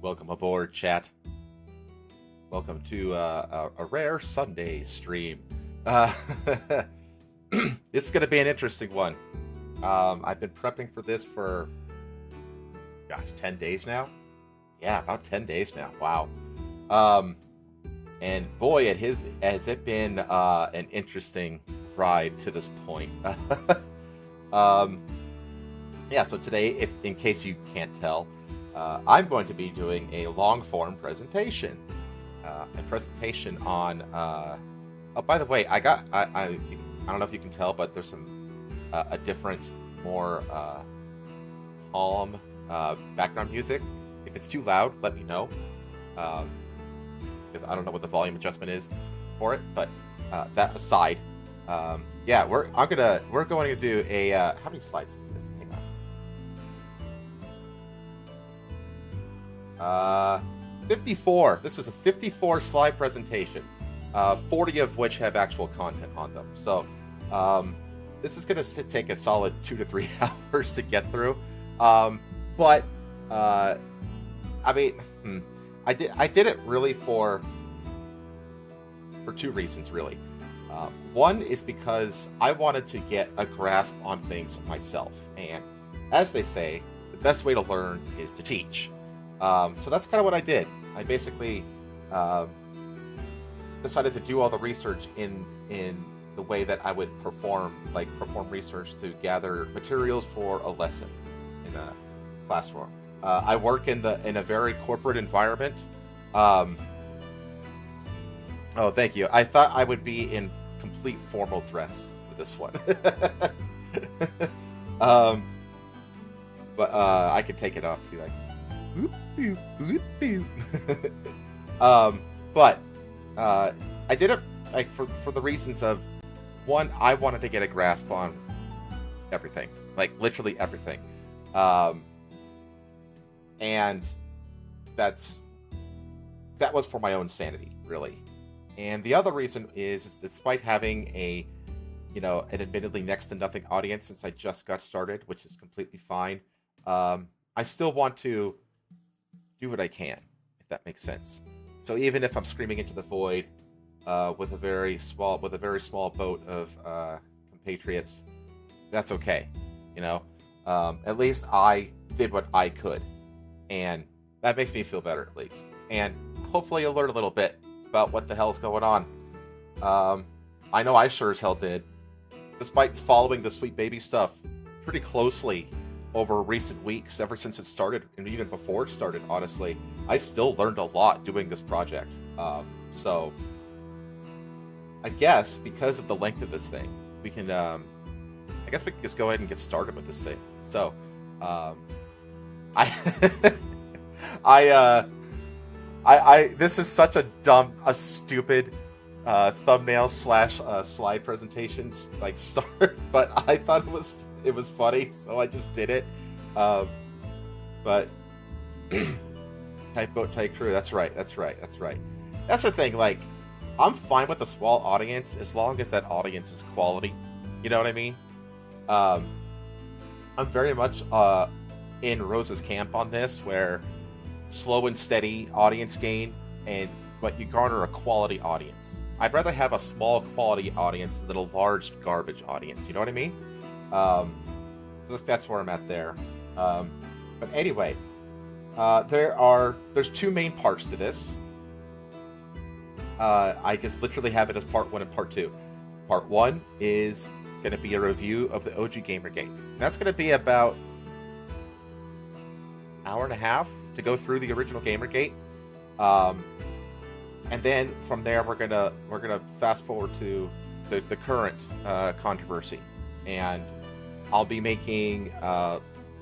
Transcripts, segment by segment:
Welcome aboard, chat. Welcome to a rare Sunday stream. Uh, this is going to be an interesting one. I've been prepping for this for, 10 days now? Yeah, about 10 days now. Wow. And boy, has it been an interesting ride to this point. um, yeah, so today, in case you can't tell, I'm going to be doing a long-form presentation. A presentation on. Oh, by the way, I don't know if you can tell, but there's some a different, more calm background music. If it's too loud, let me know, because I don't know what the volume adjustment is for it. But that aside, yeah, we're going to do a. How many slides is this? Hang on. 54. This is a 54 slide presentation, 40 of which have actual content on them. So this is going to take a solid 2 to 3 hours to get through. But I mean, I did it really for two reasons, really. One is because I wanted to get a grasp on things myself, and as they say, the best way to learn is to teach. So that's kind of what I did. I basically decided to do all the research in the way that I would perform research to gather materials for a lesson in a classroom. I work in a very corporate environment. Oh, thank you. I thought I would be in complete formal dress for this one. But I could take it off too. But I did it for the reasons of, one, I wanted to get a grasp on everything, like literally everything, and that was for my own sanity, really. And the other reason is despite having an admittedly next to nothing audience since I just got started, which is completely fine, I still want to do what I can, if that makes sense. So even if I'm screaming into the void with a very small boat of compatriots, that's okay. At least I did what I could, and that makes me feel better, at least. And hopefully you'll learn a little bit about what the hell's going on. I know I sure as hell did, despite following the Sweet Baby stuff pretty closely over recent weeks, ever since it started, and even before it started, honestly, I still learned a lot doing this project. So I guess because of the length of this thing, we can, I guess we can just go ahead and get started with this thing. So, this is such a stupid thumbnail / slide presentation start, but I thought it was funny, so I just did it. But tight boat, tight crew. That's right. That's the thing. Like, I'm fine with a small audience as long as that audience is quality. You know what I mean? I'm very much in Rose's camp on this, where slow and steady audience gain, but you garner a quality audience. I'd rather have a small quality audience than a large garbage audience. You know what I mean? So that's where I'm at there. But anyway, there's two main parts to this. I just literally have it as part 1 and part 2. Part 1 is going to be a review of the OG Gamergate. That's going to be about an hour and a half to go through the original Gamergate. And then from there we're gonna fast forward to the current controversy, and I'll be making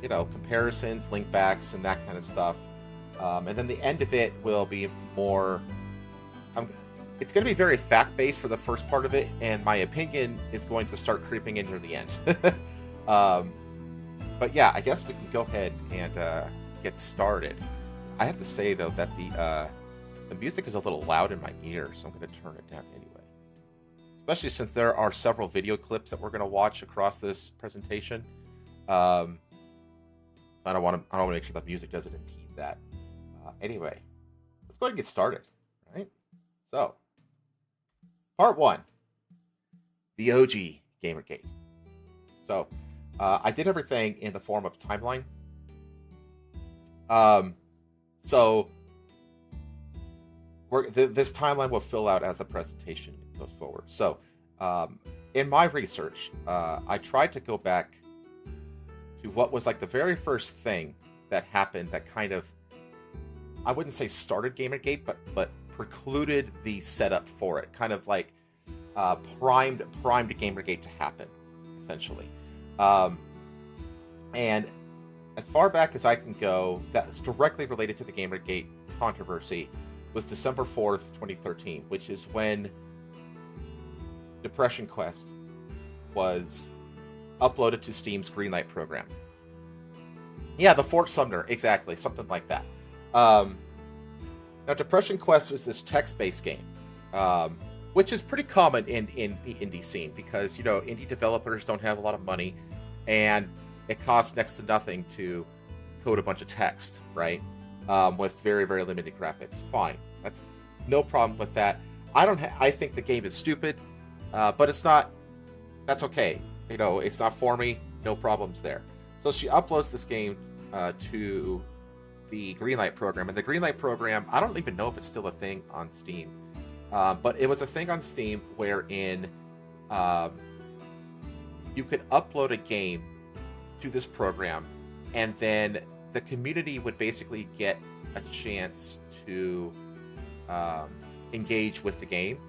comparisons, link backs, and that kind of stuff. And then the end of it will be more. It's going to be very fact-based for the first part of it, and my opinion is going to start creeping in near the end. But yeah, I guess we can go ahead and get started. I have to say though that the music is a little loud in my ear, so I'm going to turn it down anyway. Especially since there are several video clips that we're going to watch across this presentation. I don't want to make sure the music doesn't impede that. Anyway, let's go ahead and get started, right? So, part 1, the OG Gamergate. So, I did everything in the form of timeline. So this timeline will fill out as the presentation goes forward. So, in my research, I tried to go back to what was like the very first thing that happened that kind of, I wouldn't say started Gamergate, but precluded the setup for it. Kind of like primed Gamergate to happen, essentially. And as far back as I can go, that's directly related to the Gamergate controversy, was December 4th, 2013, which is when Depression Quest was uploaded to Steam's Greenlight program. Yeah, the Fort Sumner, exactly, something like that. Now, Depression Quest is this text-based game, which is pretty common in the indie scene because, you know, indie developers don't have a lot of money, and it costs next to nothing to code a bunch of text, right? With very, very limited graphics. Fine, that's no problem with that. I think the game is stupid, but it's not. That's okay. You know, it's not for me. No problems there. So she uploads this game to the Greenlight program, and the Greenlight program, I don't even know if it's still a thing on Steam, but it was a thing on Steam wherein you could upload a game to this program, and then the community would basically get a chance to engage with the game,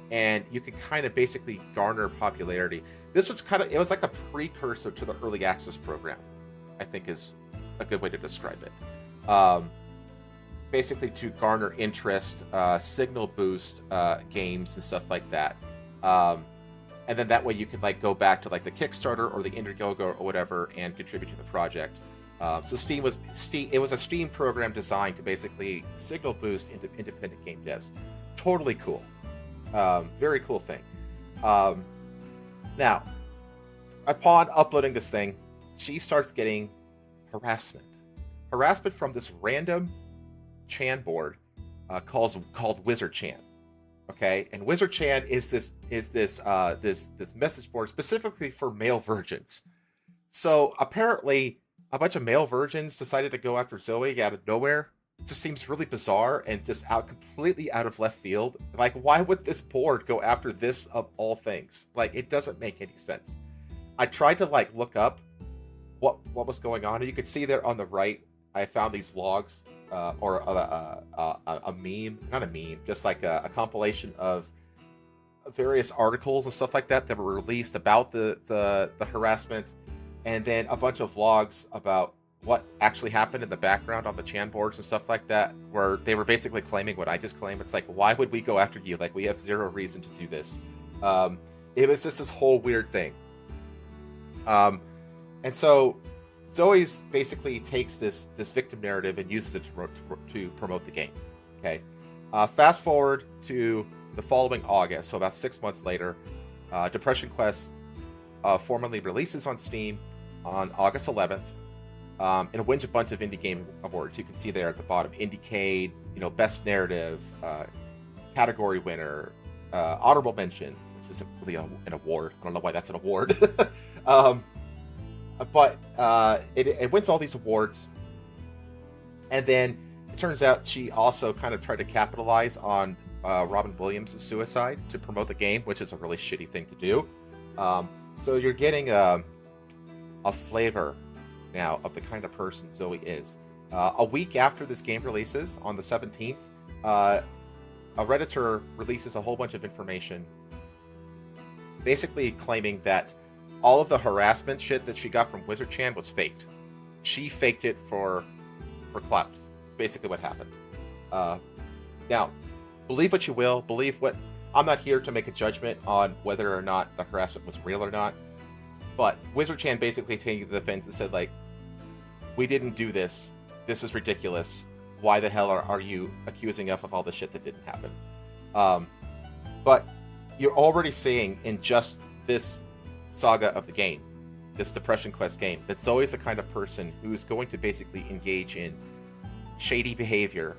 and you could kind of basically garner popularity. This was it was like a precursor to the early access program, I think is a good way to describe it. Basically to garner interest, signal boost games and stuff like that. And then that way you could like go back to like the Kickstarter or the Indiegogo or whatever and contribute to the project. So it was a Steam program designed to basically signal boost into independent game devs. Totally cool. Very cool thing. Now, upon uploading this thing, she starts getting harassment. Harassment from this random Chan board called Wizard Chan. Okay, and Wizard Chan is this message board specifically for male virgins. So apparently, a bunch of male virgins decided to go after Zoe out of nowhere. It just seems really bizarre and just completely out of left field. Like, why would this board go after this of all things? Like, it doesn't make any sense. I tried to like look up what was going on, and you could see there on the right, I found these logs. Or a meme, not a meme, just like a compilation of various articles and stuff like that that were released about the harassment, and then a bunch of logs about what actually happened in the background on the Chan boards and stuff like that, where they were basically claiming what I just claimed. It's like, why would we go after you? Like, we have zero reason to do this. It was just this whole weird thing. And so Zoe's basically takes this victim narrative and uses it to promote the game. Okay, fast forward to the following August, so about 6 months later, Depression Quest formally releases on Steam on August 11th, and it wins a bunch of indie game awards. You can see there at the bottom, Indiecade, you know, best narrative, category winner, honorable mention, which isn't really an award. I don't know why that's an award. But it wins all these awards, and then it turns out she also kind of tried to capitalize on Robin Williams' suicide to promote the game, which is a really shitty thing to do. So you're getting a flavor now of the kind of person Zoe is. A week after this game releases, on the 17th, a Redditor releases a whole bunch of information basically claiming that all of the harassment shit that she got from Wizard Chan was faked. She faked it for clout. It's basically what happened. Now, believe what you will. Believe what... I'm not here to make a judgment on whether or not the harassment was real or not. But Wizard Chan basically came to the defense and said, like, we didn't do this. This is ridiculous. Why the hell are you accusing us of all the shit that didn't happen? But you're already seeing in just this saga of the game, this Depression Quest game, that Zoe's the kind of person who's going to basically engage in shady behavior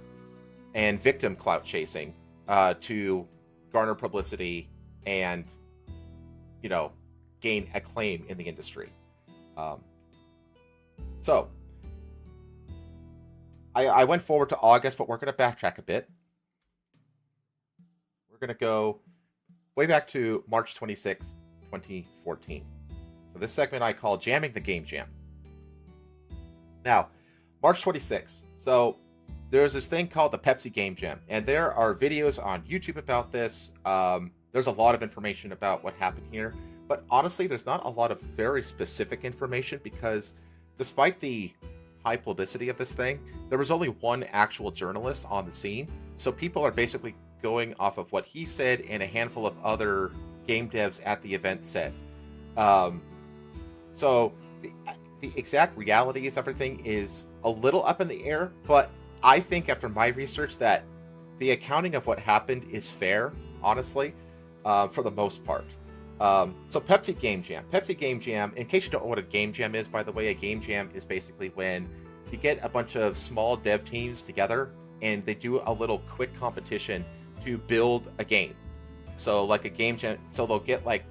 and victim clout chasing to garner publicity and, gain acclaim in the industry. So I went forward to August, but we're going to backtrack a bit. We're going to go way back to March 26th, 2014. So this segment I call Jamming the Game Jam. Now, March 26th. So there's this thing called the Pepsi Game Jam, and there are videos on YouTube about this. There's a lot of information about what happened here, but honestly, there's not a lot of very specific information because despite the high publicity of this thing, there was only one actual journalist on the scene. So people are basically going off of what he said and a handful of other game devs at the event said. So the exact realities of everything is a little up in the air, but I think after my research that the accounting of what happened is fair, honestly, for the most part. So Pepsi Game Jam. Pepsi Game Jam, in case you don't know what a game jam is, by the way, a game jam is basically when you get a bunch of small dev teams together and they do a little quick competition to build a game. So like a game jam, so they'll get like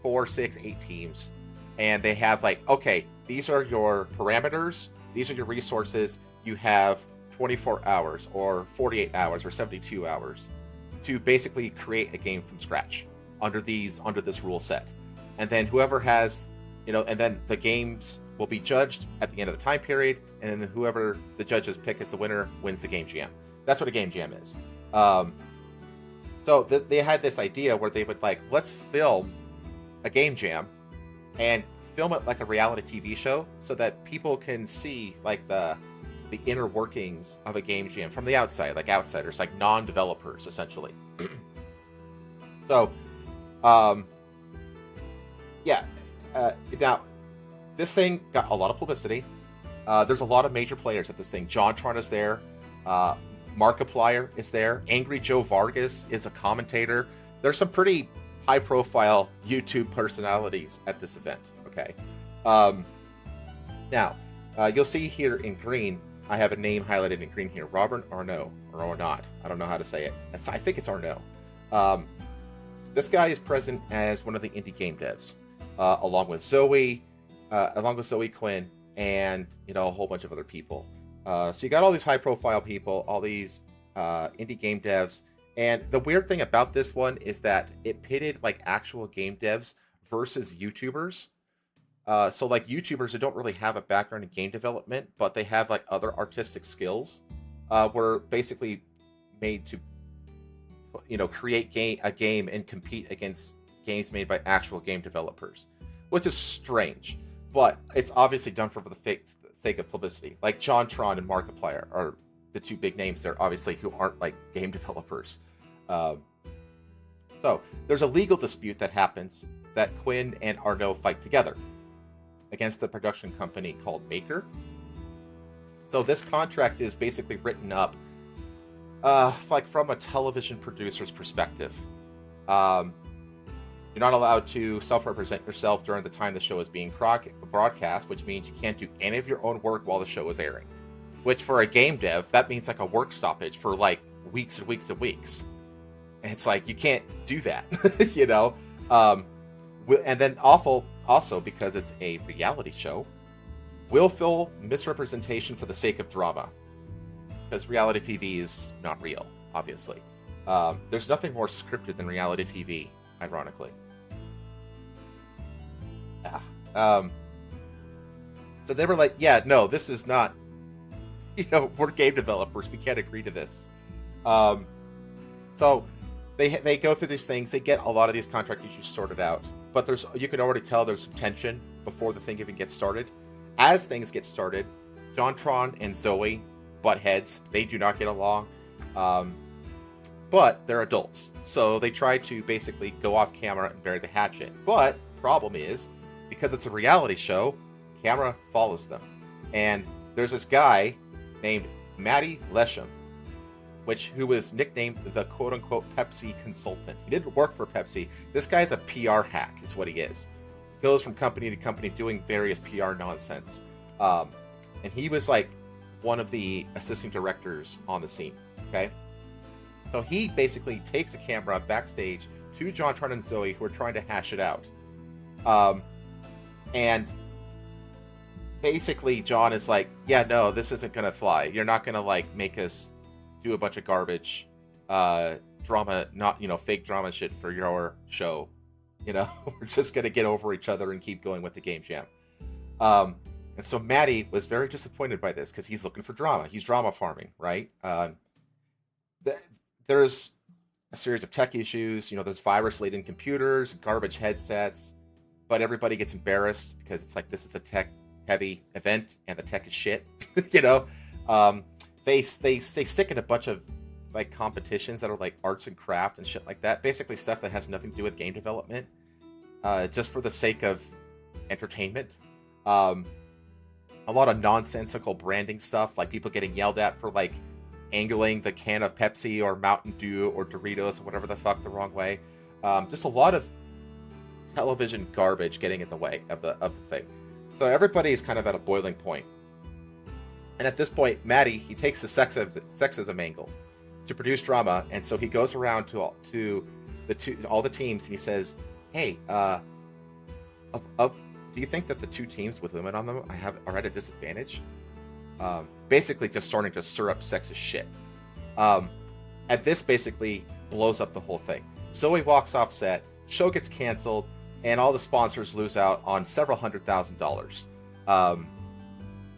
4, 6, 8 teams and they have like, okay, these are your parameters, these are your resources, you have 24 hours or 48 hours or 72 hours to basically create a game from scratch under this rule set. And then whoever has, and then the games will be judged at the end of the time period, and then whoever the judges pick as the winner wins the game jam. That's what a game jam is. So they had this idea where they would like, let's film a game jam and film it like a reality TV show so that people can see like the inner workings of a game jam from the outside, like outsiders, like non-developers, essentially. So, now, this thing got a lot of publicity. There's a lot of major players at this thing. JonTron is there. Markiplier is there. Angry Joe Vargas is a commentator. There's some pretty high-profile YouTube personalities at this event, okay? Now, you'll see here in green, I have a name highlighted in green here. Robert Arnault, or Arnault. I don't know how to say it. I think it's Arnault. This guy is present as one of the indie game devs, along with Zoe Quinn, and a whole bunch of other people. So you got all these high-profile people, all these indie game devs, and the weird thing about this one is that it pitted like actual game devs versus YouTubers. So like YouTubers who don't really have a background in game development, but they have like other artistic skills, were basically made to, create a game and compete against games made by actual game developers, which is strange, but it's obviously done for the sake of publicity. Like JonTron and Markiplier are the two big names there, obviously, who aren't like game developers. So there's a legal dispute that happens that Quinn and Arnault fight together against the production company called Maker. So this contract is basically written up like from a television producer's perspective. You're not allowed to self-represent yourself during the time the show is being broadcast, which means you can't do any of your own work while the show is airing. Which for a game dev, that means like a work stoppage for like weeks and weeks and weeks. And it's like, you can't do that, And then also, because it's a reality show, willful misrepresentation for the sake of drama. Because reality TV is not real, obviously. There's nothing more scripted than reality TV, ironically. So they were like, yeah, no, this is not, we're game developers, we can't agree to this. So they go through these things, they get a lot of these contract issues sorted out, but you can already tell there's some tension before the thing even gets started. As things get started, JonTron and Zoe butt heads. They do not get along, but they're adults, so they try to basically go off camera and bury the hatchet. But problem is, because it's a reality show, camera follows them, and there's this guy named Matty Lesham, who was nicknamed the quote-unquote Pepsi consultant. He didn't work for Pepsi. This guy's a PR hack, is what he is. He goes from company to company doing various PR nonsense. And he was like one of the assistant directors on the scene. Okay, so he basically takes a camera backstage to JonTron and Zoe, who are trying to hash it out. And basically John is like, yeah, no, this isn't gonna fly. You're not gonna like make us do a bunch of garbage drama, not, you know, fake drama shit for your show. You know, we're just gonna get over each other and keep going with the game jam. And so Maddie was very disappointed by this because he's looking for drama. He's drama farming, right? There's a series of tech issues. You know, there's virus-laden computers, garbage headsets, but everybody gets embarrassed because it's like, this is a tech-heavy event and the tech is shit. You know, they stick in a bunch of like competitions that are like arts and craft and shit like that. Basically stuff that has nothing to do with game development, just for the sake of entertainment. A lot of nonsensical branding stuff, like people getting yelled at for like angling the can of Pepsi or Mountain Dew or Doritos or whatever the fuck the wrong way. Just a lot of television garbage getting in the way of the thing. So everybody is kind of at a boiling point. And at this point, Maddie, he takes the sexism angle to produce drama, and so he goes around to all the teams and he says, "Hey, do you think that the two teams with women on them are at a disadvantage?" Basically just starting to stir up sexist shit. And this basically blows up the whole thing. Zoe walks off set, show gets canceled, and all the sponsors lose out on several $100,000.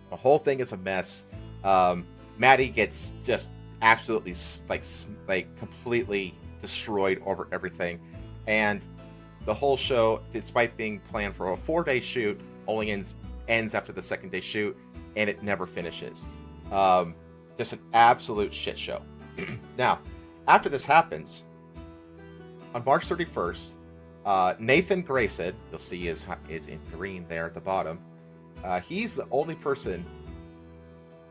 The whole thing is a mess. Maddie gets just absolutely like completely destroyed over everything. And the whole show, despite being planned for a 4-day shoot, only ends after the second day shoot, and it never finishes. Just an absolute shit show. Now, after this happens, on March 31st, Nathan Grayson, you'll see is in green there at the bottom. He's the only person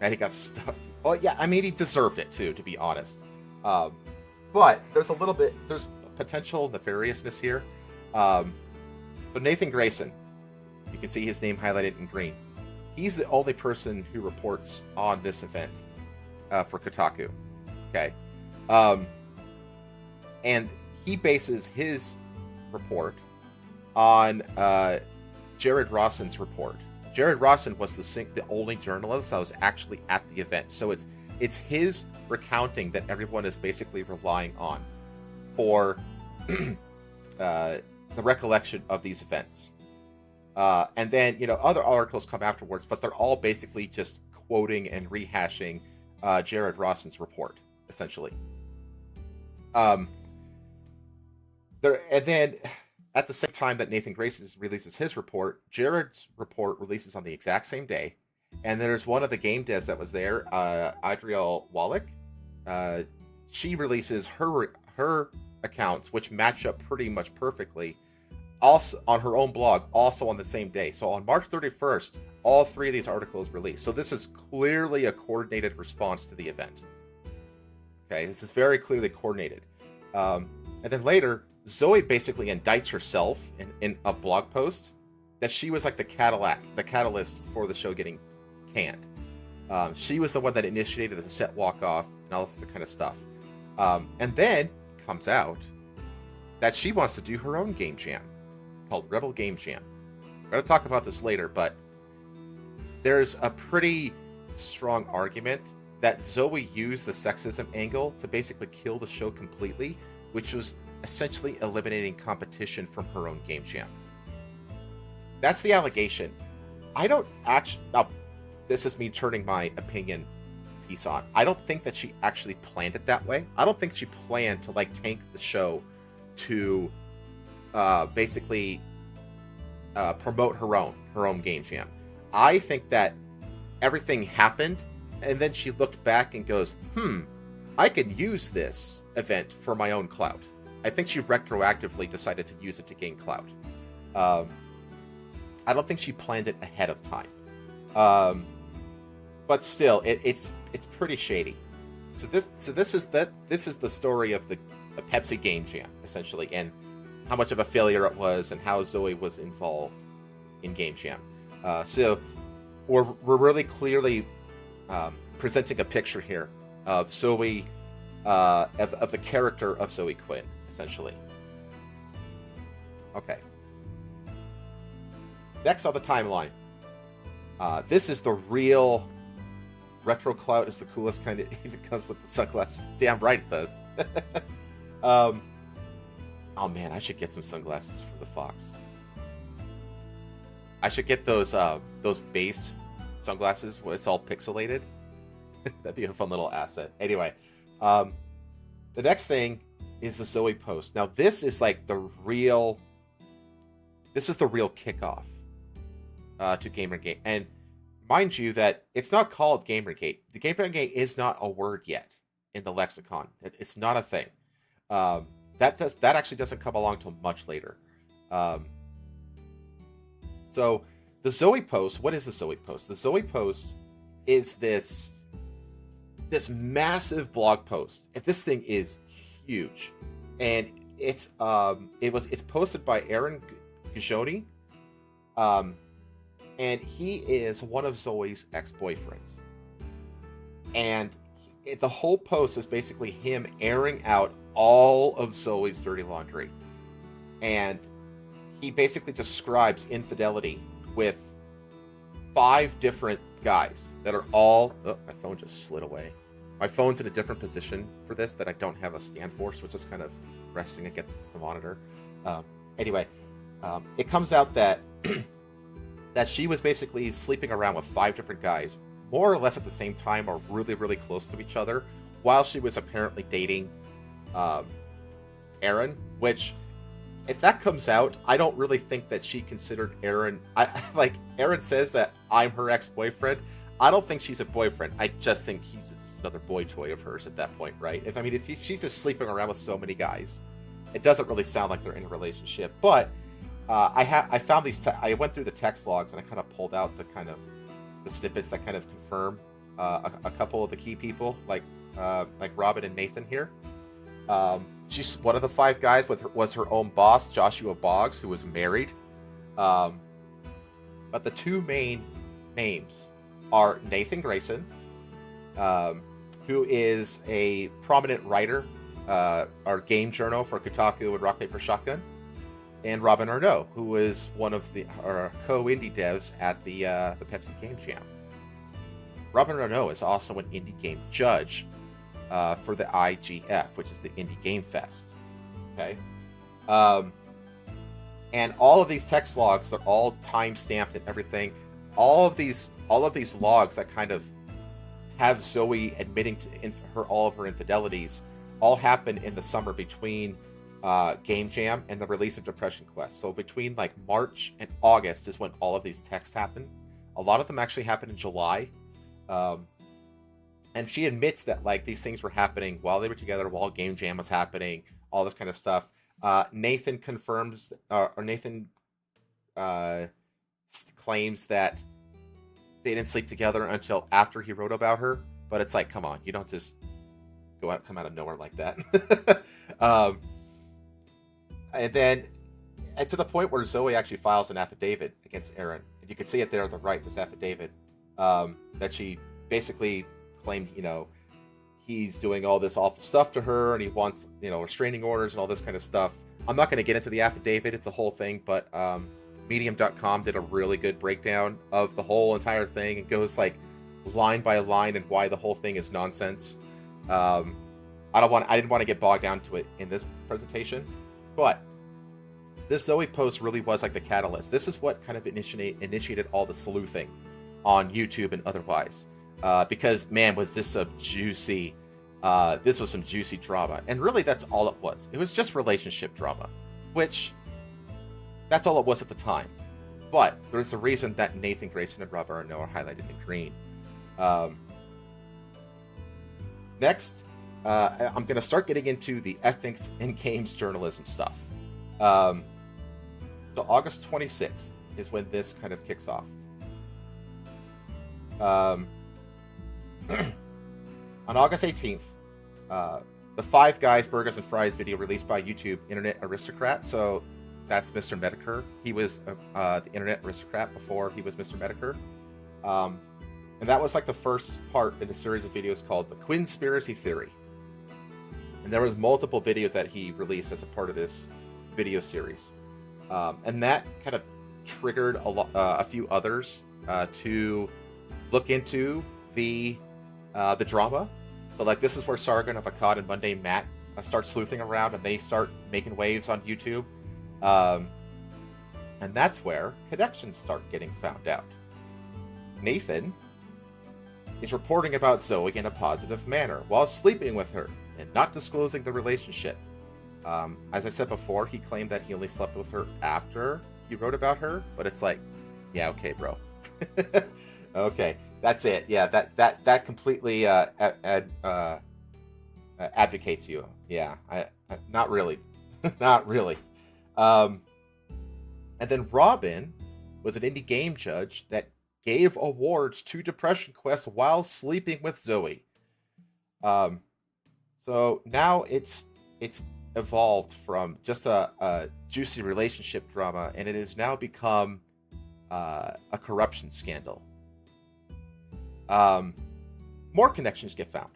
that he got stuffed. Well, yeah, I mean, he deserved it too, to be honest. But there's potential nefariousness here. So Nathan Grayson, you can see his name highlighted in green. He's the only person who reports on this event for Kotaku. Okay. And he bases his report on Jared Rawson's report. Jared Rawson was the only journalist that was actually at the event. So it's his recounting that everyone is basically relying on for the recollection of these events. And then, you know, other articles come afterwards, but they're all basically just quoting and rehashing Jared Rawson's report, essentially. And then at the same time that Nathan Grayson releases his report, Jared's report releases on the exact same day. And there's one of the game devs that was there, Adriel Wallach. She releases her accounts, which match up pretty much perfectly, also on her own blog, also on the same day. So on March 31st, all three of these articles released. So this is clearly a coordinated response to the event. Okay, this is very clearly coordinated. And then later, Zoe basically indicts herself in a blog post that she was like the catalyst for the show getting canned. She was the one that initiated the set walk-off and all this other kind of stuff. And then comes out that she wants to do her own game jam called Rebel Game Jam. We're going to talk about this later, but there's a pretty strong argument that Zoe used the sexism angle to basically kill the show completely, which was essentially eliminating competition from her own game jam. That's the allegation. I don't actually... Now, this is me turning my opinion piece on. I don't think that she actually planned it that way. I don't think she planned to, like, tank the show to basically promote her own game jam. I think that everything happened, and then she looked back and goes, I can use this event for my own clout. I think she retroactively decided to use it to gain clout. I don't think she planned it ahead of time. But still, it's pretty shady. So this is the story of the Pepsi Game Jam, essentially, and how much of a failure it was, and how Zoe was involved in Game Jam. So we're really clearly presenting a picture here of Zoe, of the character of Zoe Quinn, essentially. Okay. Next on the timeline. This is the real retro clout is the coolest kind. It even comes with the sunglasses. Damn right it does. Oh man, I should get some sunglasses for the Fox. I should get those base sunglasses where it's all pixelated. That'd be a fun little asset. Anyway, the next thing is the Zoe post. Now this is like the real kickoff to Gamergate. And mind you that it's not called Gamergate. The Gamergate is not a word yet in the lexicon. It's not a thing. That actually doesn't come along till much later. So the Zoe post, what is the Zoe post? The Zoe post is this massive blog post. This thing is huge. And it's posted by Aaron Gajoni. And he is one of Zoe's ex-boyfriends. And the whole post is basically him airing out all of Zoe's dirty laundry. And he basically describes infidelity with 5 different guys that are all... Oh, my phone just slid away. My phone's in a different position for this that I don't have a stand for, so it's just kind of resting against the monitor. Anyway, it comes out that that she was basically sleeping around with 5 different guys, more or less at the same time or really, really close to each other, while she was apparently dating Aaron, which, if that comes out, I don't really think that she considered Aaron... like, Aaron says that I'm her ex-boyfriend. I don't think she's a boyfriend. I just think he's another boy toy of hers at that point, right? If she's just sleeping around with so many guys, it doesn't really sound like they're in a relationship. But I found these... I went through the text logs and I kind of pulled out the snippets that kind of confirm a couple of the key people, like Robin and Nathan here. She's one of the 5 guys was her own boss, Joshua Boggs, who was married. But the 2 main names are Nathan Grayson, who is a prominent writer, our game journal for Kotaku and Rock Paper Shotgun, and Robin Arnault, who is one of our co-indie devs at the Pepsi Game Jam. Robin Arnault is also an indie game judge for the IGF, which is the Indie Game Fest. Okay, and all of these text logs, they're all time stamped and everything. All of these logs that kind of have Zoe admitting to all of her infidelities all happen in the summer between Game Jam and the release of Depression Quest. So between like March and August is when all of these texts happen. A lot of them actually happen in July. And she admits that like these things were happening while they were together, while Game Jam was happening, all this kind of stuff. Nathan confirms, or Nathan claims that they didn't sleep together until after he wrote about her. But it's like, come on, you don't just come out of nowhere like that. And then, to the point where Zoe actually files an affidavit against Aaron. And you can see it there on the right, this affidavit, that she basically claimed, he's doing all this awful stuff to her, and he wants, restraining orders and all this kind of stuff. I'm not going to get into the affidavit, it's a whole thing, but Medium.com did a really good breakdown of the whole entire thing. It goes like line by line and why the whole thing is nonsense. I didn't want to get bogged down to it in this presentation, but this Zoe post really was like the catalyst. This is what kind of initiated all the sleuthing on YouTube and otherwise. Because man, was this some juicy drama. And really that's all it was. It was just relationship drama, which that's all it was at the time. But there's a reason that Nathan Grayson and Rob Arnault are highlighted in green. Next, I'm going to start getting into the ethics in games journalism stuff. So August 26th is when this kind of kicks off. On August 18th, the Five Guys Burgers and Fries video released by YouTube Internet Aristocrat. So that's Mr. Medicare. He was the Internet Aristocrat before he was Mr. Medicare. And that was like the first part in a series of videos called the Quinspiracy Theory. And there was multiple videos that he released as a part of this video series. And that kind of triggered a few others to look into the drama. So like this is where Sargon of Akkad and Mundane Matt start sleuthing around, and they start making waves on YouTube. And that's where connections start getting found out. Nathan is reporting about Zoe in a positive manner while sleeping with her and not disclosing the relationship. As I said before, he claimed that he only slept with her after he wrote about her, but it's like, yeah, okay, bro. Okay, that's it. Yeah, that completely abdicates you. Yeah, I not really. Not really. And then Robin was an indie game judge that gave awards to Depression Quest while sleeping with Zoe. So now it's evolved from just a juicy relationship drama, and it has now become a corruption scandal. More connections get found.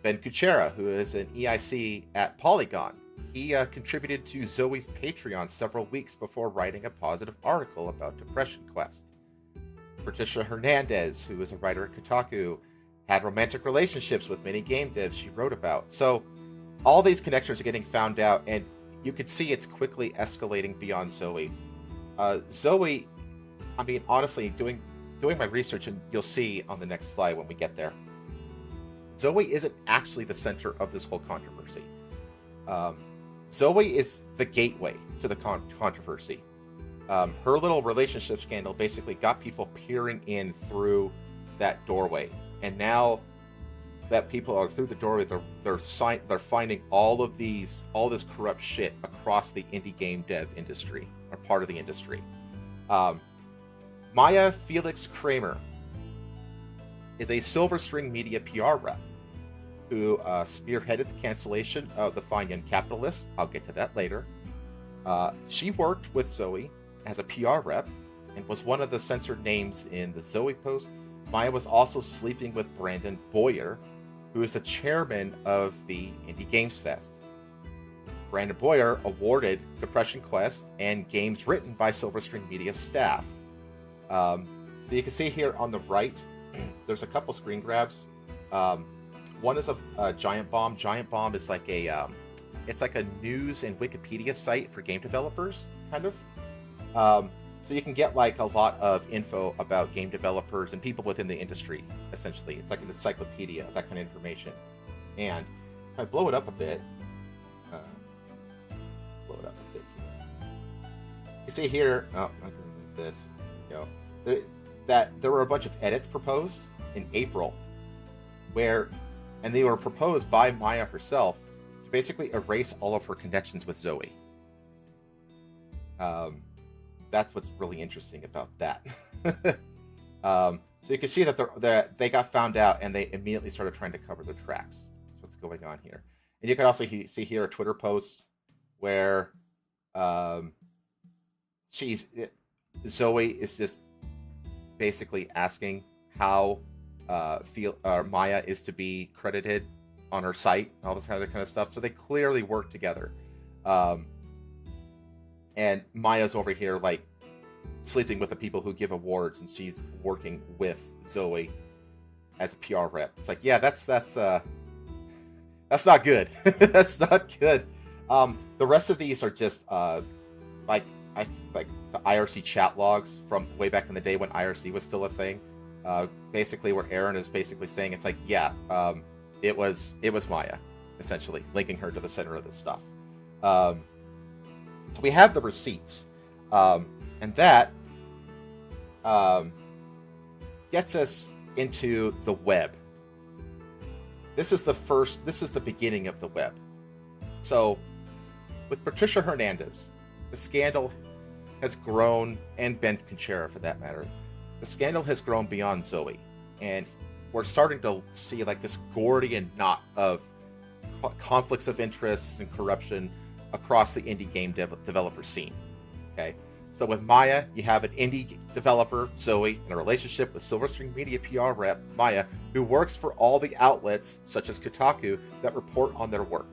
Ben Kuchera, who is an EIC at Polygon, he contributed to Zoe's Patreon several weeks before writing a positive article about Depression Quest. Patricia Hernandez, who is a writer at Kotaku, had romantic relationships with many game devs she wrote about. So all these connections are getting found out, and you can see it's quickly escalating beyond Zoe. Zoe, I mean, honestly, doing my research, and you'll see on the next slide when we get there, Zoe isn't actually the center of this whole controversy. Zoe is the gateway to the controversy. Her little relationship scandal basically got people peering in through that doorway, and now that people are through the doorway, they're finding all this corrupt shit across the indie game dev industry, or part of the industry. Maya Felix Kramer is a Silver String Media PR rep who spearheaded the cancellation of the Fine Young Capitalist. I'll get to that later. She worked with Zoe as a PR rep and was one of the censored names in the Zoe post. Maya was also sleeping with Brandon Boyer, who is the chairman of the Indie Games Fest. Brandon Boyer awarded Depression Quest and games written by Silver String Media staff. So you can see here on the right, there's a couple screen grabs. One is of Giant Bomb. Giant Bomb is like it's like a news and Wikipedia site for game developers, kind of. So you can get like a lot of info about game developers and people within the industry, essentially. It's like an encyclopedia of that kind of information. And if I blow it up a bit, here. You see here, oh, I can move this. There you go. There were a bunch of edits proposed in April, and they were proposed by Maya herself to basically erase all of her connections with Zoe. That's what's really interesting about that. So you can see that they got found out, and they immediately started trying to cover their tracks. That's what's going on here. And you can also see here a Twitter post where Zoe is just basically asking how Maya is to be credited on her site, all this kind of stuff. So they clearly work together. And Maya's over here like sleeping with the people who give awards, and she's working with Zoe as a PR rep. It's like, yeah, that's not good. That's not good. The rest of these are just like the IRC chat logs from way back in the day when IRC was still a thing. Basically, where Aaron is basically saying it's like, yeah, it was Maya, essentially linking her to the center of this stuff. So we have the receipts, and that gets us into the web. This is the beginning of the web. So with Patricia Hernandez, the scandal has grown, and Ben Kuchera for that matter. The scandal has grown beyond Zoe, and we're starting to see like this Gordian knot of conflicts of interest and corruption across the indie game developer scene. Okay, So with Maya, you have an indie developer, Zoe, in a relationship with Silverstring Media PR rep, Maya, who works for all the outlets, such as Kotaku, that report on their work.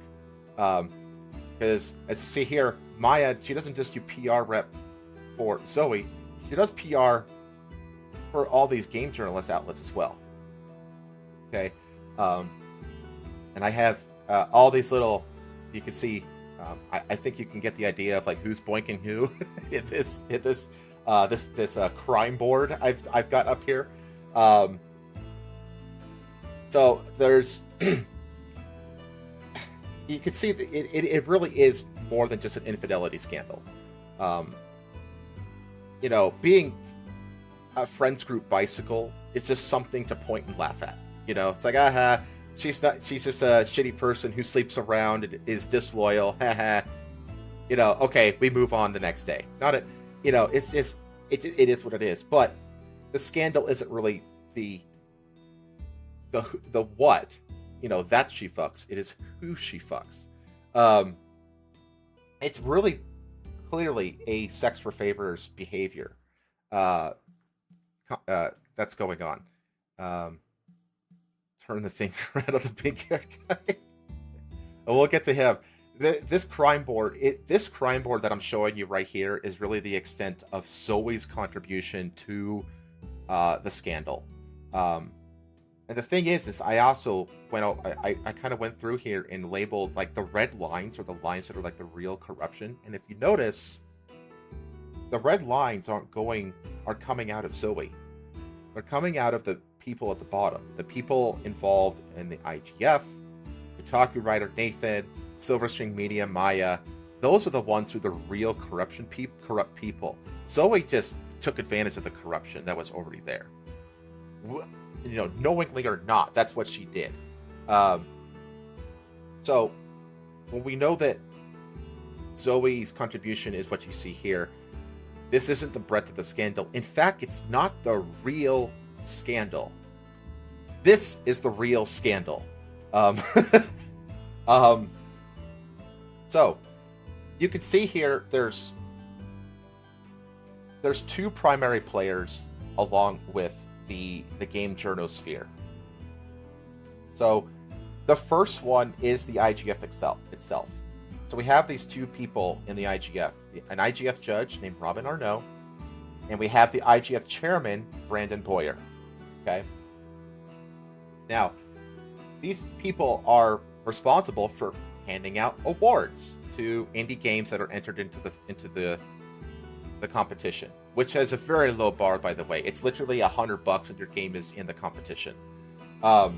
Because, as you see here, Maya, she doesn't just do PR rep for Zoe, she does PR for all these game journalist outlets as well. Okay? And I have all these little, you can see, I think you can get the idea of like who's boinking who in this crime board I've got up here. So there's, you can see that it really is more than just an infidelity scandal. Being a friends group bicycle is just something to point and laugh at. It's like, she's just a shitty person who sleeps around and is disloyal. Okay, we move on the next day. It is what it is. But the scandal isn't really the what, that she fucks. It is who she fucks. It's really clearly a sex for favors behavior that's going on. Turn the finger out of the pink hair guy. And we'll get to him. This crime board that I'm showing you right here is really the extent of Zoe's contribution to the scandal. And the thing is I also I kind of went through here and labeled like the red lines, or the lines that are like the real corruption. And if you notice, the red lines are coming out of Zoe. They're coming out of the people at the bottom, the people involved in the IGF, Kotaku writer Nathan, Silverstring Media, Maya. Those are the ones who are the real corrupt people. Zoe just took advantage of the corruption that was already there. Knowingly or not, that's what she did. So when we know that Zoe's contribution is what you see here, this isn't the breadth of the scandal. In fact, it's not the real scandal. This is the real scandal. So you can see here there's two primary players along with the game journosphere. So the first one is the IGF itself. So we have these two people in the IGF, an IGF judge named Robin Arnault, and we have the IGF chairman, Brandon Boyer. Okay. Now, these people are responsible for handing out awards to indie games that are entered into the competition, which has a very low bar, by the way. It's literally $100 and your game is in the competition. Now,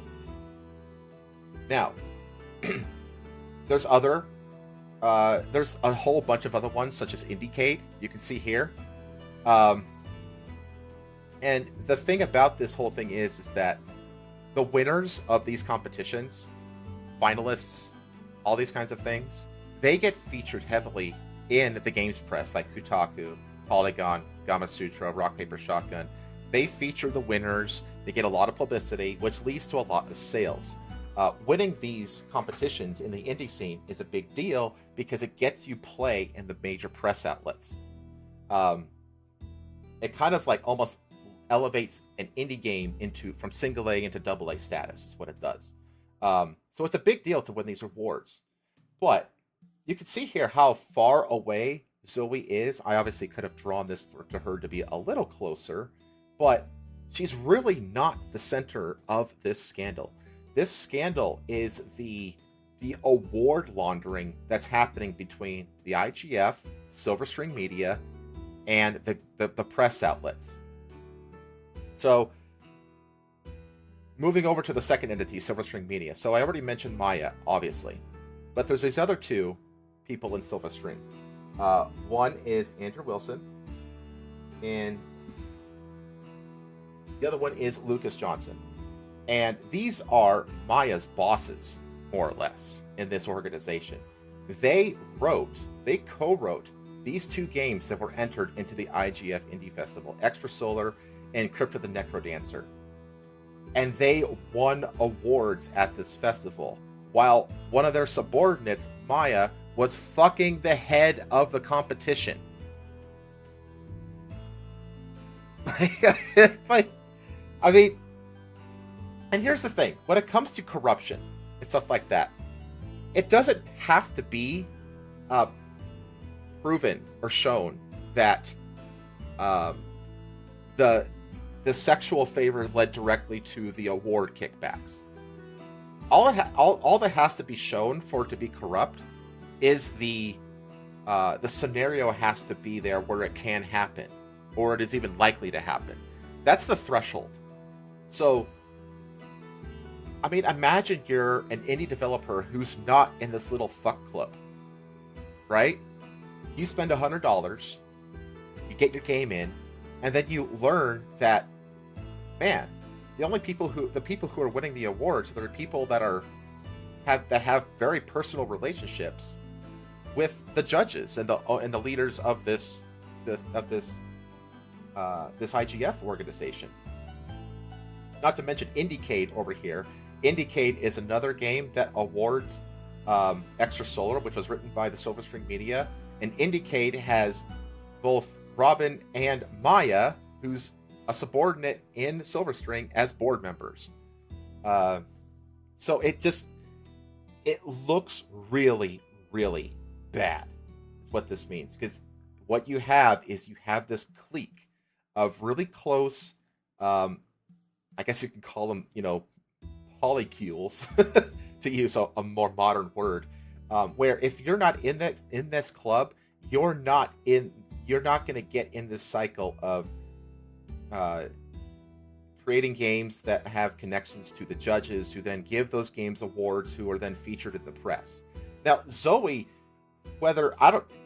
there's a whole bunch of other ones, such as Indiecade, you can see here. And the thing about this whole thing is that the winners of these competitions, finalists, all these kinds of things, they get featured heavily in the games press, like Kotaku, Polygon, Gamasutra, Rock Paper Shotgun. They feature the winners. They get a lot of publicity, which leads to a lot of sales. Winning these competitions in the indie scene is a big deal because it gets you play in the major press outlets. It kind of like almost elevates an indie game from single A into double A status is what it does. So it's a big deal to win these awards. But you can see here how far away Zoe is. I obviously could have drawn this to her to be a little closer, but she's really not the center of this scandal. This scandal is the award laundering that's happening between the IGF, Silverstring Media, and the press outlets. So, moving over to the second entity, Silverstring Media. So I already mentioned Maya, obviously. But there's these other two people in Silverstring. One is Andrew Wilson, and the other one is Lucas Johnson. And these are Maya's bosses, more or less, in this organization. They co-wrote these two games that were entered into the IGF Indie Festival, Extra Solar and Crypto the Necrodancer. And they won awards at this festival, while one of their subordinates, Maya, was fucking the head of the competition. Like, I mean, and here's the thing: when it comes to corruption and stuff like that, it doesn't have to be proven or shown that the sexual favor led directly to the award kickbacks. All that has to be shown for it to be corrupt is the scenario has to be there where it can happen, or it is even likely to happen. That's the threshold. So, I mean, imagine you're an indie developer who's not in this little fuck club, right? You spend $100, you get your game in, and then you learn that, man, the people who are winning the awards are the people that have very personal relationships with the judges and the leaders of this IGF organization. Not to mention Indiecade over here. Indiecade is another game that awards Extra Solar, which was written by the Silver String Media, and Indiecade has both Robin and Maya, who's a subordinate in Silver String, as board members. So it looks really, really bad. Is what this means, because what you have is this clique of really close, I guess you can call them, polycules, to use a more modern word, where if you're not in this club, you're not going to get in this cycle of creating games that have connections to the judges, who then give those games awards, who are then featured in the press. Now, Zoe,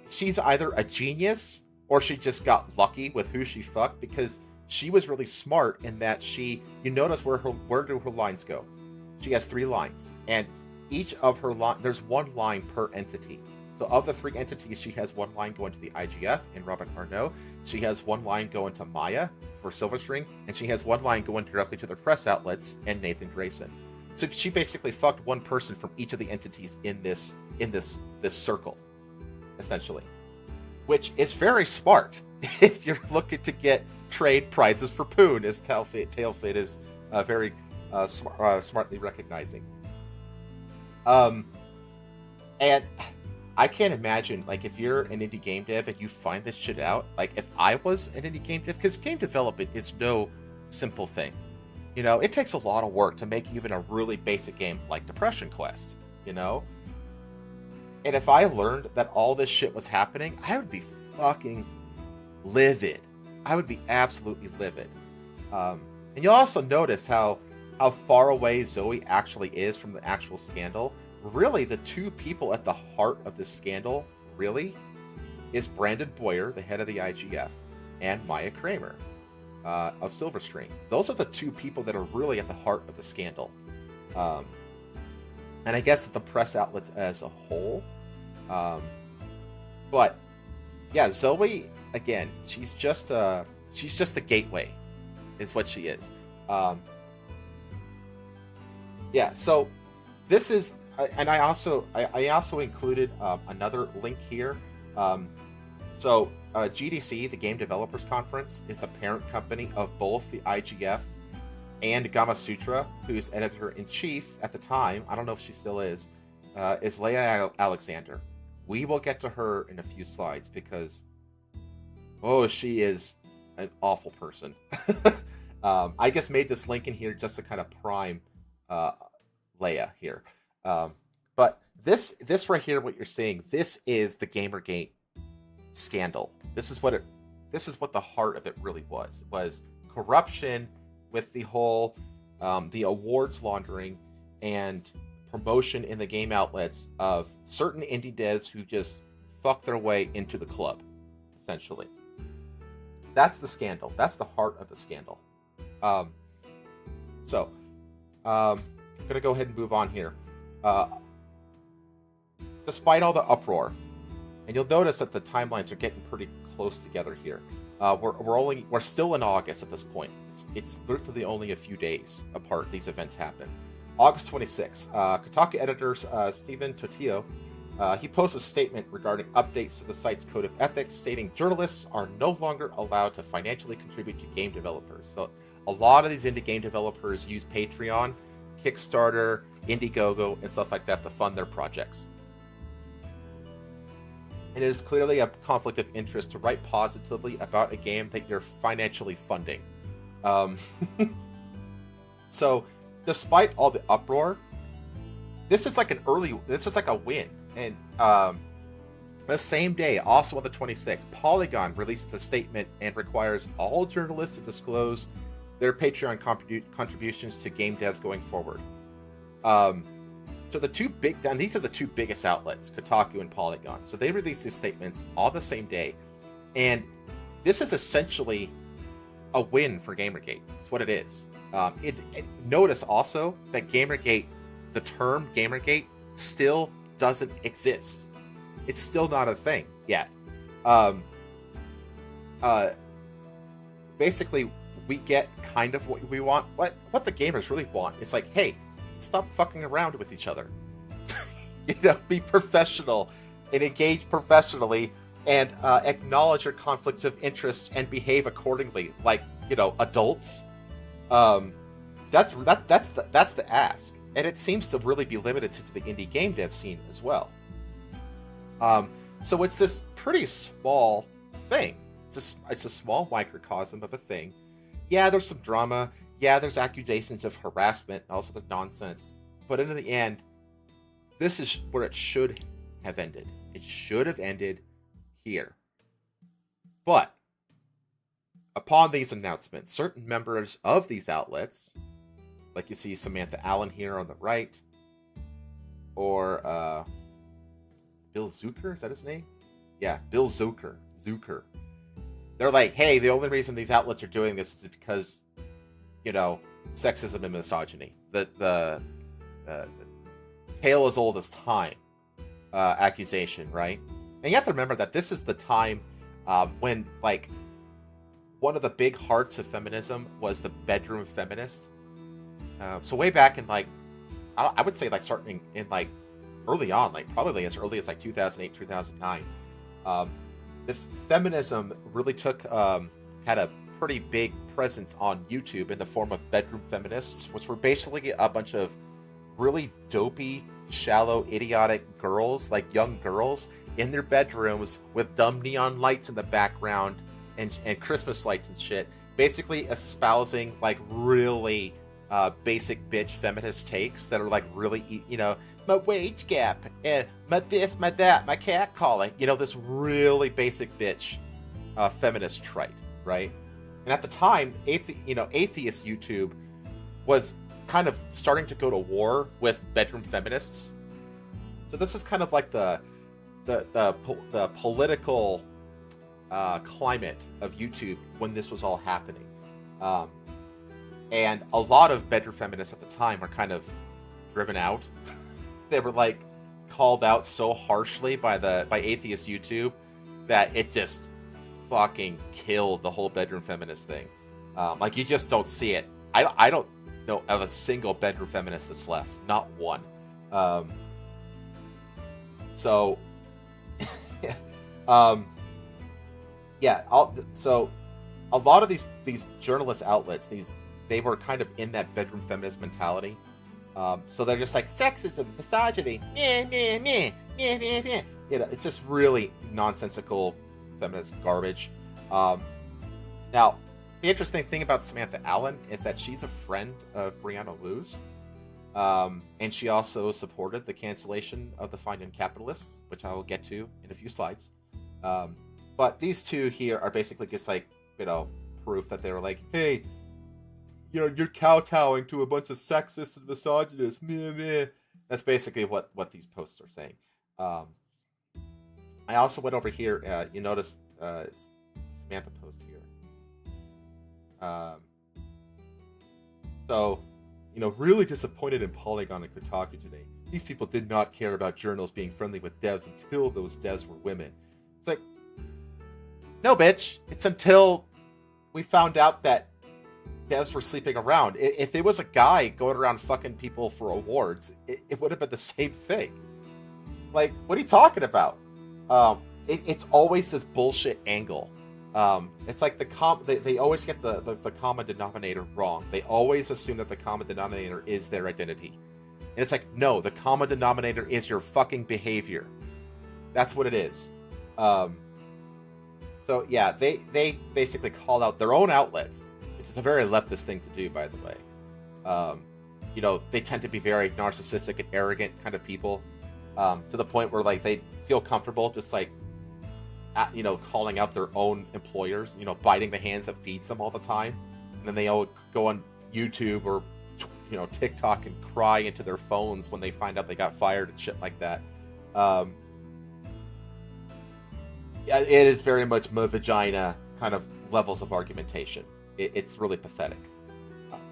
she's either a genius or she just got lucky with who she fucked, because she was really smart in that you notice where do her lines go. She has 3 lines, and each of her there's 1 line per entity. So of the 3 entities, she has 1 line going to the IGF and Robin Arnault. She has 1 line going to Maya for Silver String, and she has 1 line going directly to the press outlets and Nathan Grayson. So she basically fucked 1 person from each of the entities in this circle, essentially, which is very smart if you're looking to get trade prizes for Poon, as Tailfit is very smartly recognizing. And I can't imagine, like, if you're an indie game dev and you find this shit out, like, if I was an indie game dev, because game development is no simple thing. It takes a lot of work to make even a really basic game like Depression Quest, And if I learned that all this shit was happening, I would be fucking livid. I would be absolutely livid. And you'll also notice how far away Zoe actually is from the actual scandal. Really, the 2 people at the heart of this scandal, really, is Brandon Boyer, the head of the IGF, and Maya Kramer of Silver String. Those are the 2 people that are really at the heart of the scandal. And I guess the press outlets as a whole. But yeah, Zoe, again, she's just the gateway, is what she is. Yeah, so this is, and I also included another link here. So GDC, the Game Developers Conference, is the parent company of both the IGF and Gamasutra, whose editor-in-chief at the time, I don't know if she still is Leah Alexander. We will get to her in a few slides, because, she is an awful person. I just made this link in here just to kind of prime Leia here. But this right here, what you're seeing, this is the Gamergate scandal. This is what the heart of it really was. It was corruption with the whole the awards laundering and promotion in the game outlets of certain indie devs who just fuck their way into the club, essentially. That's the scandal. That's the heart of the scandal. So I'm gonna go ahead and move on here. Despite all the uproar, and you'll notice that the timelines are getting pretty close together here. We're still in August at this point. It's literally only a few days apart these events happen. August 26th, Kotaku editors Stephen Totillo He posts a statement regarding updates to the site's code of ethics, stating journalists are no longer allowed to financially contribute to game developers. So a lot of these indie game developers use Patreon, Kickstarter, Indiegogo, and stuff like that to fund their projects. And it is clearly a conflict of interest to write positively about a game that you're financially funding. So, despite all the uproar, this is like a win. And the same day, also on the 26th, Polygon releases a statement and requires all journalists to disclose their Patreon contributions to game devs going forward. So these are the two biggest outlets, Kotaku and Polygon. So they released these statements all the same day. And this is essentially a win for Gamergate. That's what it is. Notice also that Gamergate, the term Gamergate, still doesn't exist. It's still not a thing yet. Basically, we get kind of what we want. What the gamers really want is like, hey, stop fucking around with each other. Be professional and engage professionally, and acknowledge your conflicts of interest and behave accordingly, like adults. That's the ask, and it seems to really be limited to the indie game dev scene as well. So it's this pretty small thing. It's a small microcosm of a thing. Yeah, there's some drama. Yeah, there's accusations of harassment and all sorts of nonsense. But in the end, this is where it should have ended. It should have ended here. But upon these announcements, certain members of these outlets, like you see Samantha Allen here on the right, or Bill Zucker, is that his name? Yeah, Bill Zucker. They're like, hey, the only reason these outlets are doing this is because, sexism and misogyny. The tale as old as time accusation, right? And you have to remember that this is the time when, like, one of the big hearts of feminism was the bedroom feminist. So way back in, like, I would say, like, starting in, like, early on, like, probably as early as, like, 2008, 2009, the feminism really had a pretty big presence on YouTube in the form of bedroom feminists, which were basically a bunch of really dopey, shallow, idiotic girls, like young girls, in their bedrooms with dumb neon lights in the background and Christmas lights and shit, basically espousing like really basic bitch feminist takes that are like really, my wage gap and my this, my that, my cat calling, this really basic bitch feminist trite, right? And at the time, atheist YouTube was kind of starting to go to war with bedroom feminists. So this is kind of like the political climate of YouTube when this was all happening. And a lot of bedroom feminists at the time were kind of driven out. They were like called out so harshly by atheist YouTube that it just fucking killed the whole bedroom feminist thing. Like, you just don't see it. I don't know of a single bedroom feminist that's left. Not one. So a lot of these journalist outlets, they were kind of in that bedroom feminist mentality. So they're just like, sexism, misogyny, it's just really nonsensical feminist garbage. Now, the interesting thing about Samantha Allen is that she's a friend of Brianna Wu's, and she also supported the cancellation of the Fine and Capitalists, which I will get to in a few slides. But these two here are basically just like, proof that they were like, hey, you're kowtowing to a bunch of sexists and misogynists. Meh, meh. That's basically what these posts are saying. I also went over here. You notice Samantha post here. So, really disappointed in Polygon and Kotaku today. These people did not care about journals being friendly with devs until those devs were women. It's like, no, bitch. It's until we found out that devs were sleeping around. If it was a guy going around fucking people for awards, it would have been the same thing. Like, what are you talking about? It's always this bullshit angle. It's like they always get the common denominator wrong. They always assume that the common denominator is their identity. And it's like, no, the common denominator is your fucking behavior. That's what it is. So yeah, they basically call out their own outlets, which is a very leftist thing to do, by the way. You know, they tend to be very narcissistic and arrogant kind of people, to the point where like they feel comfortable just like, you know, calling out their own employers, you know, biting the hands that feeds them all the time, and then they all go on YouTube or, you know, TikTok and cry into their phones when they find out they got fired and shit like that. It is very much my vagina kind of levels of argumentation. It's really pathetic.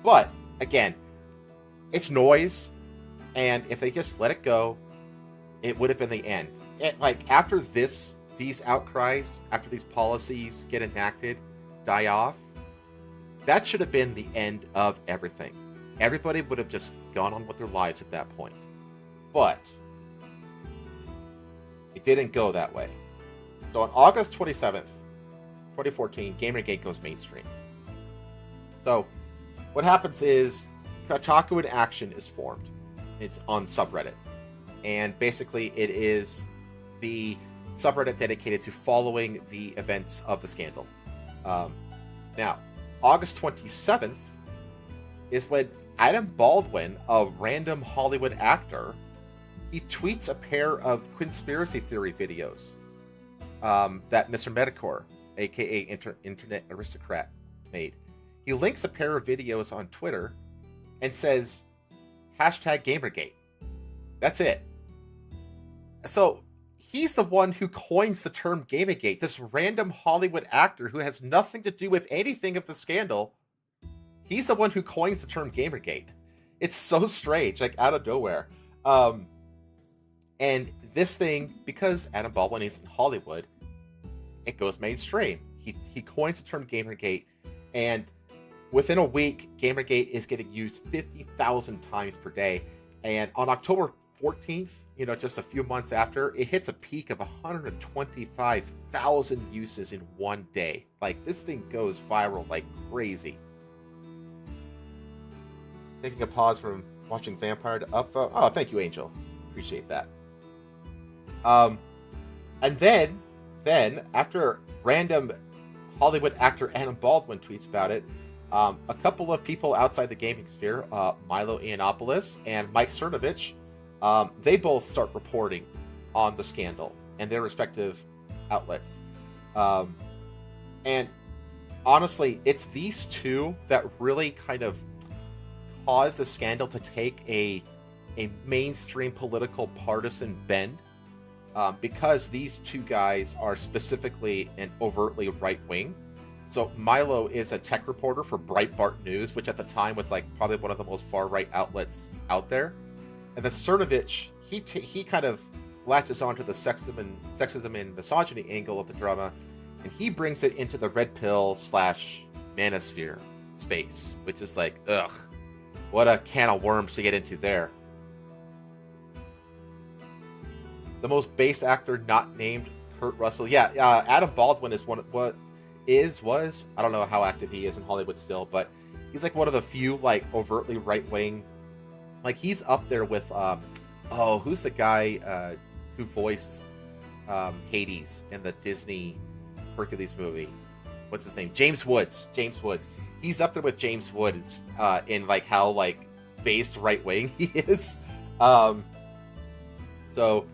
But again, it's noise, and if they just let it go, it would have been the end. Like after these outcries, after these policies get enacted, die off, that should have been the end of everything. Everybody would have just gone on with their lives at that point. But it didn't go that way. So on August 27th, 2014, Gamergate goes mainstream. So what happens is Kotaku in Action is formed. It's on subreddit. And basically it is the subreddit dedicated to following the events of the scandal. Now, August 27th is when Adam Baldwin, a random Hollywood actor, he tweets a pair of conspiracy theory videos that Mr. Metacore, aka Internet Aristocrat, made. He links a pair of videos on Twitter and says, #Gamergate. That's it. So he's the one who coins the term Gamergate, this random Hollywood actor who has nothing to do with anything of the scandal. He's the one who coins the term Gamergate. It's so strange, like out of nowhere. And this thing, because Adam Baldwin is in Hollywood, it goes mainstream. He coins the term Gamergate, and within a week, Gamergate is getting used 50,000 times per day. And on October 14th, you know, just a few months after, it hits a peak of 125,000 uses in one day. Like, this thing goes viral like crazy. Taking a pause from watching Vampire to upvote. Oh, thank you, Angel. Appreciate that. And then after random Hollywood actor Adam Baldwin tweets about it, a couple of people outside the gaming sphere, Milo Yiannopoulos and Mike Cernovich, they both start reporting on the scandal and their respective outlets. And honestly, it's these two that really kind of caused the scandal to take a mainstream political partisan bend, because these two guys are specifically and overtly right-wing. So Milo is a tech reporter for Breitbart News, which at the time was like probably one of the most far-right outlets out there. And then Cernovich, he kind of latches onto the sexism and misogyny angle of the drama, and he brings it into the red pill / manosphere space, which is like, ugh, what a can of worms to get into there. The most base actor not named Kurt Russell. Yeah, Adam Baldwin is was I don't know how active he is in Hollywood still, but he's like one of the few like overtly right wing. Like he's up there with who's the guy who voiced Hades in the Disney Hercules movie? What's his name? James Woods. He's up there with James Woods in like how like based right wing he is. So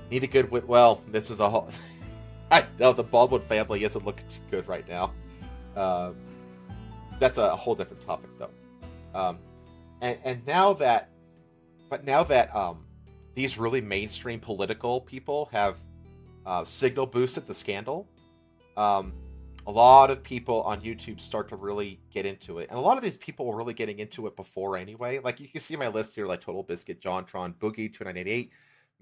need a good wit. Well, this is a whole. I know the Baldwin family isn't looking too good right now. That's a whole different topic, though. And now that these really mainstream political people have signal boosted the scandal, a lot of people on YouTube start to really get into it, and a lot of these people were really getting into it before anyway. Like you can see my list here, like Total Biscuit, JonTron, Boogie 2988,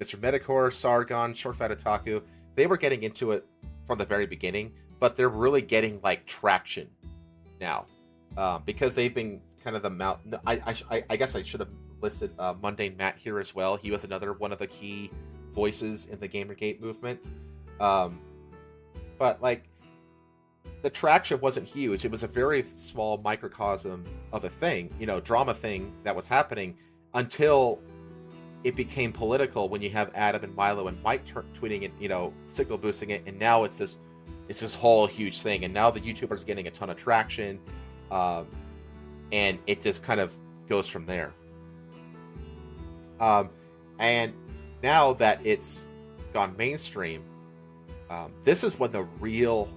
Mr. Metacore, Sargon, Short Fat Otaku. They were getting into it from the very beginning, but they're really getting like traction now, because they've been kind of the mouth. I guess I should have listed Mundane Matt here as well. He was another one of the key voices in the Gamergate movement. But like, the traction wasn't huge. It was a very small microcosm of a thing, drama thing that was happening until it became political when you have Adam and Milo and Mike tweeting it, signal boosting it, and now it's this whole huge thing, and now the YouTubers are getting a ton of traction, and it just kind of goes from there. And now that it's gone mainstream, this is when the real...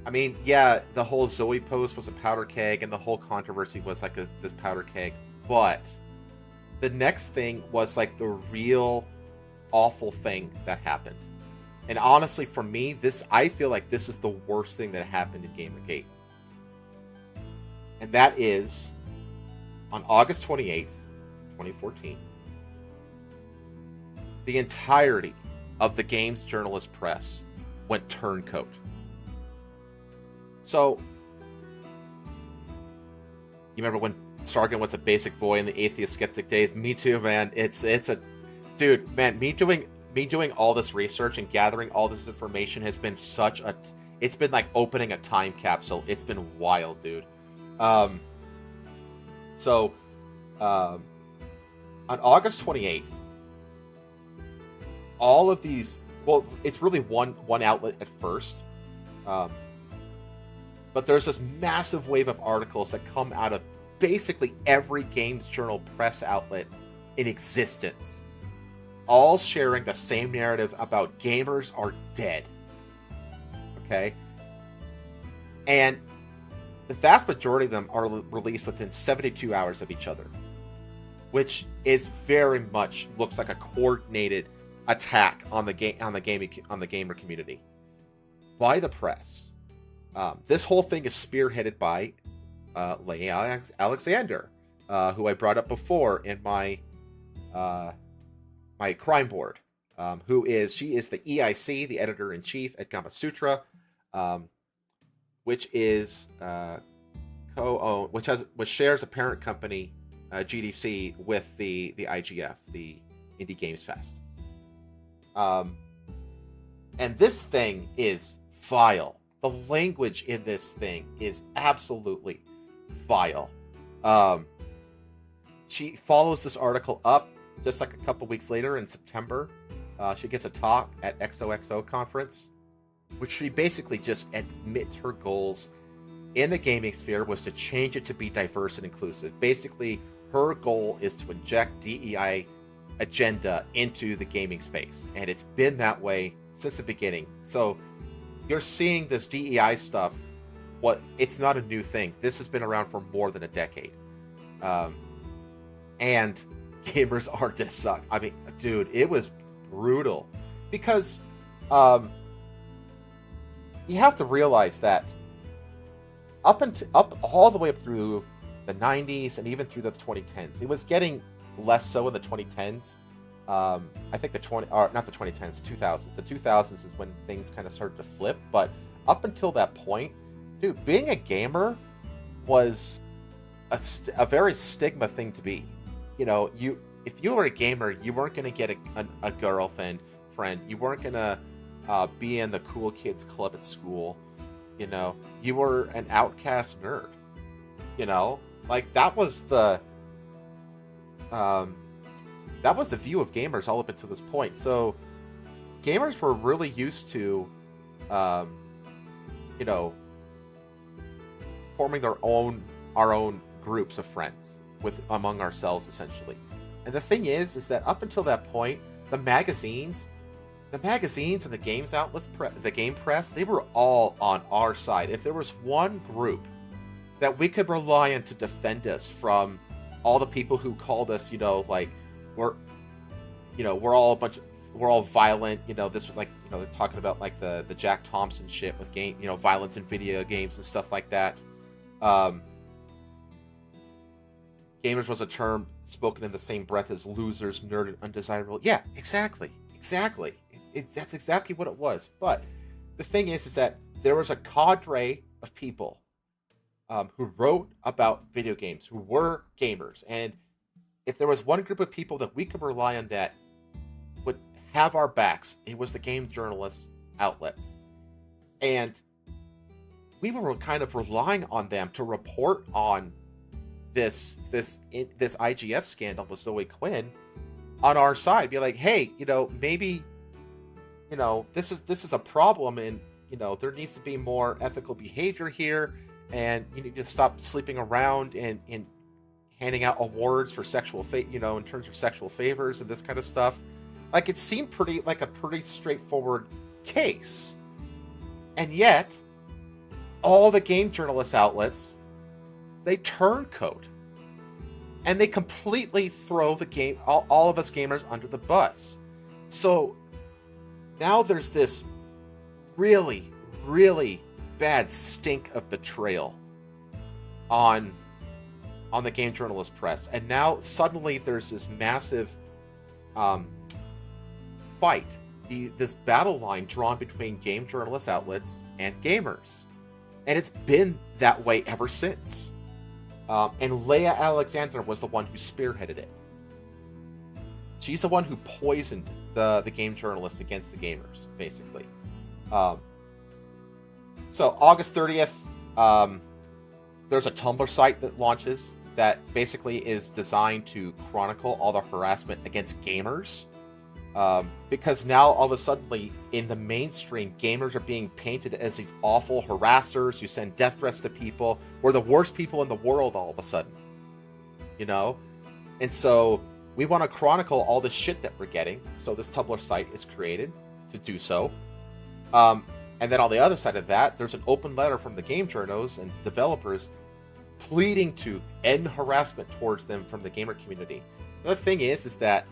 I mean, yeah, the whole Zoe post was a powder keg, and the whole controversy was like this powder keg, but the next thing was like the real awful thing that happened. And honestly, for me, I feel like this is the worst thing that happened in Gamergate. And that is, on August 28th, 2014, the entirety of the game's journalist press went turncoat. So, you remember when Sargon was a basic boy in the atheist skeptic days? Me too, man. Dude, man, me doing all this research and gathering all this information has been it's been like opening a time capsule. It's been wild, dude. On August 28th, all of these, well, it's really one outlet at first, but there's this massive wave of articles that come out of basically every games journal press outlet in existence, all sharing the same narrative about gamers are dead. Okay? And the vast majority of them are released within 72 hours of each other, which is very much looks like a coordinated attack on the gamer community by the press. This whole thing is spearheaded by Leigh Alexander, who I brought up before in my crime board. She is the EIC, the editor-in-chief at Gamasutra, which is co-owned, which shares a parent company, GDC, with the IGF, the Indie Games Fest. And this thing is vile. The language in this thing is absolutely vile. She follows this article up just like a couple weeks later in September. She gets a talk at XOXO conference, which she basically just admits her goals in the gaming sphere was to change it to be diverse and inclusive. Basically, her goal is to inject DEI agenda into the gaming space, and it's been that way since the beginning. So you're seeing this DEI stuff. It's not a new thing. This has been around for more than a decade. And gamers are just suck. I mean, dude, it was brutal. Because you have to realize that up all the way up through the 90s and even through the 2010s, it was getting less so in the 2010s. I think not the 2010s, the 2000s. The 2000s is when things kind of started to flip. But up until that point, dude, being a gamer was a very stigma thing to be. If you were a gamer, you weren't going to get a girlfriend. You weren't going to be in the cool kids club at school. You were an outcast nerd. Like that was the view of gamers all up until this point. So gamers were really used to, forming our own groups of friends among ourselves, essentially. And the thing is that up until that point, the magazines and the games outlets, the game press, they were all on our side. If there was one group that we could rely on to defend us from all the people who called us, we're all violent, this like, they're talking about like the Jack Thompson shit with violence in video games and stuff like that. Gamers was a term spoken in the same breath as losers, nerd, and undesirable. Yeah, exactly. That's exactly what it was. But the thing is that there was a cadre of people who wrote about video games, who were gamers, and if there was one group of people that we could rely on that would have our backs. It was the game journalists outlets, and we were kind of relying on them to report on this IGF scandal with Zoe Quinn on our side. Be like, hey, maybe, this is a problem, and there needs to be more ethical behavior here, and you need to stop sleeping around and handing out awards for sexual in terms of sexual favors and this kind of stuff. Like, it seemed like a pretty straightforward case, and yet all the game journalist outlets, they turncoat, and they completely throw all of us gamers under the bus. So now there's this really, really bad stink of betrayal on the game journalist press, and now suddenly there's this massive fight, this battle line drawn between game journalist outlets and gamers. And it's been that way ever since. And Leah Alexander was the one who spearheaded it. She's the one who poisoned the game journalists against the gamers, basically. So August 30th, there's a Tumblr site that launches that basically is designed to chronicle all the harassment against gamers. Because now, all of a sudden, in the mainstream, gamers are being painted as these awful harassers who send death threats to people. We're the worst people in the world all of a sudden. And so we want to chronicle all the shit that we're getting. So this Tumblr site is created to do so. And then on the other side of that, there's an open letter from the game journos and developers pleading to end harassment towards them from the gamer community. The thing is that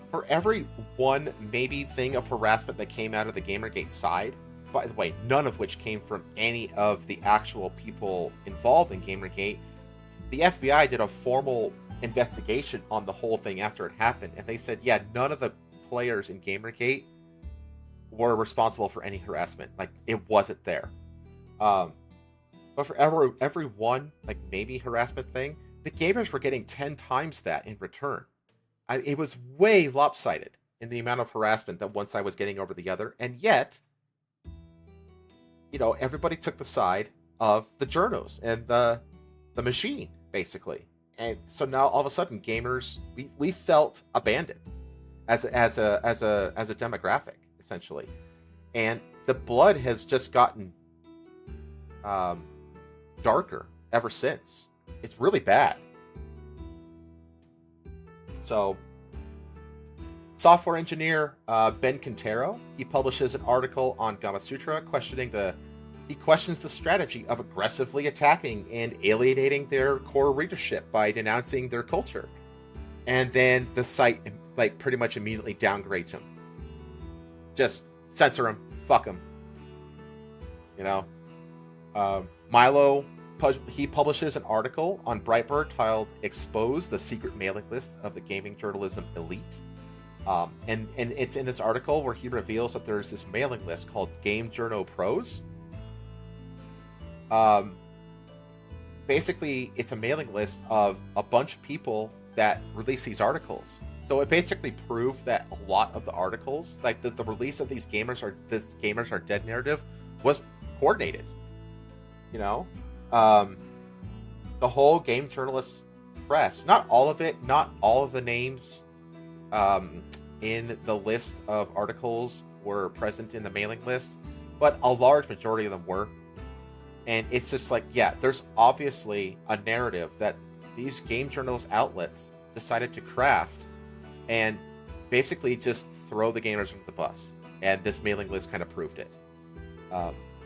for every one maybe thing of harassment that came out of the Gamergate side, by the way, none of which came from any of the actual people involved in Gamergate, the FBI did a formal investigation on the whole thing after it happened, and they said, yeah, none of the players in Gamergate were responsible for any harassment. Like, it wasn't there. But for every one, like, maybe harassment thing, the gamers were getting 10 times that in return. It was way lopsided in the amount of harassment that one side was getting over the other, and yet, everybody took the side of the journos and the machine, basically. And so now, all of a sudden, gamers, we felt abandoned as a demographic, essentially, and the blood has just gotten darker ever since. It's really bad. So, software engineer Ben Quintero, he publishes an article on Gamasutra he questions the strategy of aggressively attacking and alienating their core readership by denouncing their culture. And then the site, pretty much immediately downgrades him. Just censor him. Fuck him. Milo, he publishes an article on Breitbart titled "Expose the Secret Mailing List of the Gaming Journalism Elite." And it's in this article where he reveals that there's this mailing list called Game Journo Pros. Basically, it's a mailing list of a bunch of people that release these articles. So it basically proved that a lot of the articles, like the release of this gamers are dead narrative, was coordinated. The whole game journalist press, not all of it, not all of the names in the list of articles were present in the mailing list, but a large majority of them were. And it's just there's obviously a narrative that these game journalist outlets decided to craft and basically just throw the gamers under the bus. And this mailing list kind of proved it.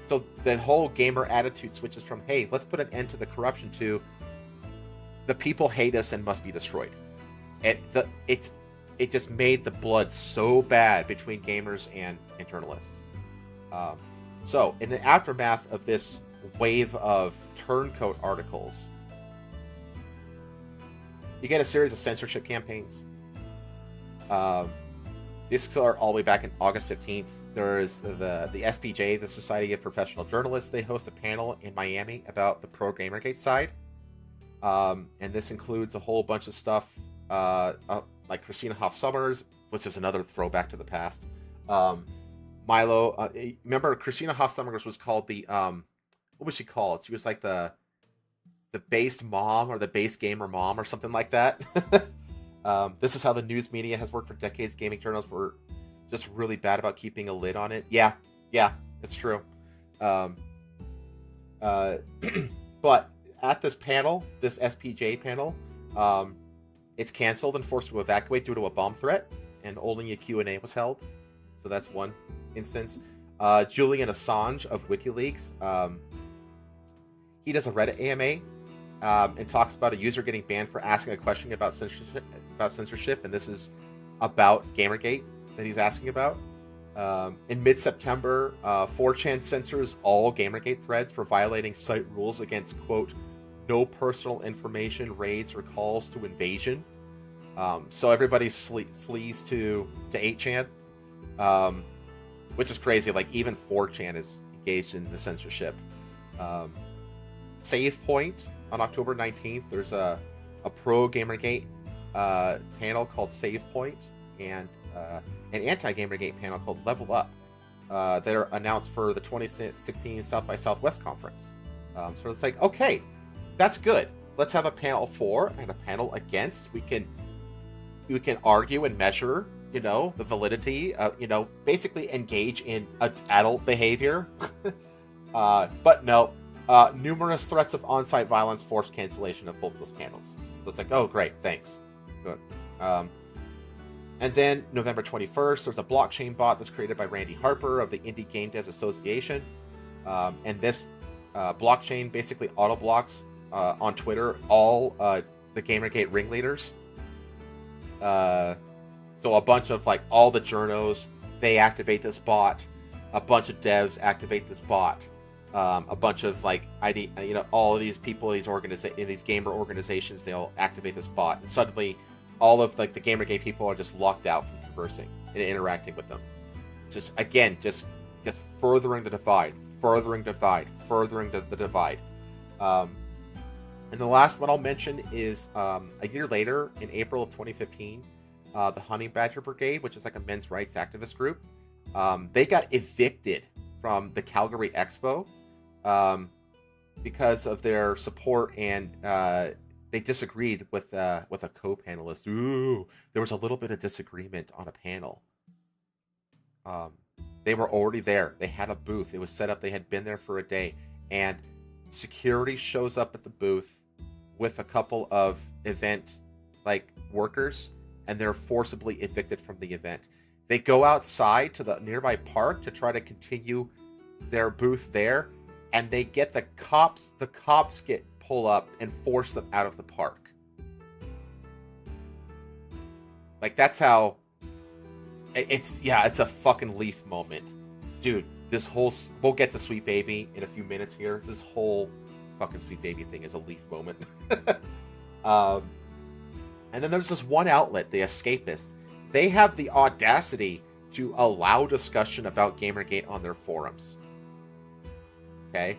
So the whole gamer attitude switches from, hey, let's put an end to the corruption, to the people hate us and must be destroyed. It just made the blood so bad between gamers and journalists. So in the aftermath of this wave of turncoat articles, you get a series of censorship campaigns. These start all the way back in August 15th. There's the SPJ, the Society of Professional Journalists. They host a panel in Miami about the pro Gamergate side. And this includes a whole bunch of stuff, a like Christina Hoff Sommers, which is another throwback to the past. Milo, remember Christina Hoff Sommers was called the what was she called? She was like the based mom or the base gamer mom or something like that. This is how the news media has worked for decades. Gaming journals were just really bad about keeping a lid on it. Yeah, it's true. But at this panel, this SPJ panel, it's canceled and forced to evacuate due to a bomb threat, and only a Q&A was held. So that's one instance. Julian Assange of WikiLeaks, he does a Reddit AMA and talks about a user getting banned for asking a question about censorship, and this is about Gamergate that he's asking about. In mid-September, 4chan censors all Gamergate threads for violating site rules against, quote, no personal information, raids, or calls to invasion. So everybody flees to 8chan, which is crazy. Like, even 4chan is engaged in the censorship. Save Point on October 19th, there's a pro Gamergate panel called Save Point, and an anti-Gamergate panel called Level Up. They're announced for the 2016 South by Southwest conference. So it's like, okay, that's good. Let's have a panel for and a panel against. We can argue and measure, the validity, basically engage in adult behavior. But no, numerous threats of on-site violence forced cancellation of both those panels. So it's like, oh, great, thanks. Good. And then November 21st, there's a blockchain bot that's created by Randy Harper of the Indie Game Devs Association. And this blockchain basically auto-blocks on Twitter all the Gamergate ringleaders. So a bunch of, like, all the journos, they activate this bot. A bunch of devs activate this bot. A bunch of, like, all of these people, these gamer organizations, they all activate this bot. And suddenly, all of, like, the Gamergate people are just locked out from conversing and interacting with them. It's just, again, just furthering the divide, furthering the divide. And the last one I'll mention is a year later, in April of 2015, the Honey Badger Brigade, which is like a men's rights activist group, they got evicted from the Calgary Expo because of their support, and they disagreed with a co-panelist. Ooh, there was a little bit of disagreement on a panel. They were already there. They had a booth. It was set up. They had been there for a day, and security shows up at the booth with a couple of event workers, and they're forcibly evicted from the event. They go outside to the nearby park to try to continue their booth there, and they get the cops pull up and force them out of the park. Like, that's how it's a fucking Leaf moment. Dude, we'll get to Sweet Baby in a few minutes here. This whole fucking Sweet Baby thing is a Leaf moment. And then there's this one outlet, The Escapist. They have the audacity to allow discussion about Gamergate on their forums. Okay?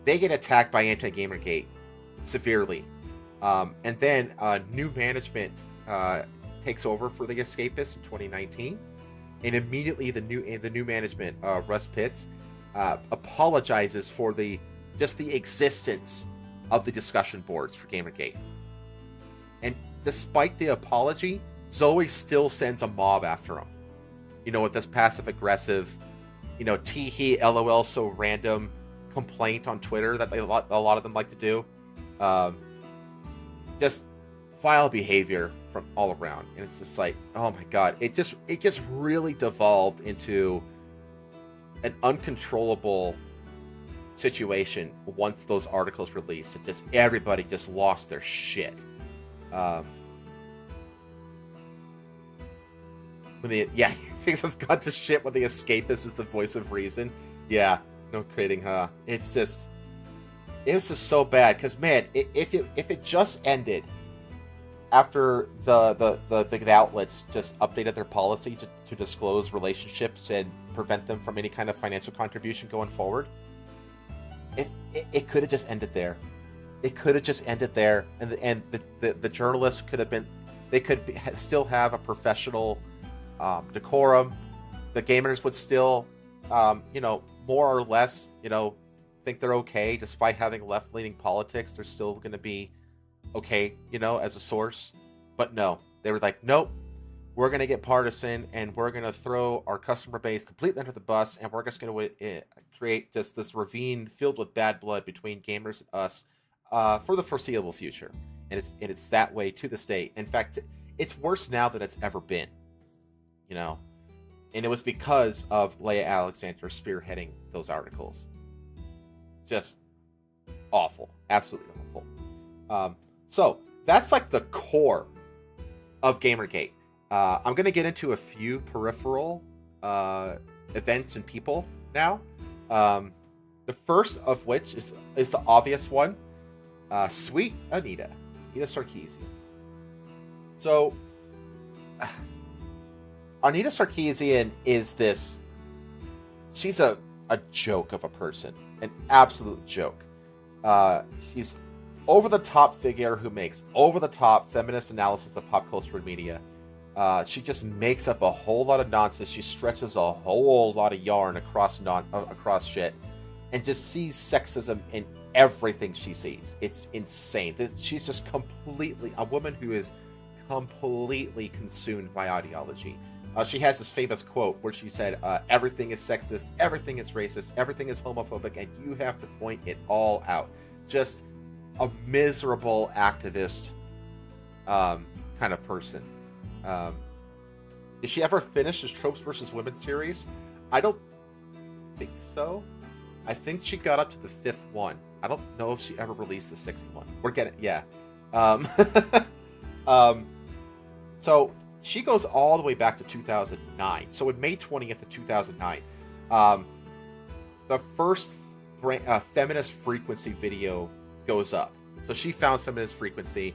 They get attacked by anti-Gamergate severely. And then new management takes over for The Escapist in 2019. And immediately the new management, Russ Pitts, apologizes for the existence of the discussion boards for Gamergate. And despite the apology, Zoe still sends a mob after him. With this passive-aggressive, tee-hee, LOL, so random complaint on Twitter that a lot of them like to do. Just vile behavior from all around. And it's just like, oh my god. It just really devolved into an uncontrollable situation once those articles released. It just, everybody just lost their shit. Things have gone to shit when The Escapist is the voice of reason. Yeah, no kidding, huh? It's just so bad, because, man, if it just ended after the outlets just updated their policy to disclose relationships and prevent them from any kind of financial contribution going forward, it could have just ended there. It could have just ended there, and the journalists could have been They could still have a professional decorum. The gamers would still, more or less, think they're okay despite having left-leaning politics. They're still going to be okay, as a source. But no, they were like, nope, we're going to get partisan and we're going to throw our customer base completely under the bus, and we're just going to create just this ravine filled with bad blood between gamers and us for the foreseeable future. And it's that way to this day. In fact, it's worse now than it's ever been. And it was because of Leia Alexander spearheading those articles. Just awful. Absolutely awful. So that's like the core of Gamergate. I'm going to get into a few peripheral events and people now. The first of which is the obvious one. Sweet Anita Sarkeesian. So Anita Sarkeesian is this. She's a joke of a person, an absolute joke. She's over-the-top figure who makes over-the-top feminist analysis of pop culture and media. She just makes up a whole lot of nonsense. She stretches a whole lot of yarn across shit, and just sees sexism in everything she sees. It's insane. She's just completely a woman who is completely consumed by ideology. She has this famous quote where she said, everything is sexist, everything is racist, everything is homophobic, and you have to point it all out. Just a miserable activist kind of person. Did she ever finish this Tropes versus Women series? I don't think so. I think she got up to the 5th one. I don't know if she ever released the 6th one. We're getting, yeah. So she goes all the way back to 2009. So in May 20th of 2009, the first feminist frequency video goes up. So she found feminist frequency.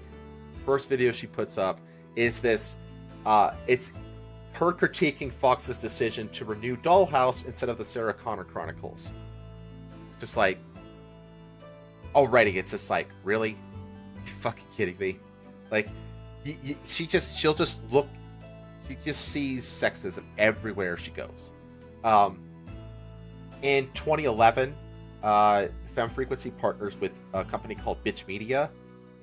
First video she puts up is this. It's her critiquing Fox's decision to renew Dollhouse instead of the Sarah Connor Chronicles. Just like, already, it's just like, really? You fucking kidding me? Like, she'll just look. She just sees sexism everywhere she goes. In 2011, Femme Frequency partners with a company called Bitch Media.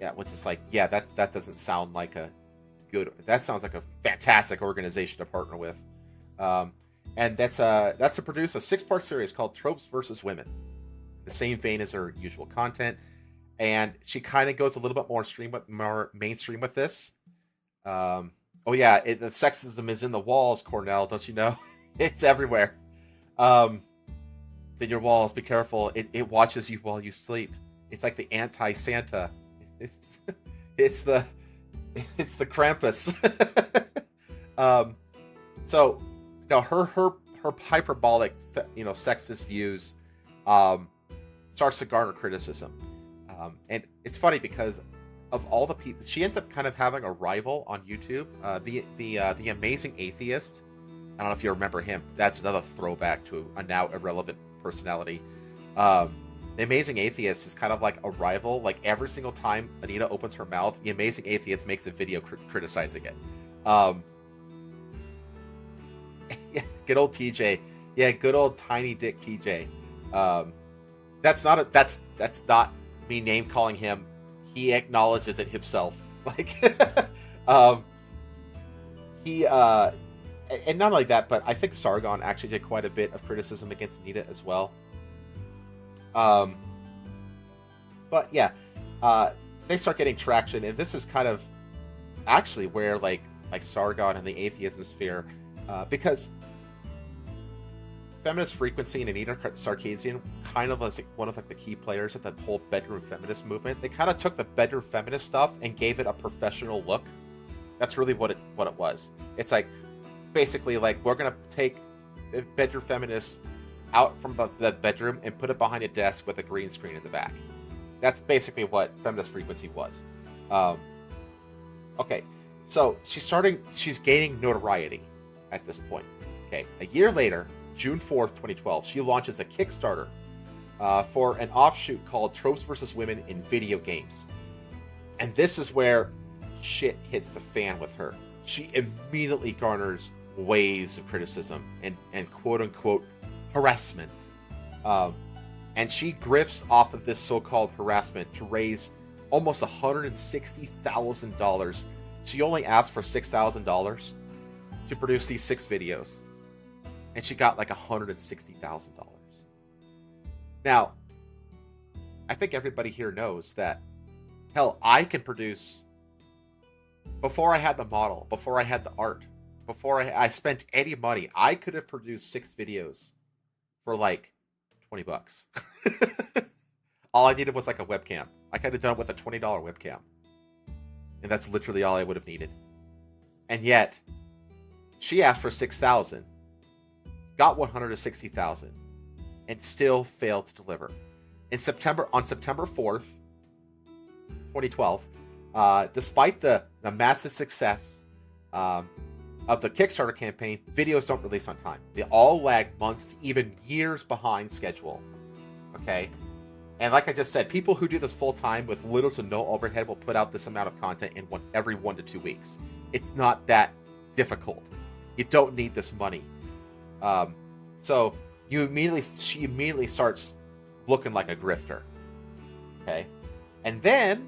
Yeah, which is like, yeah, that doesn't sound like a good. That sounds like a fantastic organization to partner with. And that's to produce a 6-part series called Tropes versus Women. The same vein as her usual content, and she kind of goes a little bit more mainstream with this. Oh yeah, the sexism is in the walls, Cornell. Don't you know? It's everywhere. In your walls, be careful. It watches you while you sleep. It's like the anti-Santa. It's the Krampus. So, her hyperbolic, sexist views, starts to garner criticism. And it's funny because of all the people, she ends up kind of having a rival on YouTube. The Amazing Atheist. I don't know if you remember him. That's another throwback to a now irrelevant personality. The Amazing Atheist is kind of like a rival. Like every single time Anita opens her mouth, the Amazing Atheist makes a video criticizing it. Yeah, good old TJ. Yeah, good old tiny dick TJ. That's not me name calling him. He acknowledges it himself. Like, he and not only that, but I think Sargon actually did quite a bit of criticism against Anita as well. But yeah, they start getting traction, and this is kind of actually where like Sargon and the atheism sphere, because Feminist Frequency and Anita Sarkeesian kind of was like one of like the key players of the whole bedroom feminist movement. They kind of took the bedroom feminist stuff and gave it a professional look. That's really what it was. It's like basically like we're gonna take bedroom feminists out from the bedroom and put it behind a desk with a green screen in the back. That's basically what Feminist Frequency was. Okay, so she's gaining notoriety at this point. Okay, a year later, June 4th, 2012, she launches a Kickstarter for an offshoot called Tropes vs. Women in Video Games. And this is where shit hits the fan with her, she immediately garners waves of criticism and quote-unquote harassment. And she grifts off of this so-called harassment to raise almost $160,000. She only asked for $6,000 to produce these 6 videos. And she got like $160,000. Now, I think everybody here knows that, hell, I can produce, before I had the model, before I had the art, before I spent any money, I could have produced 6 videos for like $20. All I needed was like a webcam. I could have done it with a $20 webcam. And that's literally all I would have needed. And yet, she asked for $6,000, got $160,000, and still failed to deliver. On September 4th, 2012, despite the massive success of the Kickstarter campaign, videos don't release on time. They all lag months, even years behind schedule. Okay? And like I just said, people who do this full time with little to no overhead will put out this amount of content in every 1 to 2 weeks. It's not that difficult. You don't need this money. So she immediately starts looking like a grifter. Okay? And then,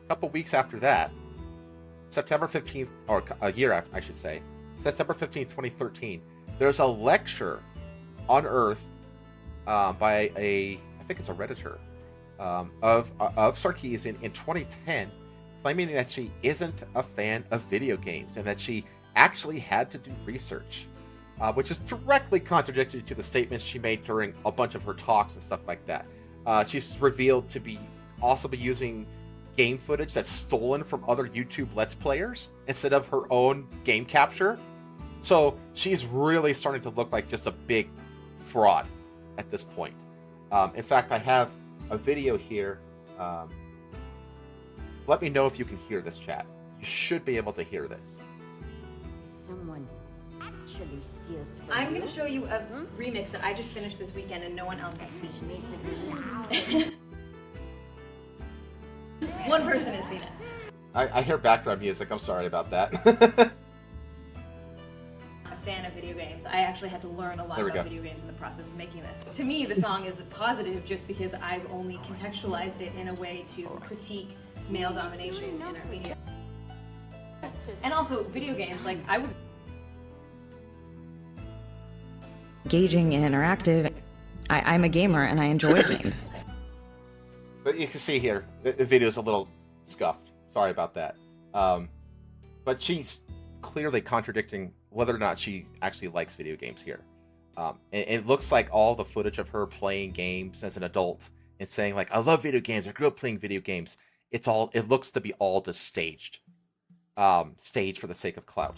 a couple weeks after that, September 15th, or a year after, I should say, September 15th, 2013, there's a lecture unearthed by I think it's a Redditor, of Sarkeesian in 2010, claiming that she isn't a fan of video games and that she actually had to do research, which is directly contradictory to the statements she made during a bunch of her talks and stuff like that. She's revealed to be also be using game footage that's stolen from other YouTube Let's Players instead of her own game capture. So she's really starting to look like just a big fraud at this point. In fact, I have a video here. Let me know if you can hear this, chat. You should be able to hear this. If someone actually steals from I'm going to show you a remix that I just finished this weekend and no one else has seen. One person has seen it. I hear background music. I'm sorry about that. A fan of video games. I actually had to learn a lot about video games in the process of making this. To me, the song is positive just because I've only contextualized it in a way to critique male domination in our media. And also, video games, like, I would... Engaging and interactive. I'm a gamer and I enjoy games. But you can see here, the video's a little scuffed. Sorry about that. But she's clearly contradicting whether or not she actually likes video games here. It looks like all the footage of her playing games as an adult and saying like, I love video games, I grew up playing video games. It looks to be all just staged. Staged for the sake of clout.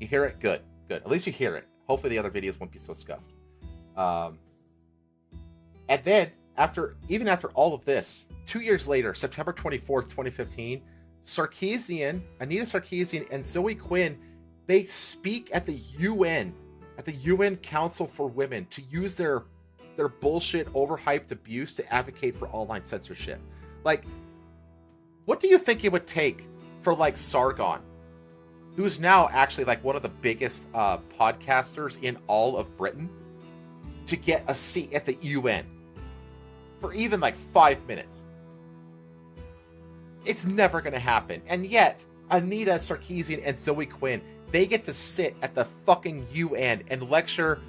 You hear it? Good. At least you hear it. Hopefully the other videos won't be so scuffed. And then, after all of this, 2 years later, September 24th, 2015, Anita Sarkeesian and Zoe Quinn, they speak at the UN Council for Women to use their bullshit, overhyped abuse to advocate for online censorship. Like, what do you think it would take for, like, Sargon, who's now actually, like, one of the biggest podcasters in all of Britain, to get a seat at the UN for even, like, 5 minutes? It's never going to happen. And yet, Anita Sarkeesian and Zoe Quinn, they get to sit at the fucking UN and lecture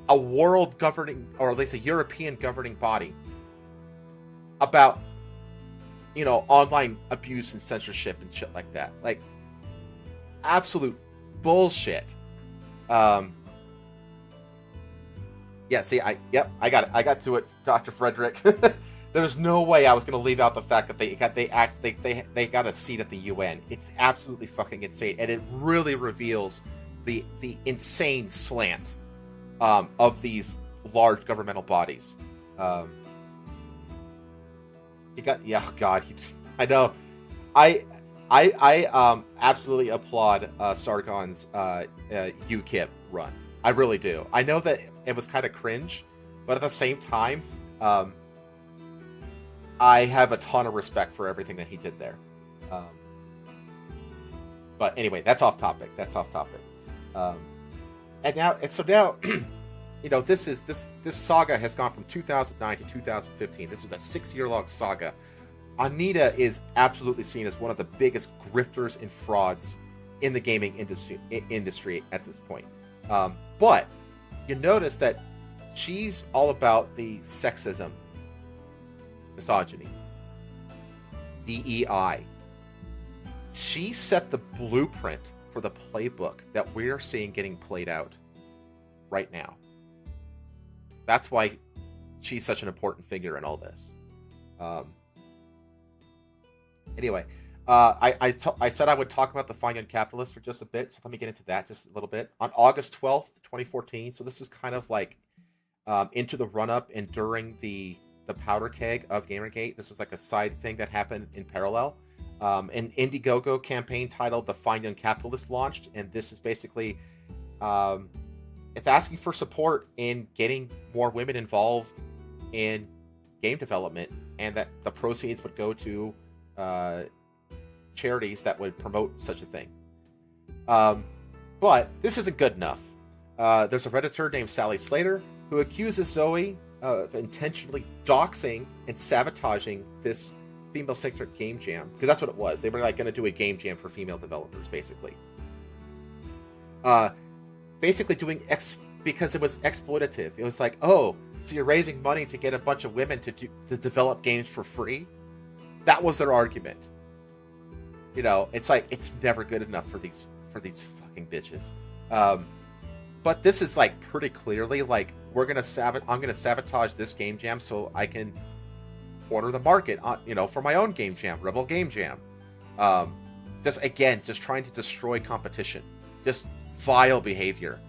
a world governing, or at least a European governing body, about, online abuse and censorship and shit like that. Like, absolute bullshit. Yeah, see, I got it. I got to it, Dr. Frederick. There's no way I was going to leave out the fact that they got a seat at the UN. It's absolutely fucking insane, and it really reveals the insane slant of these large governmental bodies. I know. I absolutely applaud Sargon's UKIP run. I really do. I know that it was kind of cringe, but at the same time, I have a ton of respect for everything that he did there. But anyway, that's off topic. And now, this saga has gone from 2009 to 2015. This is a 6-year-long saga. Anita is absolutely seen as one of the biggest grifters and frauds in the gaming industry at this point. But you notice that she's all about the sexism, misogyny, DEI. She set the blueprint for the playbook that we're seeing getting played out right now. That's why she's such an important figure in all this. Anyway, I said I would talk about the Fine Young Capitalist for just a bit, so let me get into that just a little bit. On August 12th, 2014, so this is kind of like into the run-up and during the powder keg of Gamergate. This was like a side thing that happened in parallel. An Indiegogo campaign titled The Fine Young Capitalist launched, and this is basically it's asking for support in getting more women involved in game development, and that the proceeds would go to charities that would promote such a thing. But this isn't good enough. There's a Redditor named Sally Slater who accuses Zoe of intentionally doxing and sabotaging this female-centric game jam, because that's what it was. They were like going to do a game jam for female developers, basically. Basically doing because it was exploitative. It was like, oh, so you're raising money to get a bunch of women to develop games for free? That was their argument. It's like, it's never good enough for these fucking bitches. But this is like pretty clearly like, I'm gonna sabotage this game jam so I can corner the market on, for my own game jam, Rebel Game Jam. Just trying to destroy competition. Just vile behavior.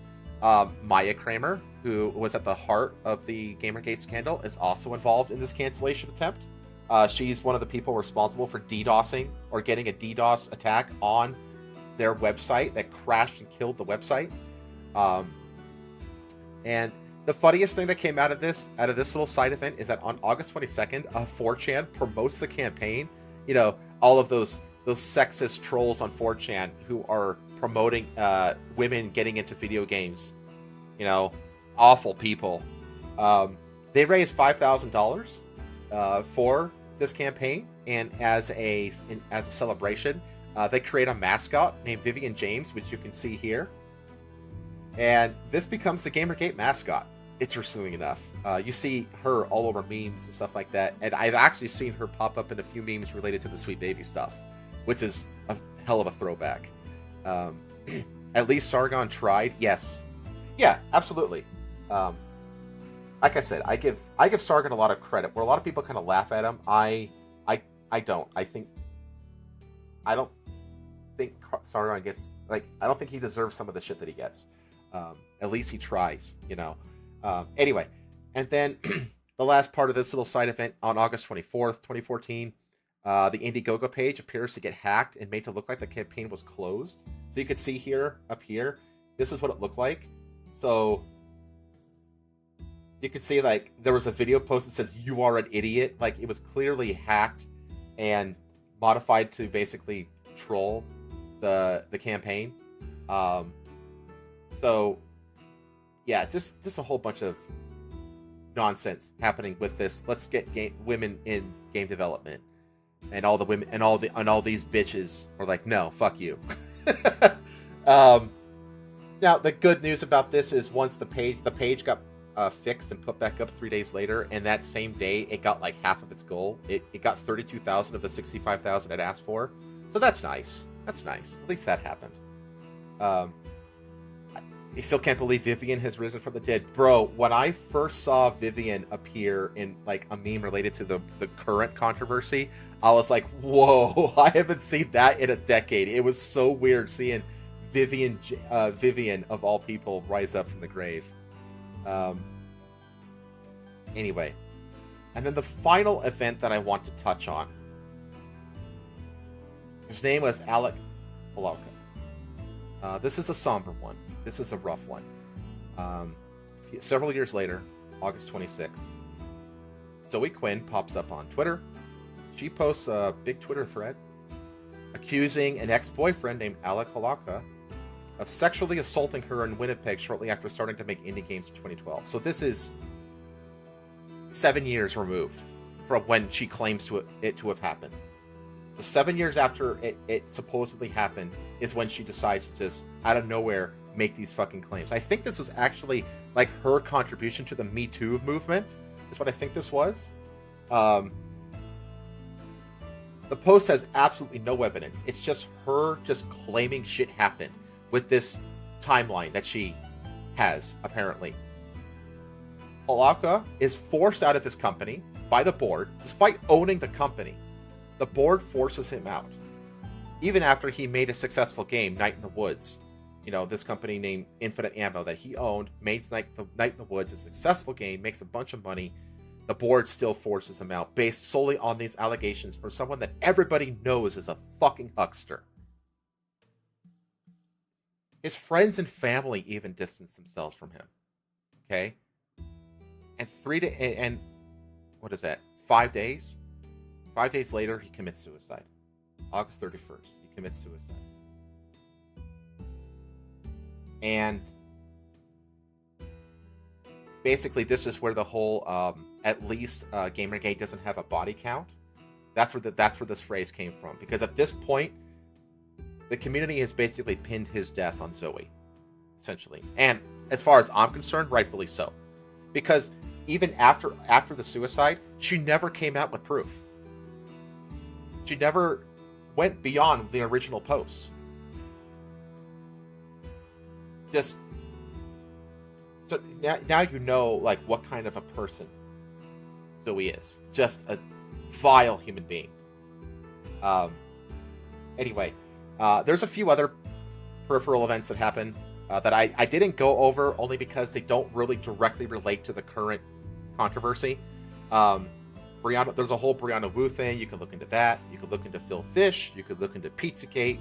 Maya Kramer, who was at the heart of the Gamergate scandal, is also involved in this cancellation attempt. She's one of the people responsible for DDoSing or getting a DDoS attack on their website that crashed and killed the website. And the funniest thing that came out of this little side event is that on August 22nd, 4chan promotes the campaign. All of those sexist trolls on 4chan who are promoting women getting into video games. Awful people. They raised $5,000 for this campaign, and as a celebration, they create a mascot named Vivian James, which you can see here. And this becomes the Gamergate mascot, interestingly enough. You see her all over memes and stuff like that, and I've actually seen her pop up in a few memes related to the Sweet Baby stuff, which is a hell of a throwback. At least Sargon tried. Yes. Yeah, absolutely. Like I said, I give Sargon a lot of credit. Where a lot of people kind of laugh at him, I don't. I don't think Sargon gets, like, I don't think he deserves some of the shit that he gets. At least he tries, Anyway, and then the last part of this little side event on August 24th, 2014, the Indiegogo page appears to get hacked and made to look like the campaign was closed. So you could see here, up here, this is what it looked like. So you could see, like, there was a video post that says, "You are an idiot." Like, it was clearly hacked and modified to basically troll the campaign. So yeah, just a whole bunch of nonsense happening with this. Let's get women in game development, and all the women and all these bitches are like, no, fuck you. Now the good news about this is once the page got fixed and put back up 3 days later, and that same day it got like half of its goal. It got 32,000 of the 65,000 it asked for. So that's nice. That's nice. At least that happened. I still can't believe Vivian has risen from the dead. Bro, when I first saw Vivian appear in like a meme related to the current controversy, I was like, whoa, I haven't seen that in a decade. It was so weird seeing Vivian of all people rise up from the grave. Anyway, and then the final event that I want to touch on. His name was Alec Palauka. This is a somber one. This is a rough one. Several years later, August 26th, Zoe Quinn pops up on Twitter. She posts a big Twitter thread accusing an ex-boyfriend named Alec Halaka of sexually assaulting her in Winnipeg shortly after starting to make indie games in 2012. So this is 7 years removed from when she claims it to have happened. So 7 years after it supposedly happened is when she decides to just, out of nowhere, make these fucking claims. I think this was actually like her contribution to the Me Too movement, is what I think this was. The post has absolutely no evidence. It's just her just claiming shit happened with this timeline that she has, apparently. Halaka is forced out of his company by the board, despite owning the company. The board forces him out. Even after he made a successful game, Night in the Woods. You know, this company named Infinite Ammo that he owned, made Night in the Woods a successful game, makes a bunch of money. The board still forces him out, based solely on these allegations for someone that everybody knows is a fucking huckster. His friends and family even distance themselves from him. Okay? And what is that? 5 days? 5 days later, he commits suicide. August 31st, he commits suicide. And basically, this is where the whole, at least Gamergate doesn't have a body count. That's where this phrase came from. Because at this point, the community has basically pinned his death on Zoe, essentially. And as far as I'm concerned, rightfully so. Because even after the suicide, she never came out with proof. She never went beyond the original post. Just so now you know, like, what kind of a person Zoe is. Just a vile human being. Anyway, there's a few other peripheral events that happen that I didn't go over, only because they don't really directly relate to the current controversy. Brianna, there's a whole Brianna Wu thing. You can look into that. You can look into Phil Fish. You could look into Pizzagate,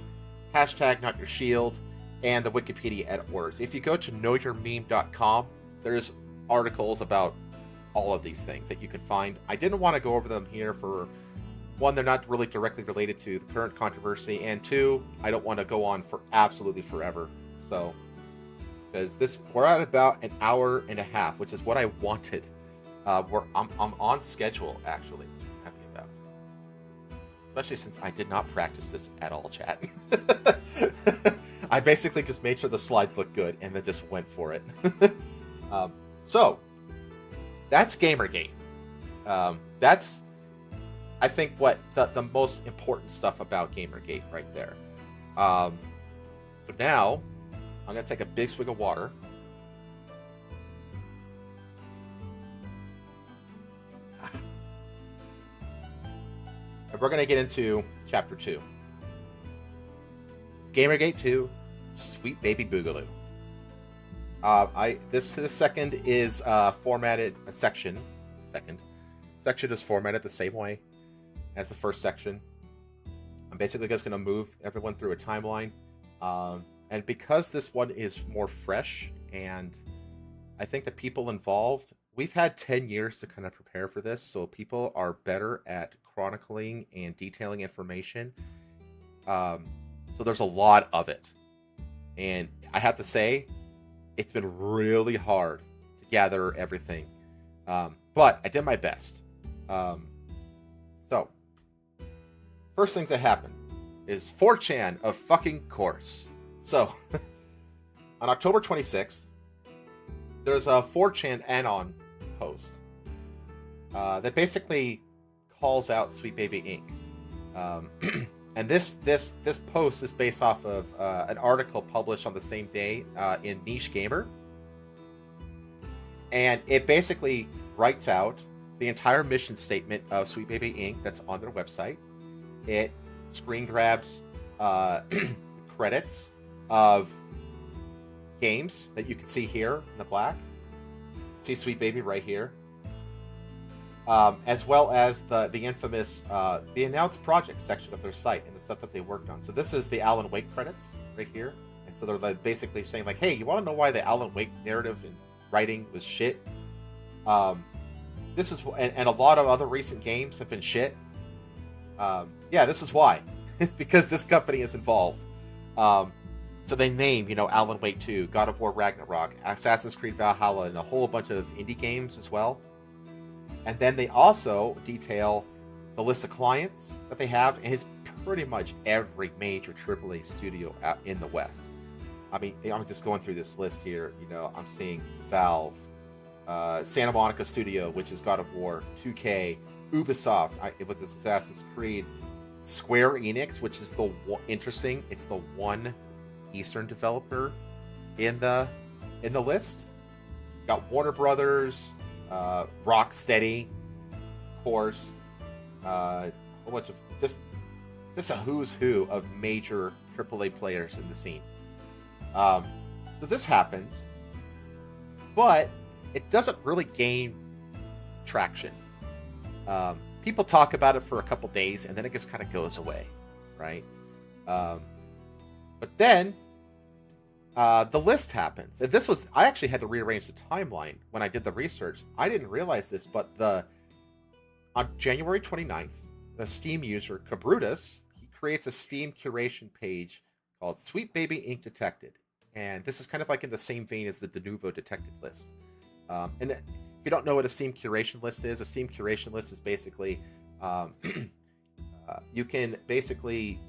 #NotYourShield, and the Wikipedia editors. If you go to knowyourmeme.com, there's articles about all of these things that you can find. I didn't want to go over them here for, one, they're not really directly related to the current controversy, and two, I don't want to go on for absolutely forever. So, because we're at about an hour and a half, which is what I wanted. I'm on schedule, actually. I'm happy about, especially since I did not practice this at all, chat. I basically just made sure the slides looked good and then just went for it. So that's Gamergate. That's, I think, what the most important stuff about Gamergate right there. So now I'm gonna take a big swig of water. And we're gonna get into chapter 2. Gamergate 2, Sweet Baby Boogaloo. This second is formatted section is formatted the same way as the first section. I'm basically just gonna move everyone through a timeline, and because this one is more fresh, and I think the people involved, we've had 10 years to kind of prepare for this, so people are better at chronicling and detailing information. So there's a lot of it. And I have to say, it's been really hard to gather everything. But I did my best. So, first things that happen is 4chan of fucking course. So, on October 26th, there's a 4chan Anon post that basically calls out Sweet Baby Inc. And this post is based off of an article published on the same day in Niche Gamer. And it basically writes out the entire mission statement of Sweet Baby Inc. that's on their website. It screen grabs credits of games that you can see here in the black. See Sweet Baby right here. As well as the infamous, the announced project section of their site and the stuff that they worked on. So this is the Alan Wake credits right here. And so they're like basically saying like, hey, you want to know why the Alan Wake narrative and writing was shit? This is, and a lot of other recent games have been shit. Yeah, this is why. It's because this company is involved. So they name, Alan Wake 2, God of War Ragnarok, Assassin's Creed Valhalla, and a whole bunch of indie games as well. And then they also detail the list of clients that they have, and it's pretty much every major AAA studio out in the West. I mean, I'm just going through this list here. I'm seeing Valve, Santa Monica Studio, which is God of War, 2K, Ubisoft, with this Assassin's Creed, Square Enix, which is interesting. It's the one Eastern developer in the list. Got Warner Brothers, Rocksteady, of course, a whole bunch of just a who's who of major AAA players in the scene. So this happens, but it doesn't really gain traction. People talk about it for a couple days, and then it just kind of goes away, right? But then the list happens. And I actually had to rearrange the timeline when I did the research. I didn't realize this, but on January 29th, the Steam user Cabrutus, he creates a Steam curation page called Sweet Baby Ink Detected. And this is kind of like in the same vein as the De Novo Detected list. And if you don't know what a Steam curation list is, a Steam curation list is basically you can basically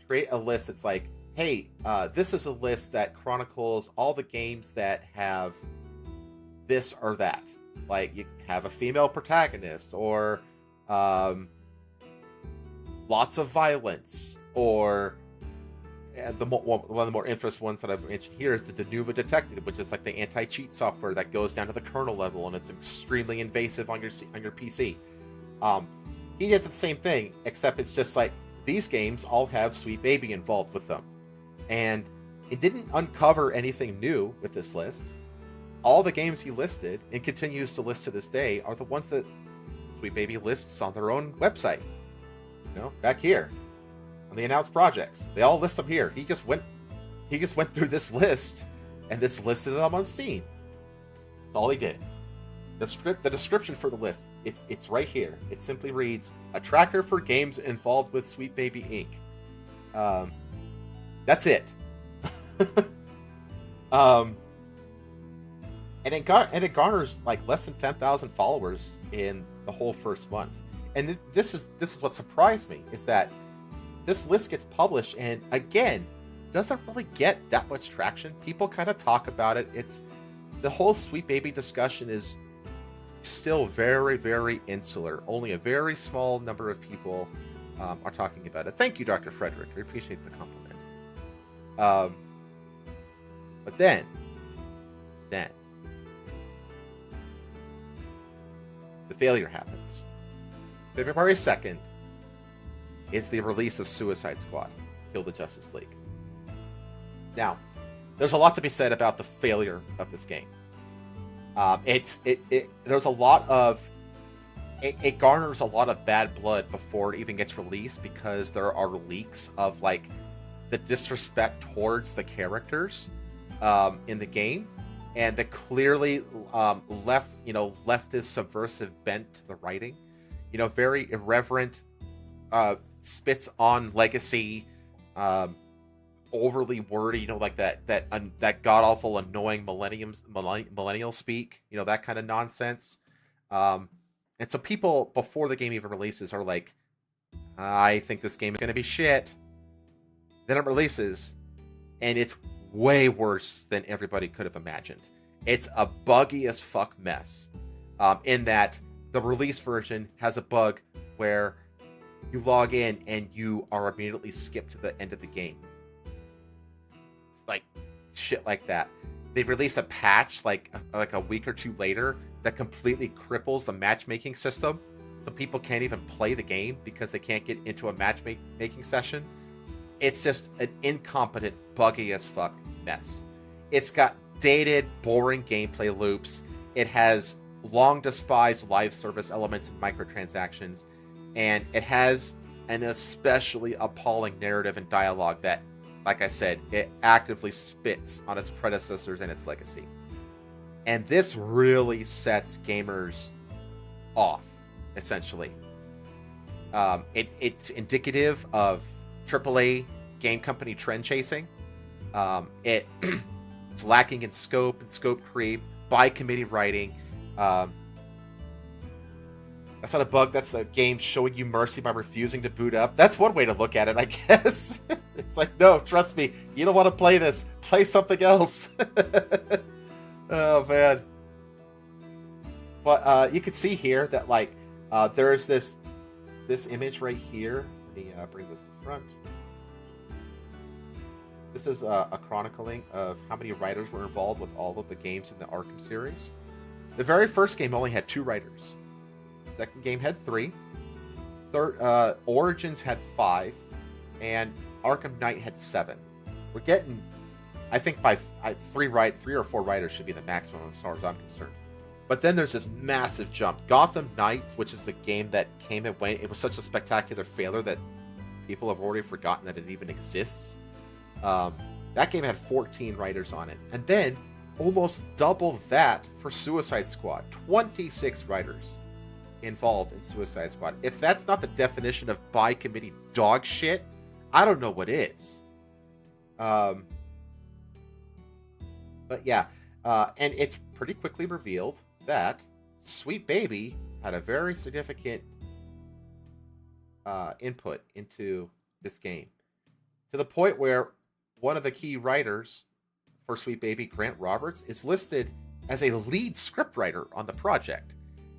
create a list that's like, hey, this is a list that chronicles all the games that have this or that. Like, you have a female protagonist, or lots of violence, or one of the more interesting ones that I've mentioned here is the De Novo Detected, which is like the anti-cheat software that goes down to the kernel level, and it's extremely invasive on your PC. He does the same thing, except it's just like these games all have Sweet Baby involved with them. And it didn't uncover anything new with this list. All the games he listed, and continues to list to this day, are the ones that Sweet Baby lists on their own website. Back here on the announced projects, they all list them here. He just went through this list, and this listed them on Steam. That's all he did. The description for the list, it's right here. It simply reads, a tracker for games involved with Sweet Baby Inc. That's it. And it garners like less than 10,000 followers in the whole first month. And this is what surprised me, is that this list gets published and again doesn't really get that much traction. People kind of talk about it. It's the whole Sweet Baby discussion is still very, very insular. Only a very small number of people are talking about it. Thank you, Dr. Frederick. I appreciate the compliment. But then the failure happens. February 2nd is the release of Suicide Squad, Kill the Justice League. Now, there's a lot to be said about the failure of this game. There's a lot of it garners a lot of bad blood before it even gets released, because there are leaks of like the disrespect towards the characters in the game, and that clearly left this subversive bent to the writing. Very irreverent, spits on legacy, overly wordy, like that god awful annoying millennial speak, that kind of nonsense. And so people before the game even releases are like, I think this game is going to be shit. Then it releases, and it's way worse than everybody could have imagined. It's a buggy as fuck mess. In that the release version has a bug where you log in and you are immediately skipped to the end of the game. Like shit like that. They release a patch like a week or two later that completely cripples the matchmaking system, so people can't even play the game because they can't get into a matchmaking session. It's just an incompetent, buggy as fuck mess. It's got dated, boring gameplay loops. It has long despised live service elements and microtransactions, and it has an especially appalling narrative and dialogue that, like I said, it actively spits on its predecessors and its legacy. And this really sets gamers off, essentially. It's indicative of AAA game company trend chasing. It's lacking in scope and scope creep, by committee writing. That's not a bug. That's the game showing you mercy by refusing to boot up. That's one way to look at it, I guess. It's like, no, trust me, you don't want to play this. Play something else. Oh, man. But you can see here that, like, there's this image right here. Let me bring this to the front. This is a chronicling of how many writers were involved with all of the games in the Arkham series. The very first game only had 2 writers. The second game had 3. Third, Origins had 5. And Arkham Knight had 7. We're getting, I think, by 3 or 4 writers should be the maximum as far as I'm concerned. But then there's this massive jump. Gotham Knights, which is the game that came and went, it was such a spectacular failure that people have already forgotten that it even exists. That game had 14 writers on it. And then almost double that for Suicide Squad. 26 writers involved in Suicide Squad. If that's not the definition of by committee dog shit, I don't know what is. But yeah, and it's pretty quickly revealed that Sweet Baby had a very significant input into this game. To the point where one of the key writers for Sweet Baby, Grant Roberts, is listed as a lead scriptwriter on the project.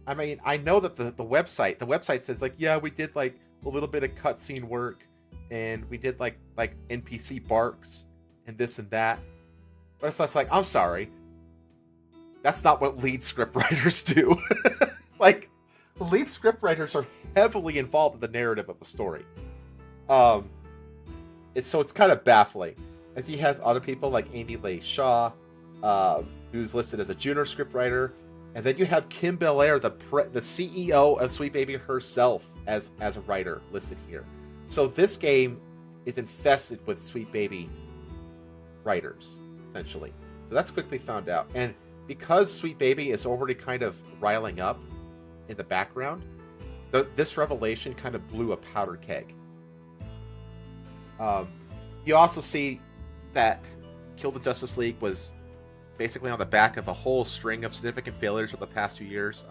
I mean, I know that the website says, like, yeah, we did like a little bit of cutscene work and we did like NPC barks and this and that. But it's just like, I'm sorry. That's not what lead scriptwriters do. Like, lead scriptwriters are heavily involved in the narrative of the story. It's kind of baffling. As you have other people like Amy Leigh Shaw, who's listed as a junior scriptwriter, and then you have Kim Belair, the CEO of Sweet Baby herself, as a writer listed here. So this game is infested with Sweet Baby writers, essentially. So that's quickly found out. And because Sweet Baby is already kind of riling up in the background, this revelation kind of blew a powder keg. You also see that Kill the Justice League was basically on the back of a whole string of significant failures over the past few years.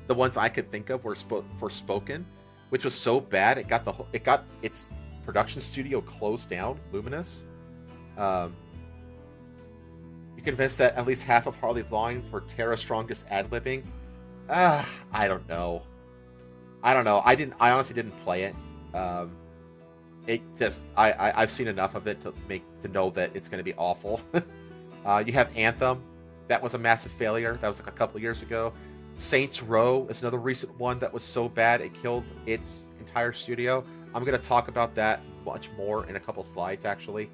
The ones I could think of were Forspoken, which was so bad it got its production studio closed down, Luminous. You're convinced that at least half of Harley's lines were Tara Strongest ad-libbing. I don't know. I honestly didn't play it. I've seen enough of it to know that it's going to be awful. You have Anthem. That was a massive failure. That was like a couple of years ago. Saints Row is another recent one that was so bad it killed its entire studio. I'm going to talk about that much more in a couple slides, actually.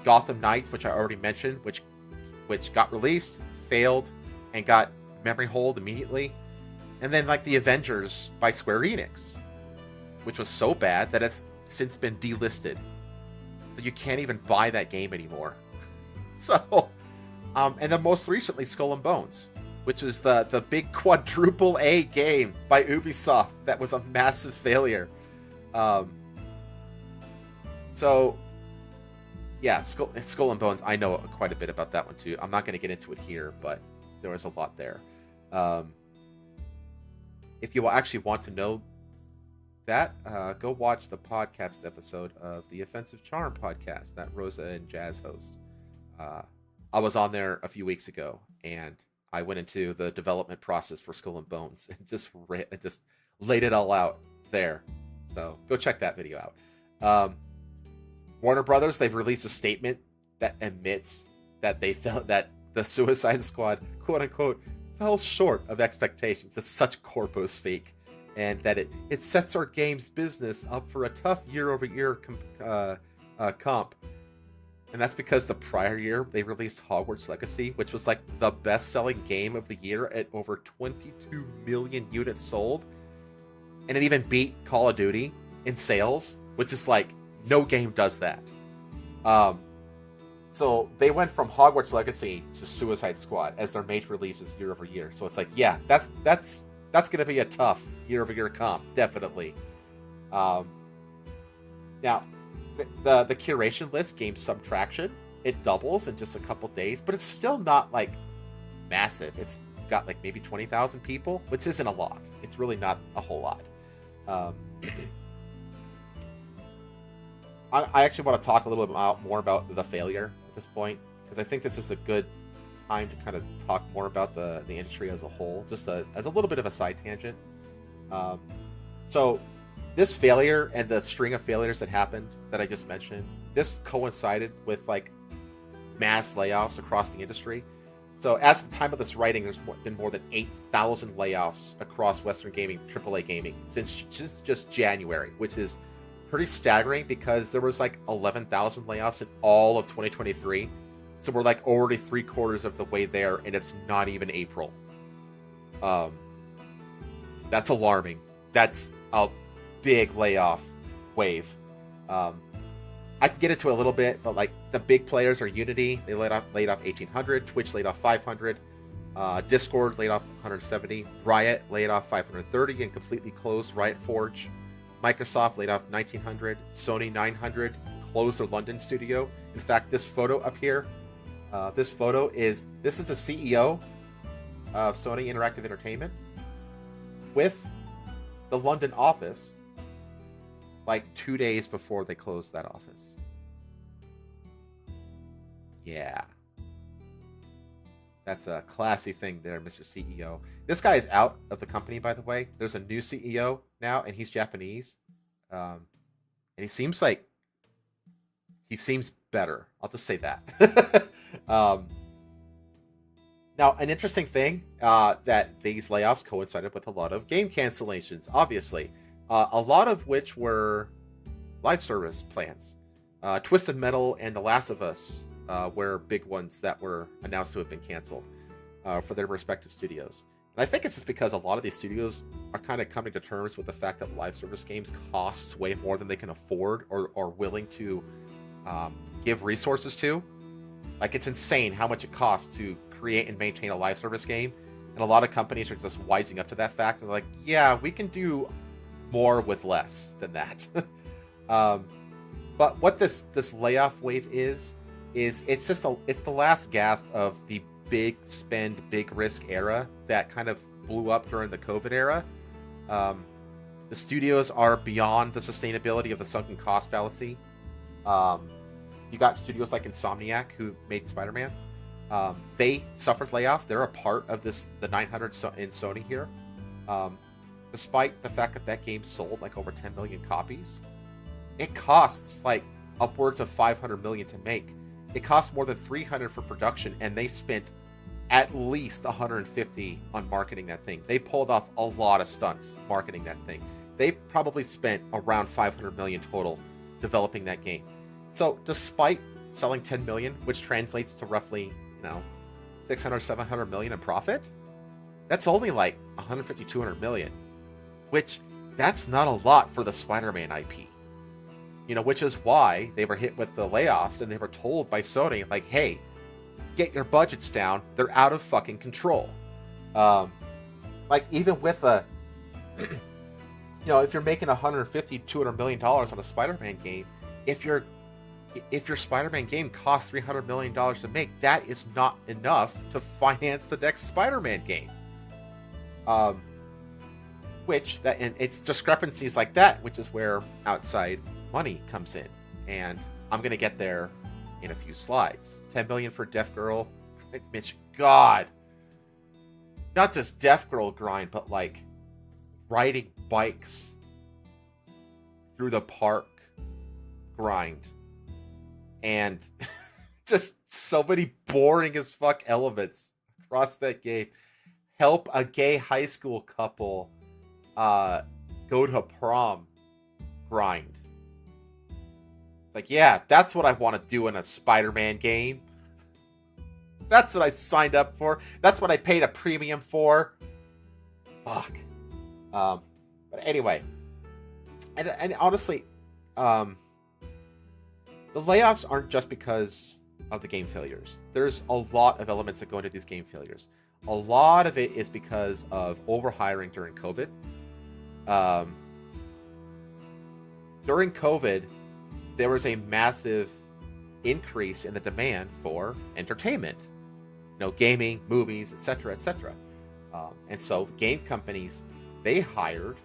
Gotham Knights, which I already mentioned, which got released, failed, and got memory hold immediately. And then like the Avengers by Square Enix, which was so bad that it's since been delisted. So you can't even buy that game anymore. So, and then most recently Skull and Bones, which was the big quadruple A game by Ubisoft that was a massive failure. So, yeah, Skull and Bones, I know quite a bit about that one too. I'm not going to get into it here, but there was a lot there. If you actually want to know that, go watch the podcast episode of the Offensive Charm podcast that Rosa and Jazz host. I was on there a few weeks ago, and I went into the development process for Skull and Bones and just laid it all out there. So go check that video out. Warner Brothers, they've released a statement that admits that they felt that the Suicide Squad, quote unquote, fell short of expectations. It's such corpo speak. And that it sets our game's business up for a tough year-over-year comp. And that's because the prior year, they released Hogwarts Legacy, which was like the best-selling game of the year at over 22 million units sold. And it even beat Call of Duty in sales, which is like, no game does that. So they went from Hogwarts Legacy to Suicide Squad as their major releases year-over-year. So it's like, yeah, that's going to be a tough year-over-year comp, definitely. Now, the curation list gains some traction. It doubles in just a couple days, but it's still not like massive. It's got like maybe 20,000 people, which isn't a lot. It's really not a whole lot. I actually want to talk a little bit more about the failure at this point, because I think this is a good time to kind of talk more about the industry as a whole, just as a little bit of a side tangent. So this failure and the string of failures that happened that I just mentioned, this coincided with like mass layoffs across the industry. So as of the time of this writing, there's been more than 8,000 layoffs across Western gaming, AAA gaming, since just January, which is pretty staggering because there was like 11,000 layoffs in all of 2023. So we're like already 3/4 of the way there, and it's not even April. That's alarming. That's a big layoff wave. I can get into it a little bit, but like the big players are Unity. They laid off 1,800. Twitch laid off 500. Discord laid off 170. Riot laid off 530 and completely closed Riot Forge. Microsoft laid off 1,900. Sony 900 closed their London studio. In fact, this photo up here, this is the CEO of Sony Interactive Entertainment with the London office like 2 days before they closed that office. Yeah. That's a classy thing there, Mr. CEO. This guy is out of the company, by the way. There's a new CEO now, and he's Japanese. And he seems better. I'll just say that. Now, an interesting thing that these layoffs coincided with a lot of game cancellations, obviously. A lot of which were live service plans. Twisted Metal and The Last of Us were big ones that were announced to have been canceled for their respective studios. And I think it's just because a lot of these studios are kind of coming to terms with the fact that live service games costs way more than they can afford or are willing to give resources to. Like, it's insane how much it costs to create and maintain a live service game. And a lot of companies are just wising up to that fact. And they're like, yeah, we can do more with less than that. But what this layoff wave is it's the last gasp of the big spend, big risk era that kind of blew up during the COVID era. The studios are beyond the sustainability of the sunken cost fallacy. You got studios like Insomniac, who made Spider-Man. They suffered layoff. They're a part of the 900 in Sony here. Despite the fact that game sold like over 10 million copies, it costs like upwards of 500 million to make. It costs more than 300 for production, and they spent at least 150 on marketing that thing. They pulled off a lot of stunts marketing that thing. They probably spent around 500 million total developing that game. So despite selling 10 million, which translates to roughly, 600, 700 million in profit, that's only like 150, 200 million, which that's not a lot for the Spider-Man IP. Which is why they were hit with the layoffs, and they were told by Sony, like, hey, get your budgets down. They're out of fucking control. Like, even with if you're making 150, 200 million dollars on a Spider-Man game, if your Spider-Man game costs $300 million to make, that is not enough to finance the next Spider-Man game. And it's discrepancies like that, which is where outside money comes in. And I'm going to get there in a few slides. 10 million for Deaf Girl. Mitch, God. Not just Deaf Girl grind, but like riding bikes through the park grind. And just so many boring as fuck elements across that game. Help a gay high school couple go to prom grind. Like, yeah, that's what I want to do in a Spider-Man game. That's what I signed up for. That's what I paid a premium for. Fuck. But anyway. And honestly, the layoffs aren't just because of the game failures. There's a lot of elements that go into these game failures. A lot of it is because of overhiring during COVID. During COVID, there was a massive increase in the demand for entertainment, gaming, movies, etc., etc. And so game companies, they hired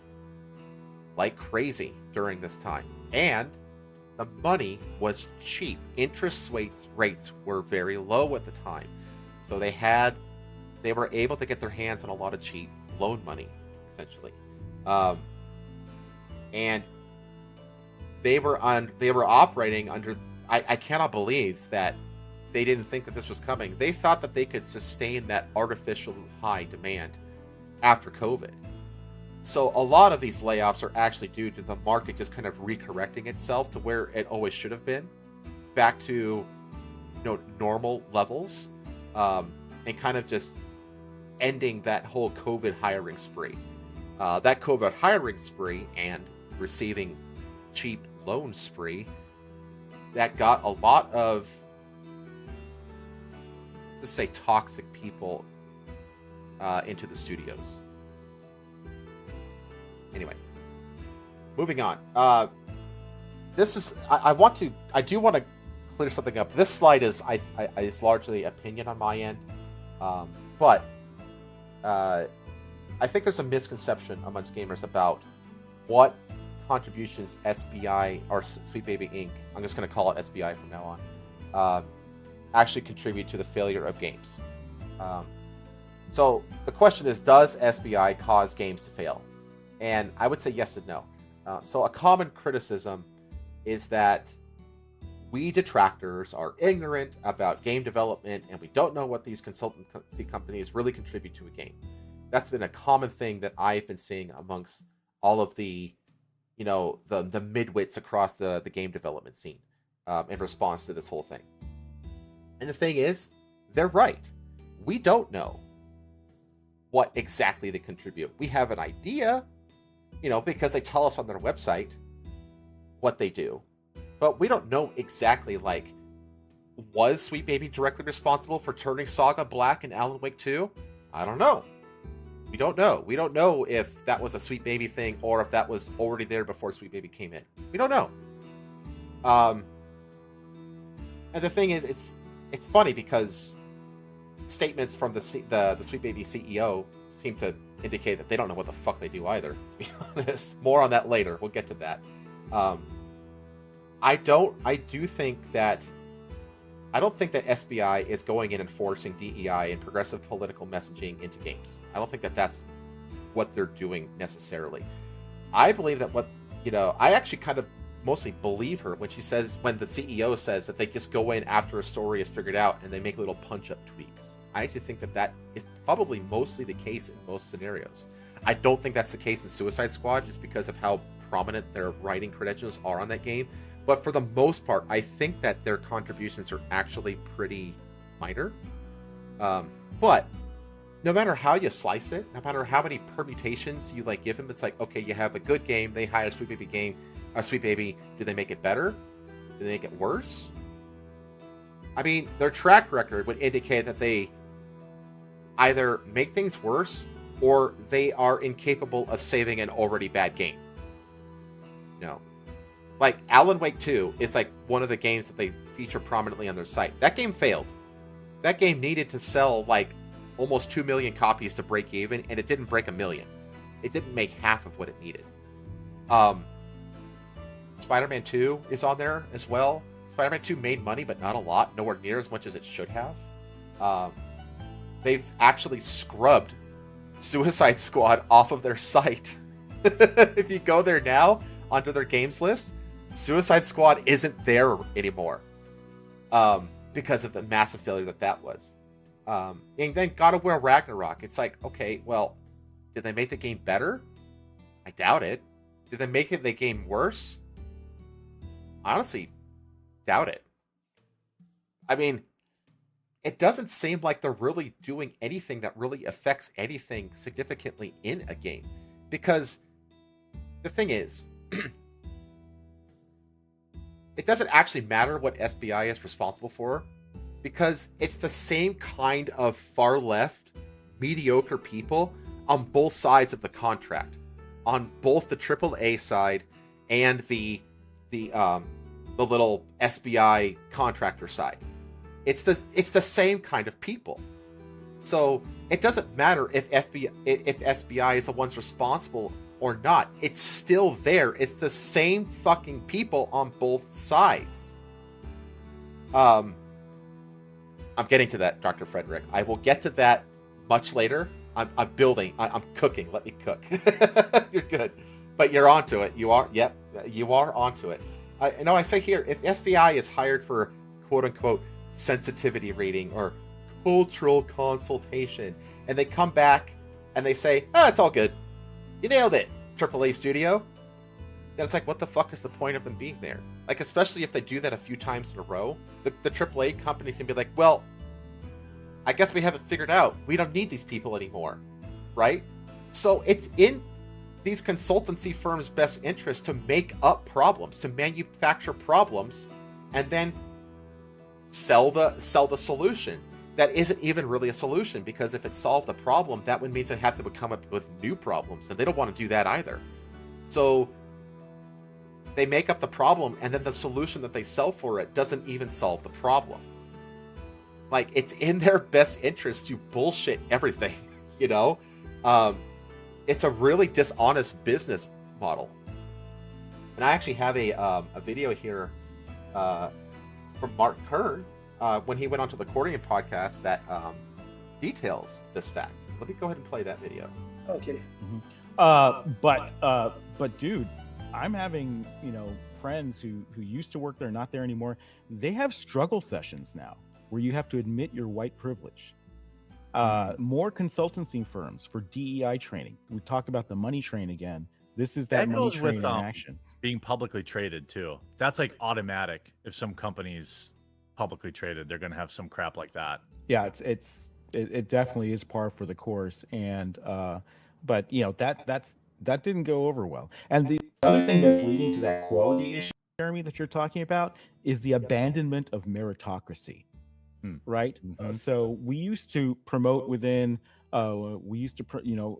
like crazy during this time, and the money was cheap. Interest rates were very low at the time, so they were able to get their hands on a lot of cheap loan money, essentially, and they were operating under. I cannot believe that they didn't think that this was coming. They thought that they could sustain that artificial high demand after COVID. So a lot of these layoffs are actually due to the market just kind of recorrecting itself to where it always should have been, back to normal levels, and kind of just ending that whole COVID hiring spree. That COVID hiring spree and receiving cheap loan spree that got a lot of, let's say, toxic people into the studios. Anyway, moving on. This is I do want to clear something up. This slide is largely opinion on my end, but I think there's a misconception amongst gamers about what contributions SBI or Sweet Baby Inc. I'm just going to call it SBI from now on. Actually contribute to the failure of games. So the question is, does SBI cause games to fail? And I would say yes and no. So a common criticism is that we detractors are ignorant about game development and we don't know what these consultancy companies really contribute to a game. That's been a common thing that I've been seeing amongst all of the, the midwits across the game development scene in response to this whole thing. And the thing is, they're right. We don't know what exactly they contribute. We have an idea, because they tell us on their website what they do. But we don't know exactly, was Sweet Baby directly responsible for turning Saga black in Alan Wake 2? I don't know. We don't know. We don't know if that was a Sweet Baby thing or if that was already there before Sweet Baby came in. We don't know. And the thing is, it's funny because statements from the Sweet Baby CEO seem to indicate that they don't know what the fuck they do either, to be honest. More on that later. We'll get to that. I don't think that SBI is going in enforcing DEI and progressive political messaging into games. I don't think that that's what they're doing necessarily. I believe that I actually kind of mostly believe her when the CEO says that they just go in after a story is figured out and they make little punch-up tweaks. I actually think that is probably mostly the case in most scenarios. I don't think that's the case in Suicide Squad just because of how prominent their writing credentials are on that game. But for the most part, I think that their contributions are actually pretty minor. But no matter how you slice it, no matter how many permutations you give them, it's like, okay, you have a good game, they hire a Sweet Baby. Do they make it better? Do they make it worse? I mean, their track record would indicate that they either make things worse or they are incapable of saving an already bad game. Alan Wake 2 is one of the games that they feature prominently on their site. That game failed. That game needed to sell almost 2 million copies to break even, and it didn't break 1 million. It didn't make half of what it needed. Spider-Man 2 is on there as well. Spider-Man 2 made money, but not a lot. Nowhere near as much as it should have. They've actually scrubbed Suicide Squad off of their site. If you go there now, onto their games list, Suicide Squad isn't there anymore. Because of the massive failure that was. And then God of War Ragnarok. It's okay, well, did they make the game better? I doubt it. Did they make the game worse? Honestly, doubt it. I mean, it doesn't seem like they're really doing anything that really affects anything significantly in a game. Because the thing is, it doesn't actually matter what SBI is responsible for, because it's the same kind of far left, mediocre people on both sides of the contract, on both the AAA side and the the little SBI contractor side. It's the same kind of people. So it doesn't matter if SBI is the ones responsible or not. It's still there. It's the same fucking people on both sides. I'm getting to that, Dr. Frederick. I will get to that much later. I'm building. I'm cooking. Let me cook. You're good. But you're onto it. You are. Yep. You are onto it. I say here, if SBI is hired for quote unquote sensitivity rating or cultural consultation, and they come back and they say, "Oh, it's all good. You nailed it, AAA studio." Then it's like, what the fuck is the point of them being there? Like, especially if they do that a few times in a row, the AAA companies can be like, well, I guess we have it figured out. We don't need these people anymore, right? So it's in these consultancy firms' best interest to make up problems, to manufacture problems, and then sell the solution. That isn't even really a solution, because if it solved the problem, that would mean they have to come up with new problems, and they don't want to do that either. So they make up the problem, and then the solution that they sell for it doesn't even solve the problem. Like, it's in their best interest to bullshit everything, you know? It's a really dishonest business model. And I actually have a video here from Mark Kern when he went onto the Accordion podcast that details this fact. Let me go ahead and play that video. Okay. But dude, I'm having, friends who used to work there, not there anymore. They have struggle sessions now where you have to admit your white privilege. More consultancy firms for DEI training. We talk about the money train again. This is that money train in action. Being publicly traded too. That's like automatic. If some company's publicly traded, they're going to have some crap like that. Yeah, it definitely is par for the course. And but that didn't go over well. And the other thing that's leading to that quality issue, Jeremy, that you're talking about, is the abandonment of meritocracy. Right? So we used to promote within, we used to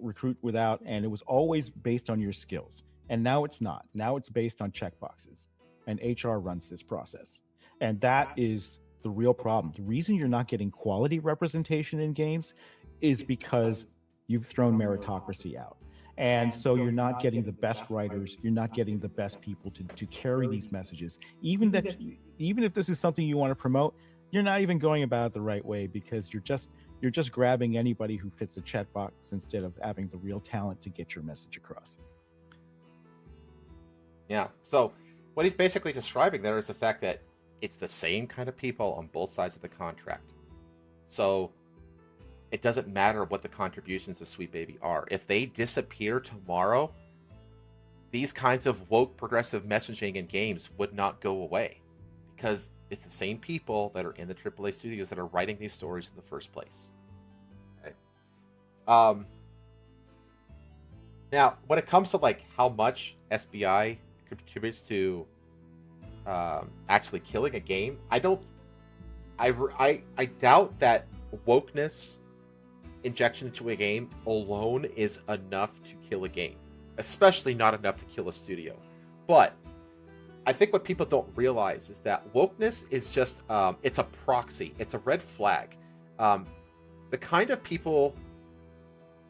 recruit without, and it was always based on your skills. And now it's not. Now it's based on checkboxes, and HR runs this process. And that is the real problem. The reason you're not getting quality representation in games is because you've thrown meritocracy out. And so you're not getting the best writers, you're not getting the best people to carry these messages. Even if this is something you want to promote, you're not even going about it the right way, because you're just grabbing anybody who fits a checkbox instead of having the real talent to get your message across. Yeah. So what he's basically describing there is the fact that it's the same kind of people on both sides of the contract. So it doesn't matter what the contributions of Sweet Baby are. If they disappear tomorrow, these kinds of woke progressive messaging in games would not go away, because it's the same people that are in the AAA studios that are writing these stories in the first place. Okay. Now, when it comes to like how much SBI contributes to actually killing a game, I doubt that wokeness injection into a game alone is enough to kill a game, especially not enough to kill a studio. But I think what people don't realize is that wokeness is just, it's a proxy. It's a red flag. The kind of people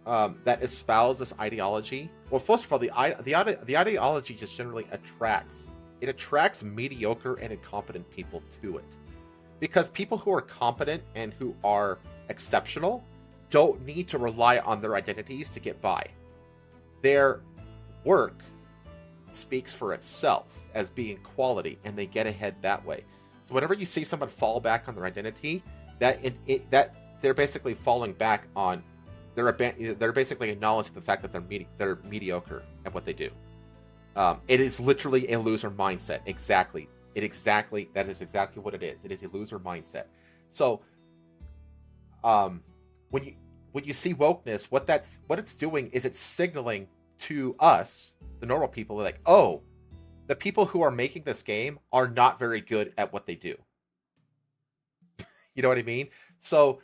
that espouse this ideology, well, first of all, the ideology just generally attracts mediocre and incompetent people to it. Because people who are competent and who are exceptional don't need to rely on their identities to get by. Their work speaks for itself as being quality, and they get ahead that way. So whenever you see someone fall back on their identity, that they're basically falling back on they're basically acknowledging the fact that they're mediocre at what they do. It is literally a loser mindset. Exactly. That is exactly what it is. It is a loser mindset. So when you see wokeness, what it's doing is it's signaling to us, the normal people, like, oh, the people who are making this game are not very good at what they do. You know what I mean? So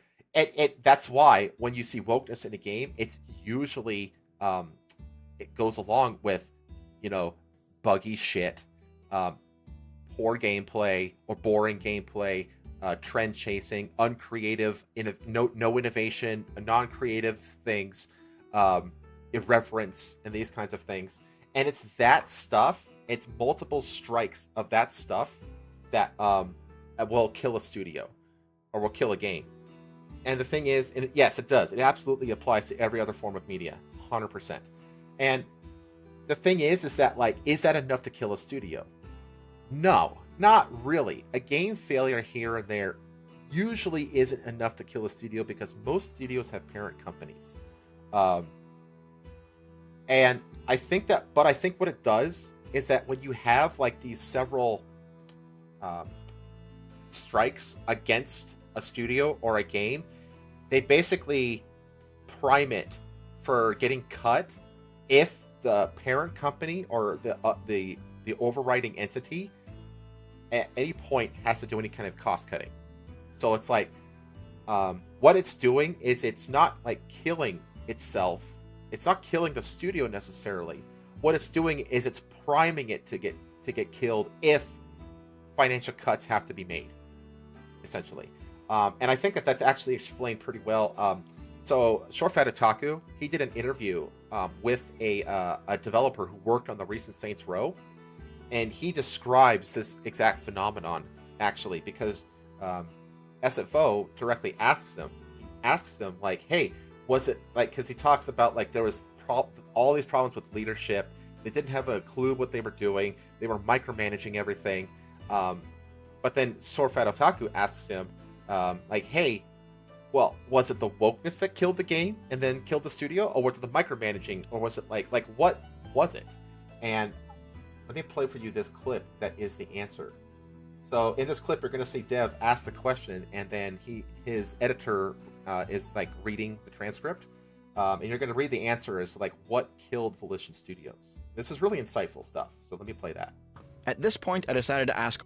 that's why when you see wokeness in a game, it's usually it goes along with, buggy shit, poor gameplay or boring gameplay, trend chasing, uncreative, no innovation, non-creative things, irreverence, and these kinds of things. And it's that stuff. It's multiple strikes of that stuff that will kill a studio or will kill a game. And the thing is, and yes, it does. It absolutely applies to every other form of media, 100%. And the thing is that, like, is that enough to kill a studio? No, not really. A game failure here and there usually isn't enough to kill a studio because most studios have parent companies. And I think what it does is that when you have like these several strikes against a studio or a game, they basically prime it for getting cut if the parent company or the overriding entity at any point has to do any kind of cost cutting. So it's like what it's doing is it's not like killing itself. It's not killing the studio necessarily. What it's doing is it's priming it to get killed if financial cuts have to be made, essentially. And I think that's actually explained pretty well. So Short Fat Otaku, he did an interview with a developer who worked on the recent Saints Row, and he describes this exact phenomenon actually because SFO directly asks him like, hey, was it like, because he talks about like there was all these problems with leadership. They didn't have a clue what they were doing. They were micromanaging everything. But then Short Fat Otaku asks him, like, hey, well, was it the wokeness that killed the game and then killed the studio? Or was it the micromanaging? Or was it like what was it? And let me play for you this clip that is the answer. So in this clip, you're going to see Dev ask the question, and then his editor is like reading the transcript. And you're going to read the answer as like what killed Volition Studios. This is really insightful stuff. So let me play that. At this point, I decided to ask...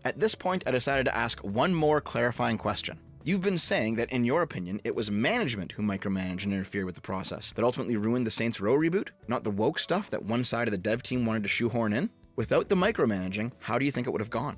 At this point, I decided to ask one more clarifying question. You've been saying that, in your opinion, it was management who micromanaged and interfered with the process that ultimately ruined the Saints Row reboot, not the woke stuff that one side of the dev team wanted to shoehorn in? Without the micromanaging, how do you think it would have gone?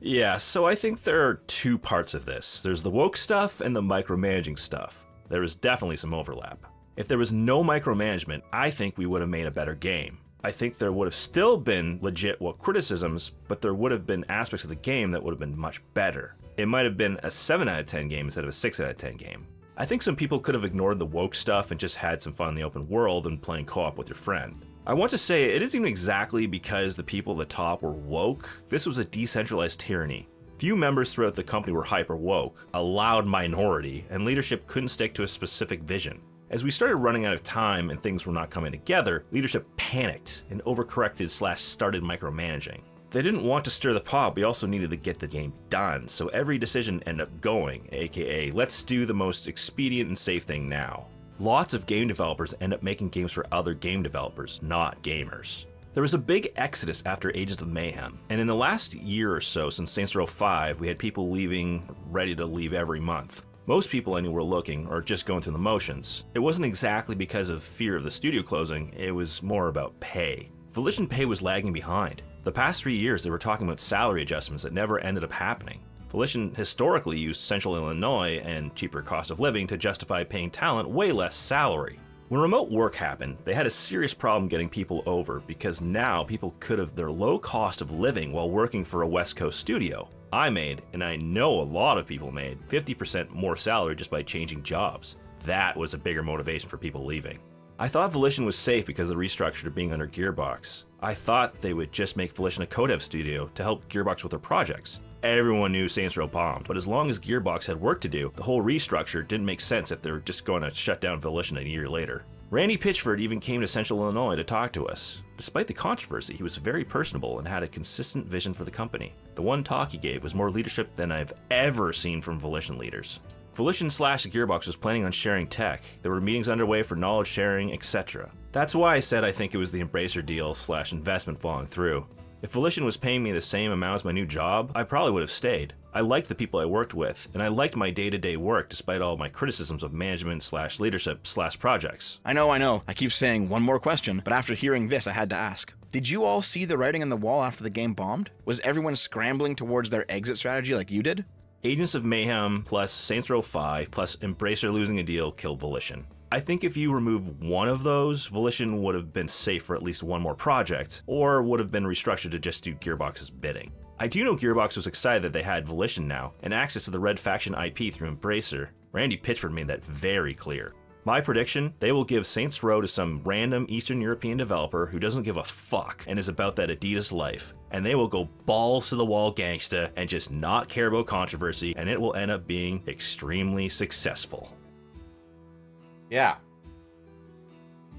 Yeah, so I think there are two parts of this. There's the woke stuff and the micromanaging stuff. There is definitely some overlap. If there was no micromanagement, I think we would have made a better game. I think there would have still been legit woke criticisms, but there would have been aspects of the game that would have been much better. It might have been a 7 out of 10 game instead of a 6 out of 10 game. I think some people could have ignored the woke stuff and just had some fun in the open world and playing co-op with your friend. I want to say it isn't even exactly because the people at the top were woke. This was a decentralized tyranny. Few members throughout the company were hyper woke, a loud minority, and leadership couldn't stick to a specific vision. As we started running out of time and things were not coming together, leadership panicked and overcorrected/started micromanaging. They didn't want to stir the pot, we also needed to get the game done, so every decision ended up going, aka let's do the most expedient and safe thing now. Lots of game developers end up making games for other game developers, not gamers. There was a big exodus after Agents of Mayhem, and in the last year or so since Saints Row 5, we had people leaving, ready to leave every month. Most people I knew were looking, or just going through the motions. It wasn't exactly because of fear of the studio closing, it was more about pay. Volition pay was lagging behind. The past 3 years they were talking about salary adjustments that never ended up happening. Volition historically used Central Illinois and cheaper cost of living to justify paying talent way less salary. When remote work happened, they had a serious problem getting people over because now people could have their low cost of living while working for a West Coast studio. I made, and I know a lot of people made, 50% more salary just by changing jobs. That was a bigger motivation for people leaving. I thought Volition was safe because of the restructure to being under Gearbox. I thought they would just make Volition a codev studio to help Gearbox with their projects. Everyone knew Saints Row bombed, but as long as Gearbox had work to do, the whole restructure didn't make sense if they were just going to shut down Volition a year later. Randy Pitchford even came to Central Illinois to talk to us. Despite the controversy, he was very personable and had a consistent vision for the company. The one talk he gave was more leadership than I've ever seen from Volition leaders. Volition/Gearbox was planning on sharing tech. There were meetings underway for knowledge sharing, etc. That's why I said I think it was the Embracer deal/investment falling through. If Volition was paying me the same amount as my new job, I probably would have stayed. I liked the people I worked with, and I liked my day-to-day work despite all my criticisms of management/leadership/projects. I know. I keep saying one more question, but after hearing this, I had to ask. Did you all see the writing on the wall after the game bombed? Was everyone scrambling towards their exit strategy like you did? Agents of Mayhem plus Saints Row 5 plus Embracer losing a deal killed Volition. I think if you remove one of those, Volition would have been safe for at least one more project, or would have been restructured to just do Gearbox's bidding. I do know Gearbox was excited that they had Volition now, and access to the Red Faction IP through Embracer. Randy Pitchford made that very clear. My prediction, they will give Saints Row to some random Eastern European developer who doesn't give a fuck and is about that Adidas life. And they will go balls to the wall gangsta and just not care about controversy, and it will end up being extremely successful. Yeah.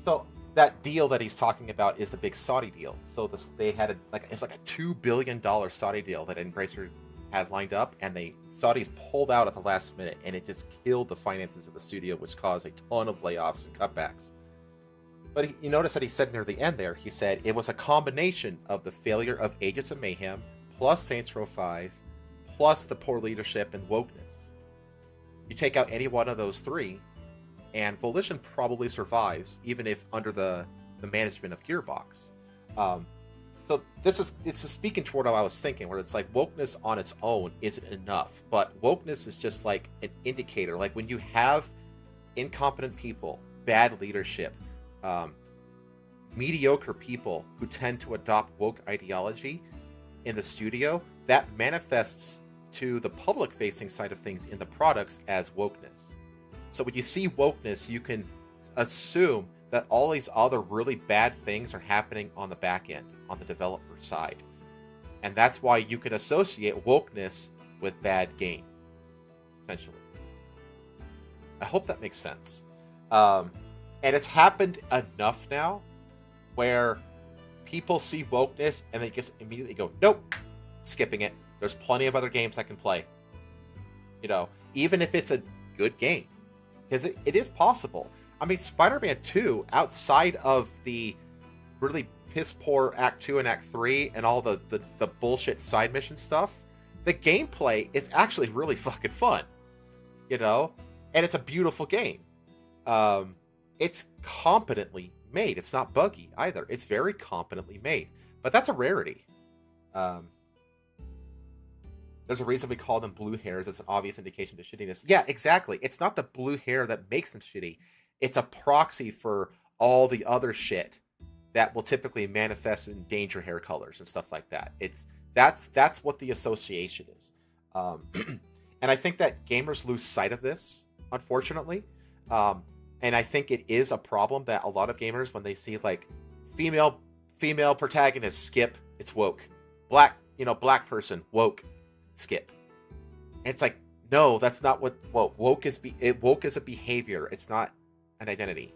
So that deal that he's talking about is the big Saudi deal. So they had it's like a $2 billion Saudi deal that Embracer had lined up, and Saudis pulled out at the last minute, and it just killed the finances of the studio, which caused a ton of layoffs and cutbacks. But you notice that he said near the end there, he said it was a combination of the failure of Agents of Mayhem, plus Saints Row 5, plus the poor leadership and wokeness. You take out any one of those three, and Volition probably survives, even if under the management of Gearbox. So it's speaking toward how I was thinking, where it's like wokeness on its own isn't enough, but wokeness is just like an indicator. Like when you have incompetent people, bad leadership, mediocre people who tend to adopt woke ideology in the studio, that manifests to the public-facing side of things in the products as wokeness. So when you see wokeness, you can assume that all these other really bad things are happening on the back end, on the developer side. And that's why you can associate wokeness with bad game, essentially. I hope that makes sense. And it's happened enough now where people see wokeness and they just immediately go, nope, skipping it. There's plenty of other games I can play. You know, even if it's a good game. Because it is possible. I mean, Spider-Man 2, outside of the really piss-poor Act 2 and Act 3 and all the bullshit side mission stuff, the gameplay is actually really fucking fun. You know? And it's a beautiful game. It's competently made. It's not buggy either. It's very competently made. But that's a rarity. There's a reason we call them blue hairs. It's an obvious indication of shittiness. Yeah, exactly. It's not the blue hair that makes them shitty. It's a proxy for all the other shit that will typically manifest in danger hair colors and stuff like that. That's what the association is. And I think that gamers lose sight of this, unfortunately. And I think it is a problem that a lot of gamers, when they see like female protagonist, skip, it's woke. Black person, woke, skip. And it's like, no, that's not what woke is. Woke is a behavior. It's not an identity.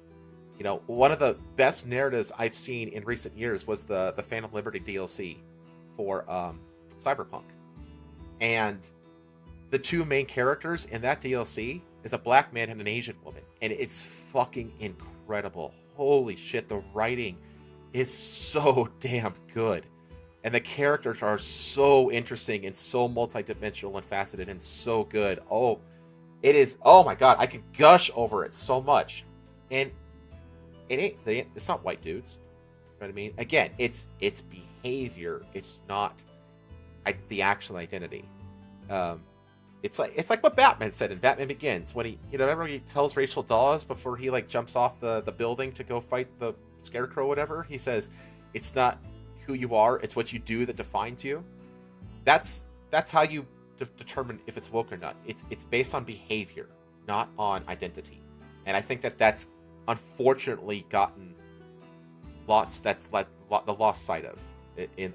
You know, one of the best narratives I've seen in recent years was the Phantom Liberty DLC for Cyberpunk. And the two main characters in that DLC is a black man and an Asian woman. And it's fucking incredible. Holy shit, the writing is so damn good. And the characters are so interesting and so multidimensional and faceted and so good. Oh, it is. Oh my god, I can gush over it so much. And it's not white dudes. You know what I mean? Again, it's behavior. It's not the actual identity. It's like what Batman said in Batman Begins when he, remember when he tells Rachel Dawes before he like jumps off the building to go fight the Scarecrow or whatever. He says, "It's not who you are, it's what you do that defines you." That's how you determine if it's woke or not. It's based on behavior, not on identity. And I think that's unfortunately gotten lost. That's like the lost sight of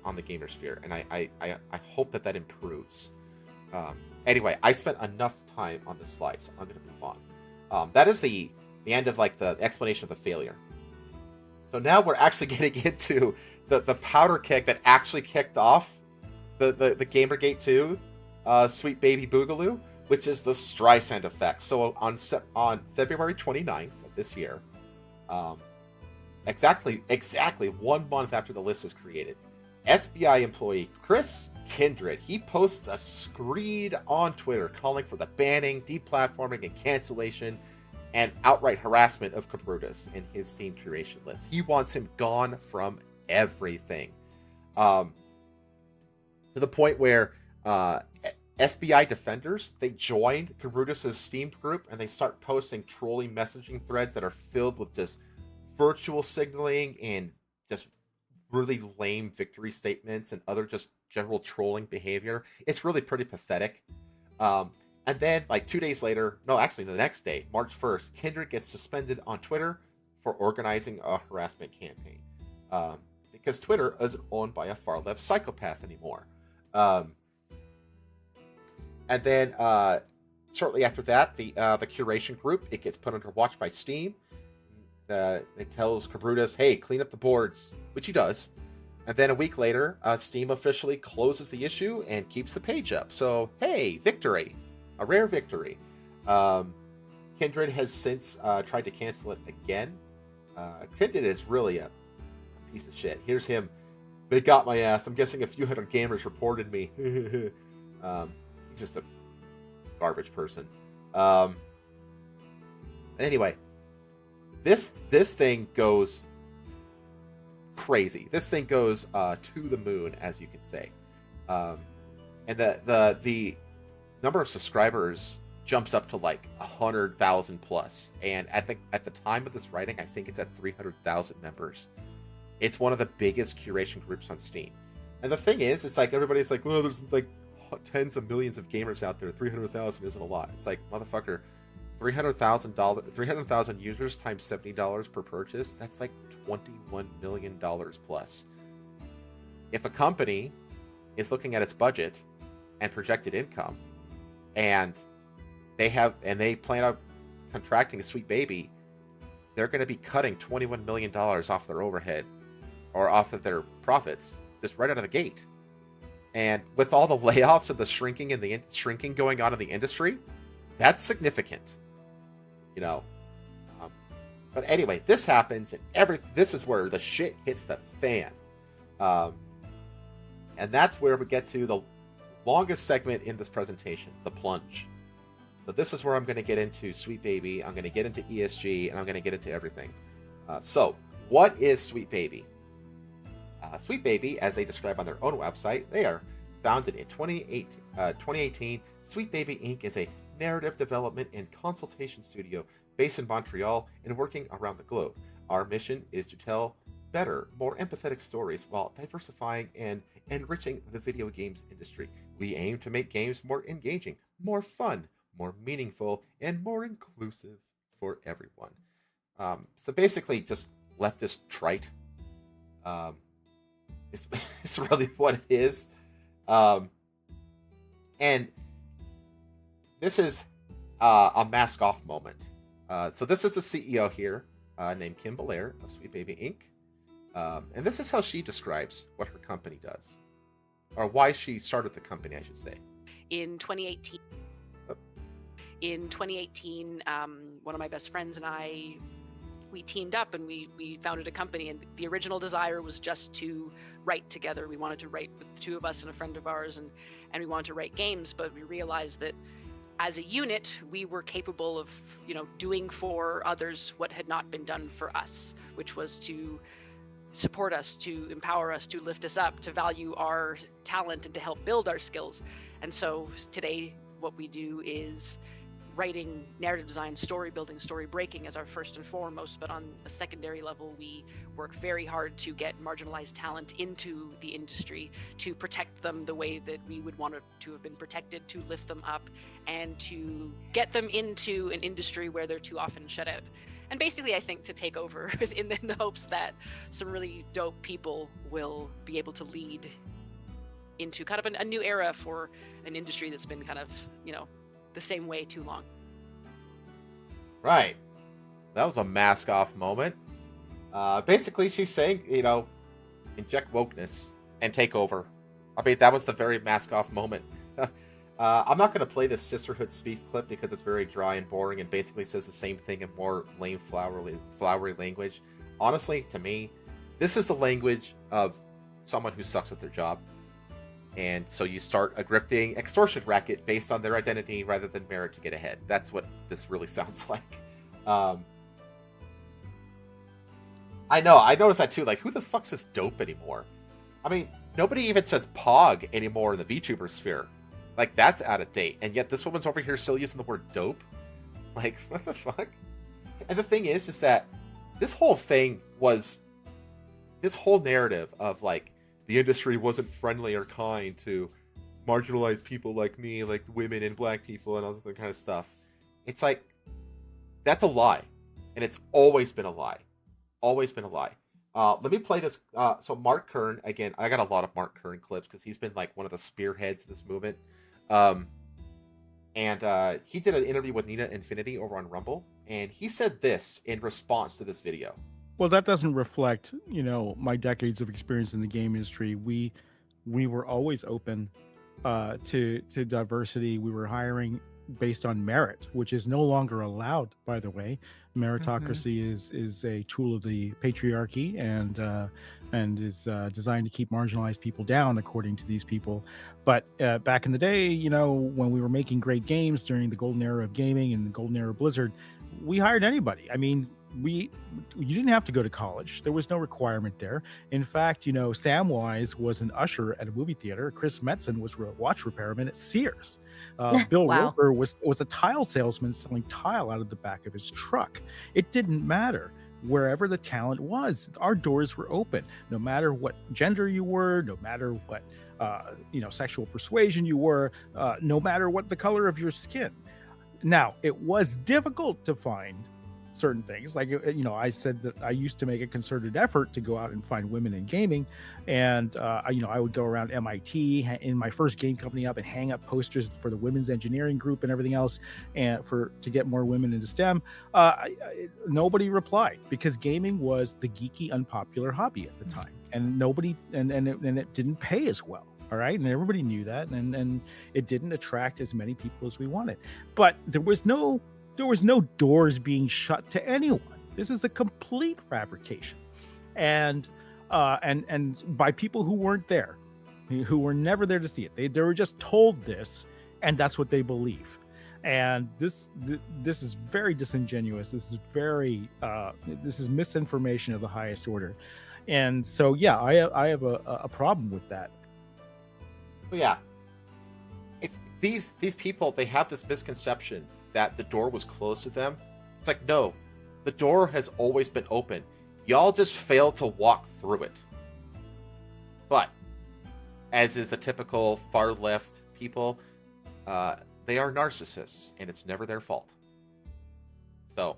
on the gamer sphere, and I hope that improves. Anyway, I spent enough time on this slide, so I'm going to move on. That is the end of like the explanation of the failure. So now we're actually getting into the powder keg that actually kicked off the Gamergate 2 Sweet Baby Boogaloo, which is the Streisand effect. So on February 29th of this year, exactly 1 month after the list was created, SBI employee Chris Kindred, he posts a screed on Twitter calling for the banning, deplatforming, and cancellation and outright harassment of Cabrutus in his team curation list. He wants him gone from everything. To the point where SBI defenders, they joined Garuda's Steam group and they start posting trolling messaging threads that are filled with just virtual signaling and just really lame victory statements and other just general trolling behavior. It's really pretty pathetic. And then, like 2 days later, no, actually the next day, March 1st, Kindred gets suspended on Twitter for organizing a harassment campaign. Because Twitter isn't owned by a far-left psychopath anymore. And then, shortly after that, the curation group, it gets put under watch by Steam. It tells Kabrutas, hey, clean up the boards, which he does. And then a week later, Steam officially closes the issue and keeps the page up. So, hey, victory. A rare victory. Kindred has since tried to cancel it again. Kindred is really a piece of shit. Here's him. They got my ass. I'm guessing a few hundred gamers reported me. He's just a garbage person. Anyway, this thing goes crazy. This thing goes to the moon, as you can say. And the number of subscribers jumps up to like 100,000 plus. And I think at the time of this writing, I think it's at 300,000 members. It's one of the biggest curation groups on Steam. And the thing is, it's like everybody's like, well, there's like tens of millions of gamers out there. 300,000 isn't a lot. It's like, motherfucker, $300,000 users times $70 per purchase. That's like $21 million plus. If a company is looking at its budget and projected income, and they plan on contracting a Sweet Baby, they're going to be cutting $21 million off their overhead or off of their profits just right out of the gate. And with all the layoffs and the shrinking going on in the industry, that's significant, you know. But anyway, this happens, and this is where the shit hits the fan, and that's where we get to the longest segment in this presentation, the plunge. So this is where I'm going to get into Sweet Baby, I'm going to get into ESG, and I'm going to get into everything. So, what is Sweet Baby? Sweet Baby, as they describe on their own website, they are founded in 2018. Sweet Baby Inc. is a narrative development and consultation studio based in Montreal and working around the globe. Our mission is to tell better, more empathetic stories while diversifying and enriching the video games industry. We aim to make games more engaging, more fun, more meaningful, and more inclusive for everyone. So basically, just leftist trite. It's really what it is. And this is a mask off moment. So this is the CEO here, named Kim Belair of Sweet Baby Inc. And this is how she describes what her company does, or why she started the company, I should say. In 2018, one of my best friends and I, we teamed up and we founded a company, and the original desire was just to write together. We wanted to write with the two of us and a friend of ours, and we wanted to write games, but we realized that as a unit, we were capable of, doing for others what had not been done for us, which was to support us, to empower us, to lift us up, to value our talent, and to help build our skills. And so today, what we do is writing, narrative design, story building, story breaking as our first and foremost, but on a secondary level, we work very hard to get marginalized talent into the industry, to protect them the way that we would want to have been protected, to lift them up, and to get them into an industry where they're too often shut out. And basically, I think to take over in the hopes that some really dope people will be able to lead into kind of a new era for an industry that's been kind of, the same way too long. Right. That was a mask off moment. Basically, she's saying, inject wokeness and take over. I mean, that was the very mask off moment. I'm not going to play this Sisterhood Speaks clip because it's very dry and boring and basically says the same thing in more lame, flowery language. Honestly, to me, this is the language of someone who sucks at their job. And so you start a grifting extortion racket based on their identity rather than merit to get ahead. That's what this really sounds like. I know. I noticed that too. Like, who the fuck's this dope anymore? I mean, nobody even says pog anymore in the VTuber sphere. Like, that's out of date. And yet this woman's over here still using the word dope. Like, what the fuck? And the thing is that this whole narrative of, like, the industry wasn't friendly or kind to marginalized people like me, like women and black people and all that kind of stuff. It's like, that's a lie. And it's always been a lie. Always been a lie. Let me play this. So Mark Kern, again, I got a lot of Mark Kern clips because he's been like one of the spearheads of this movement. And he did an interview with Nina Infinity over on Rumble. And he said this in response to this video. Well, that doesn't reflect, my decades of experience in the game industry. We were always open to diversity. We were hiring based on merit, which is no longer allowed, by the way. Meritocracy is a tool of the patriarchy and is designed to keep marginalized people down, according to these people. But back in the day, when we were making great games during the golden era of gaming and the golden era of Blizzard, we hired anybody. I mean, you didn't have to go to college. There was no requirement there. In fact, Samwise was an usher at a movie theater. Chris Metzen was a watch repairman at Sears. Bill Roper was a tile salesman selling tile out of the back of his truck. It didn't matter. Wherever the talent was, our doors were open. No matter what gender you were, no matter what sexual persuasion you were, no matter what the color of your skin. Now, it was difficult to find certain things. Like, I said that I used to make a concerted effort to go out and find women in gaming. And, I would go around MIT in my first game company up and hang up posters for the women's engineering group and everything else and to get more women into STEM. Nobody replied because gaming was the geeky, unpopular hobby at the time. And nobody, and it didn't pay as well. All right. And everybody knew that. And it didn't attract as many people as we wanted. But there was no doors being shut to anyone. This is a complete fabrication. And by people who weren't there, who were never there to see it. They were just told this, and that's what they believe. And this is very disingenuous. This is misinformation of the highest order. And so, yeah, I have a problem with that. Yeah. It's these people, they have this misconception that the door was closed to them. It's like, no, the door has always been open. Y'all just failed to walk through it. But, as is the typical far left people, they are narcissists, and it's never their fault. So,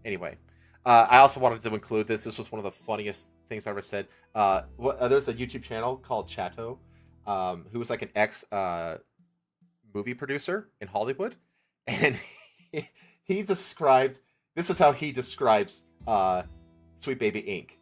anyway, I also wanted to include this. This was one of the funniest things I ever said. There's a YouTube channel called Chato, who was like an ex movie producer in Hollywood. And he described, this is how he describes Sweet Baby Inc.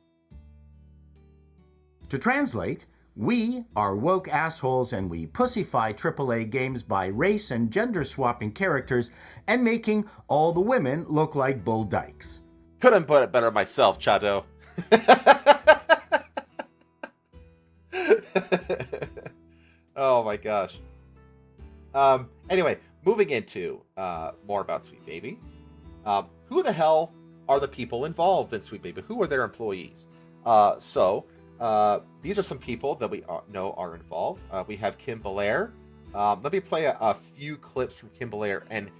To translate, we are woke assholes and we pussify AAA games by race and gender swapping characters and making all the women look like bull dykes. Couldn't put it better myself, Chato. Oh my gosh. Anyway, moving into more about Sweet Baby. Who the hell are the people involved in Sweet Baby? Who are their employees? So these are some people that we know are involved. We have Kim Belair. Let me play a few clips from Kim Belair, and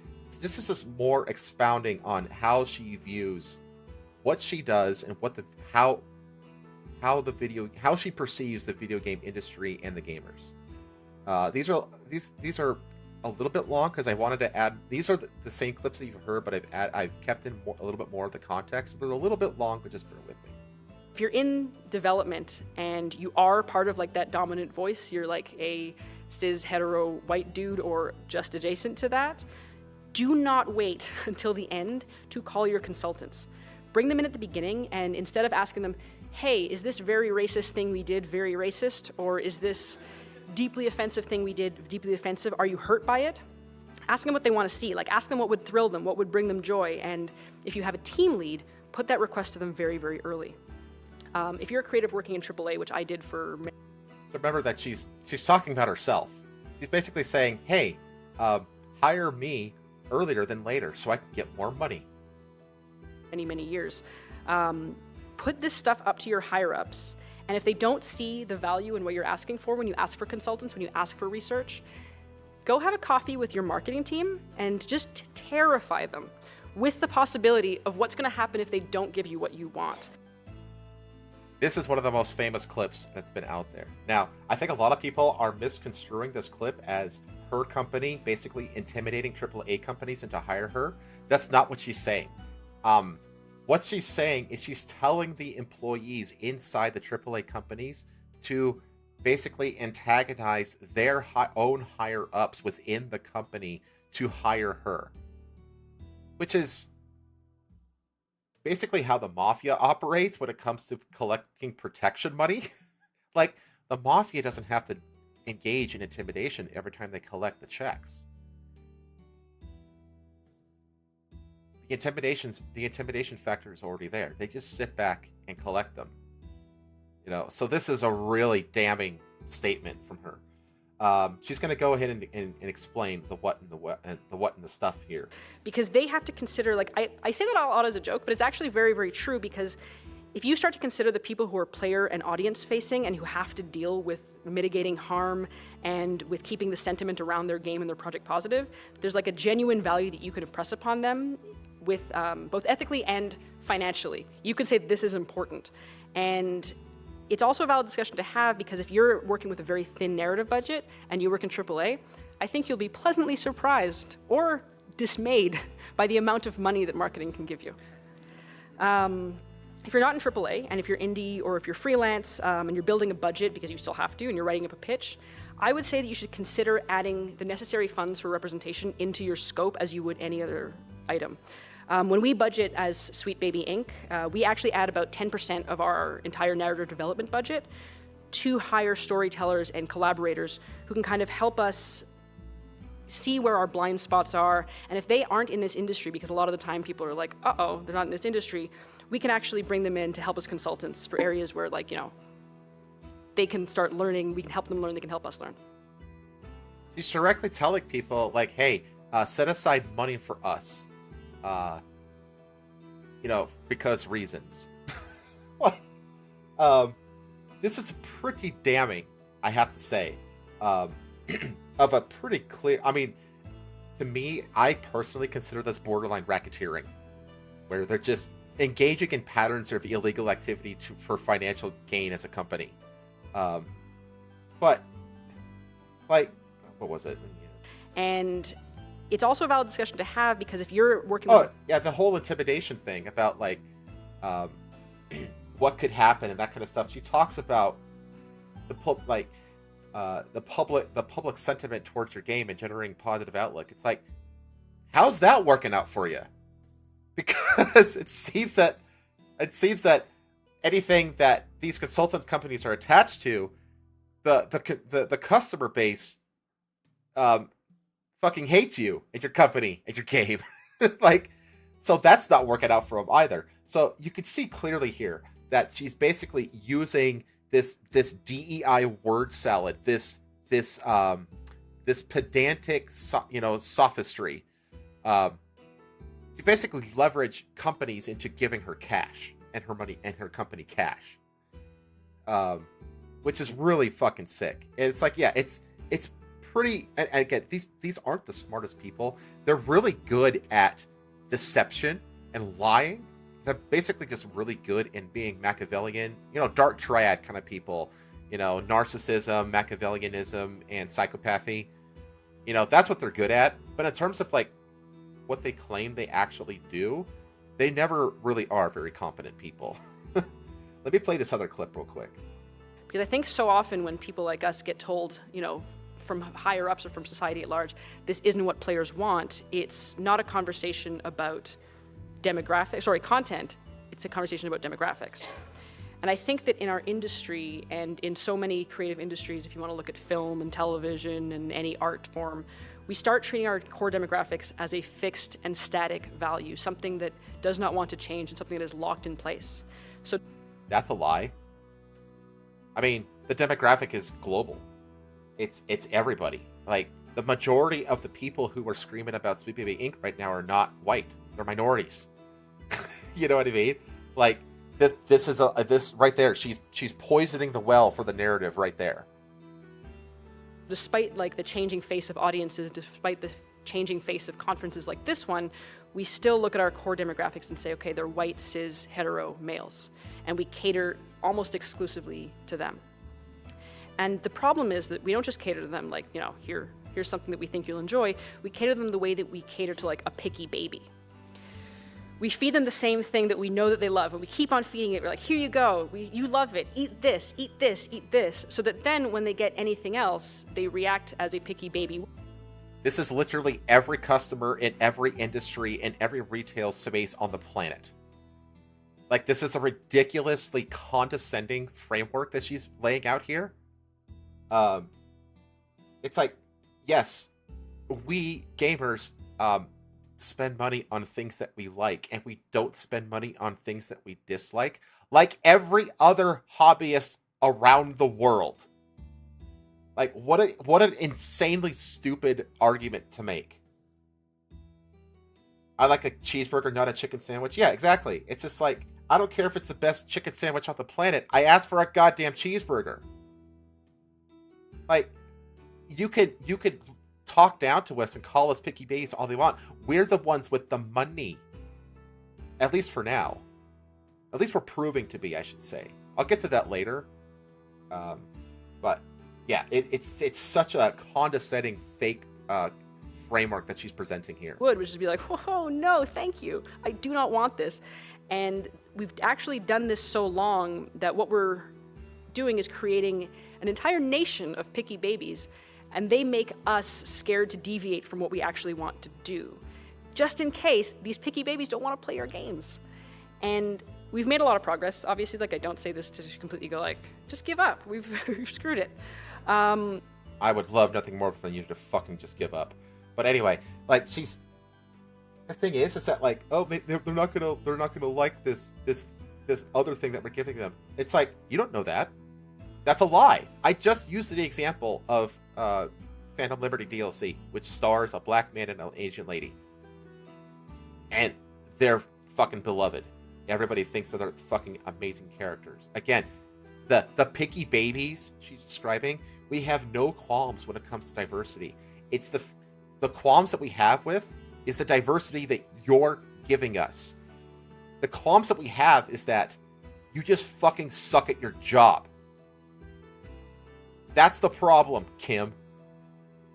this is just more expounding on how she views what she does and how she perceives the video game industry and the gamers. These are a little bit long because I wanted to add. These are the same clips that you've heard, but I've kept in a little bit more of the context. So they're a little bit long, but just bear with me. If you're in development and you are part of like that dominant voice, you're like a cis hetero white dude or just adjacent to that, do not wait until the end to call your consultants. Bring them in at the beginning, and instead of asking them, hey, is this very racist thing we did very racist, or is this deeply offensive thing we did deeply offensive, are you hurt by it? Ask them what they want to see. Like, ask them what would thrill them, what would bring them joy. And if you have a team lead, put that request to them very, very early. If you're a creative working in AAA, which I did for... Remember that she's talking about herself. She's basically saying, hey, hire me earlier than later so I can get more money. Many years. put this stuff up to your higher ups. And if they don't see the value in what you're asking for when you ask for consultants, when you ask for research, go have a coffee with your marketing team and just terrify them with the possibility of what's going to happen if they don't give you what you want. This is one of the most famous clips that's been out there. Now, I think a lot of people are misconstruing this clip as her company basically intimidating AAA companies into hire her. That's not what she's saying. What she's saying is she's telling the employees inside the AAA companies to basically antagonize their own higher-ups within the company to hire her. Which is basically how the mafia operates when it comes to collecting protection money. Like, the mafia doesn't have to engage in intimidation every time they collect the checks. The intimidation factor is already there. They just sit back and collect them. You know, so this is a really damning statement from her. She's going to go ahead and explain the what and the stuff here. Because they have to consider, like, I say that all as a joke, but it's actually very, very true, because if you start to consider the people who are player and audience facing and who have to deal with mitigating harm and with keeping the sentiment around their game and their project positive, there's like a genuine value that you can impress upon them with both ethically and financially. You can say this is important. And it's also a valid discussion to have, because if you're working with a very thin narrative budget and you work in AAA, I think you'll be pleasantly surprised or dismayed by the amount of money that marketing can give you. If you're not in AAA, and if you're indie or if you're freelance and you're building a budget because you still have to and you're writing up a pitch, I would say that you should consider adding the necessary funds for representation into your scope as you would any other item. When we budget as Sweet Baby Inc., we actually add about 10% of our entire narrative development budget to hire storytellers and collaborators who can kind of help us see where our blind spots are. And if they aren't in this industry, because a lot of the time people are like, uh-oh, they're not in this industry, we can actually bring them in to help as consultants for areas where, like, you know, they can start learning, we can help them learn, they can help us learn. She's directly telling people, like, hey, set aside money for us. You know, because reasons. This is pretty damning, I have to say, of a pretty clear, I mean, to me, I personally consider this borderline racketeering, where they're just engaging in patterns of illegal activity for financial gain as a company. But, like, what was it? And it's also a valid discussion to have, because if you're working with... yeah, the whole intimidation thing about, like, what could happen and that kind of stuff. She talks about the public sentiment towards your game and generating positive outlook. It's like, how's that working out for you? Because it seems that anything that these consultant companies are attached to, the customer base fucking hates you and your company and your game. Like, so that's not working out for them either. So you can see clearly here that she's basically using this DEI word salad, this pedantic, sophistry. You basically leverage companies into giving her cash and her money and her company cash, which is really fucking sick. And it's like, yeah, it's pretty. And again, these aren't the smartest people. They're really good at deception and lying. They're basically just really good in being Machiavellian, dark triad kind of people, narcissism, Machiavellianism, and psychopathy. That's what they're good at. But in terms of, like, what they claim they actually do, they never really are very competent people. Let me play this other clip real quick. Because I think so often when people like us get told, from higher ups or from society at large, this isn't what players want, it's not a conversation about content, it's a conversation about demographics. And I think that in our industry and in so many creative industries, if you want to look at film and television and any art form, we start treating our core demographics as a fixed and static value, something that does not want to change and something that is locked in place. So that's a lie. I mean, the demographic is global. It's everybody. Like, the majority of the people who are screaming about Sweet Baby Inc. right now are not white. They're minorities. You know what I mean? Like, this is this right there. She's poisoning the well for the narrative right there. Despite like the changing face of audiences, despite the changing face of conferences like this one, we still look at our core demographics and say, okay, they're white, cis, hetero males, and we cater almost exclusively to them. And the problem is that we don't just cater to them like, you know, here's something that we think you'll enjoy. We cater to them the way that we cater to like a picky baby. We feed them the same thing that we know that they love, and we keep on feeding it. We're like, here you go, you love it, eat this, eat this, eat this, so that then when they get anything else, they react as a picky baby. This is literally every customer in every industry in every retail space on the planet. Like, this is a ridiculously condescending framework that she's laying out here. It's like, yes, we gamers spend money on things that we like, and we don't spend money on things that we dislike, like every other hobbyist around the world. Like, what an insanely stupid argument to make. I like a cheeseburger, not a chicken sandwich. Yeah, exactly. It's just like, I don't care if it's the best chicken sandwich on the planet. I asked for a goddamn cheeseburger. Like, you could talk down to us and call us picky babies all they want. We're the ones with the money. At least for now. At least we're proving to be, I should say. I'll get to that later. But yeah, it's such a condescending fake framework that she's presenting here. Would just be like, oh no, thank you. I do not want this. And we've actually done this so long that what we're doing is creating an entire nation of picky babies, and they make us scared to deviate from what we actually want to do, just in case these picky babies don't want to play our games. And we've made a lot of progress. Obviously, like, I don't say this to completely go like, just give up. We've screwed it. I would love nothing more than you to fucking just give up. But anyway, like, she's, the thing is that like, oh, they're not gonna like this other thing that we're giving them. It's like, you don't know that. That's a lie. I just used the example of Phantom Liberty DLC, which stars a black man and an Asian lady, and they're fucking beloved. Everybody thinks they're fucking amazing characters. Again, the picky babies she's describing, we have no qualms when it comes to diversity. It's the qualms that we have with is the diversity that you're giving us. The qualms that we have is that you just fucking suck at your job. That's the problem, Kim.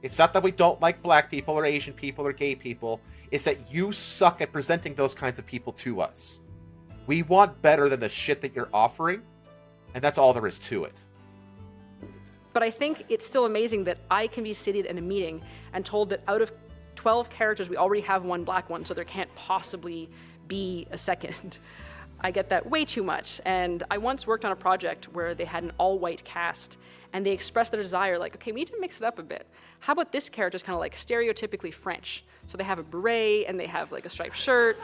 It's not that we don't like black people or Asian people or gay people. It's that you suck at presenting those kinds of people to us. We want better than the shit that you're offering, and that's all there is to it. But I think it's still amazing that I can be seated in a meeting and told that out of 12 characters, we already have one black one, so there can't possibly be a second. I get that way too much. And I once worked on a project where they had an all-white cast, and they expressed their desire, like, okay, we need to mix it up a bit. How about this character's kind of like stereotypically French? So they have a beret, and they have like a striped shirt.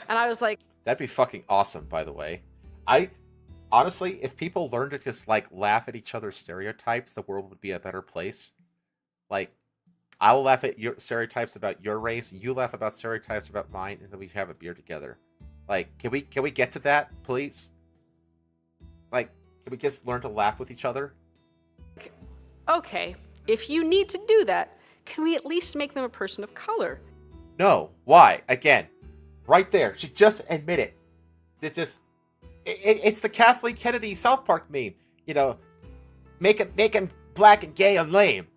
And I was like... That'd be fucking awesome, by the way. Honestly, if people learned to just, like, laugh at each other's stereotypes, the world would be a better place. Like, I will laugh at your stereotypes about your race, you laugh about stereotypes about mine, and then we have a beer together. Like, can we get to that, please? Like, can we just learn to laugh with each other? Okay, if you need to do that, can we at least make them a person of color? No. Why? Again, right there. She just admitted it. It's the Kathleen Kennedy South Park meme. You know, make him black and gay and lame.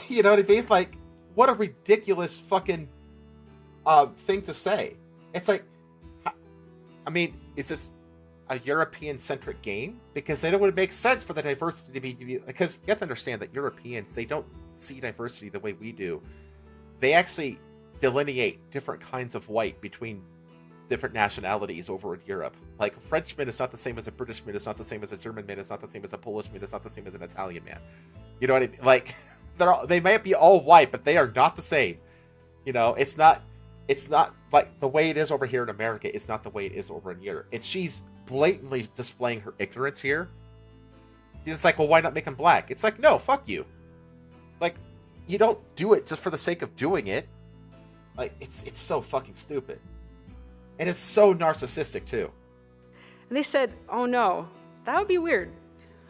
You know what I mean? Like, what a ridiculous fucking thing to say. It's like, I mean, is this a European-centric game? Because then it would make sense for the diversity to be, because you have to understand that Europeans, they don't see diversity the way we do. They actually delineate different kinds of white between different nationalities over in Europe. Like, a Frenchman is not the same as a Britishman, it's not the same as a German man, it's not the same as a Polishman, it's not the same as an Italian man. You know what I mean? Like, they might be all white, but they are not the same. You know, it's not like the way it is over here in America. It's not the way it is over in Europe. And she's blatantly displaying her ignorance here. It's like, well, why not make him black? It's like, no, fuck you. Like, you don't do it just for the sake of doing it. Like, it's so fucking stupid. And it's so narcissistic, too. And they said, oh no, that would be weird.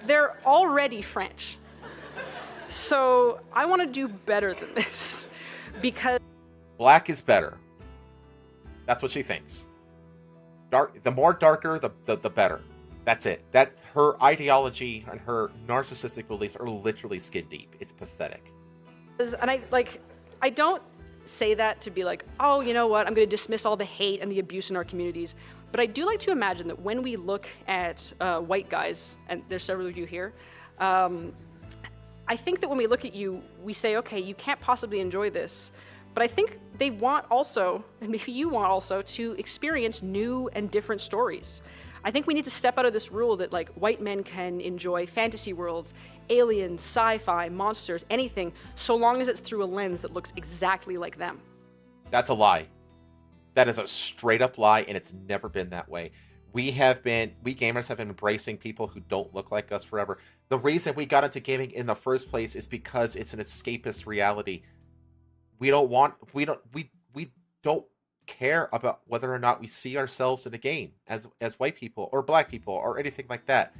They're already French. So I want to do better than this because... Black is better. That's what she thinks. The more darker, the better. That's it. That her ideology and her narcissistic beliefs are literally skin deep. It's pathetic. And I don't say that to be like, oh, you know what, I'm going to dismiss all the hate and the abuse in our communities. But I do like to imagine that when we look at white guys, and there's several of you here, I think that when we look at you, we say, okay, you can't possibly enjoy this. But I think they want also, and maybe you want also, to experience new and different stories. I think we need to step out of this rule that like white men can enjoy fantasy worlds, aliens, sci-fi, monsters, anything, so long as it's through a lens that looks exactly like them. That's a lie. That is a straight up lie, and it's never been that way. We gamers have been embracing people who don't look like us forever. The reason we got into gaming in the first place is because it's an escapist reality. We don't care about whether or not we see ourselves in a game as white people or black people or anything like that.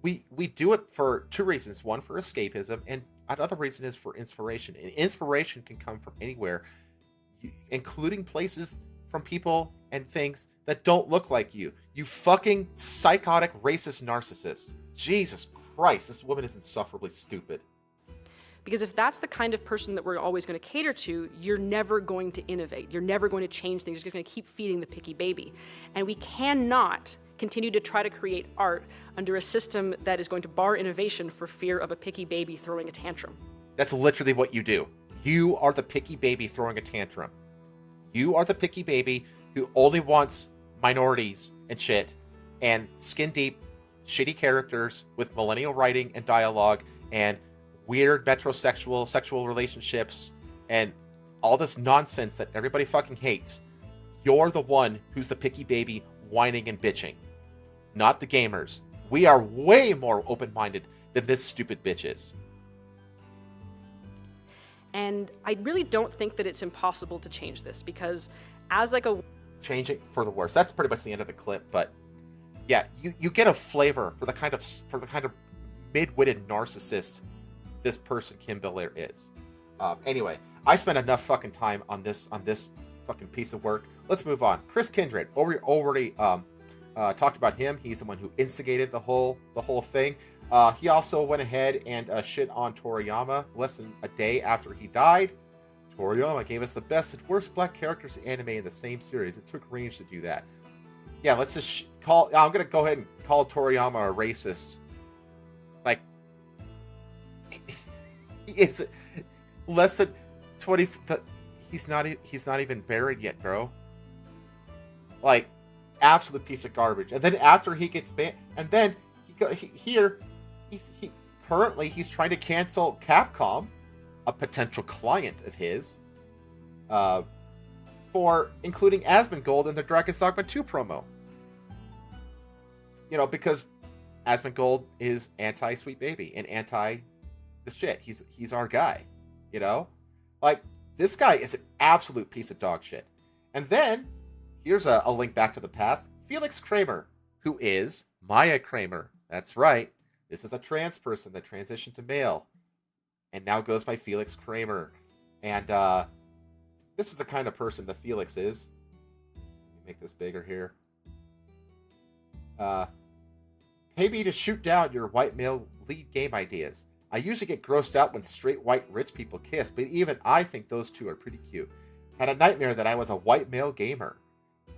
We do it for two reasons. One, for escapism, and another reason is for inspiration. And inspiration can come from anywhere, including places from people and things that don't look like you. You fucking psychotic racist narcissist. Jesus Christ, this woman is insufferably stupid. Because if that's the kind of person that we're always going to cater to, you're never going to innovate. You're never going to change things. You're just going to keep feeding the picky baby. And we cannot continue to try to create art under a system that is going to bar innovation for fear of a picky baby throwing a tantrum. That's literally what you do. You are the picky baby throwing a tantrum. You are the picky baby who only wants minorities and shit and skin deep, shitty characters with millennial writing and dialogue and weird metrosexual sexual relationships and all this nonsense that everybody fucking hates. You're the one who's the picky baby whining and bitching, not the gamers. We are way more open-minded than this stupid bitch is. And I really don't think that it's impossible to change this, because as like a... Change it for the worse. That's pretty much the end of the clip, but yeah, you get a flavor for the kind of mid-witted narcissist this person Kim Belair is. Anyway, I spent enough fucking time on this fucking piece of work. Let's move on. Chris Kindred. Already talked about him. He's the one who instigated the whole thing. He also went ahead and shit on Toriyama less than a day after he died. Toriyama gave us the best and worst black characters in anime in the same series. It took range to do that. Yeah, let's just I'm gonna go ahead and call Toriyama a racist. Like, it's less than 20. He's not even buried yet, bro. Like, absolute piece of garbage. And then after he gets banned, and then currently he's trying to cancel Capcom, a potential client of his, for including Asmongold in the Dragon's Dogma 2 promo. You know, because Asmongold is anti-Sweet Baby and anti the shit. He's our guy. You know? Like, this guy is an absolute piece of dog shit. And then, here's a link back to the past. Felix Kramer, who is Maya Kramer. That's right. This is a trans person that transitioned to male and now goes by Felix Kramer. And this is the kind of person that Felix is. Let me make this bigger here. Pay me to shoot down your white male lead game ideas. I usually get grossed out when straight white rich people kiss, but even I think those two are pretty cute. Had a nightmare that I was a white male gamer.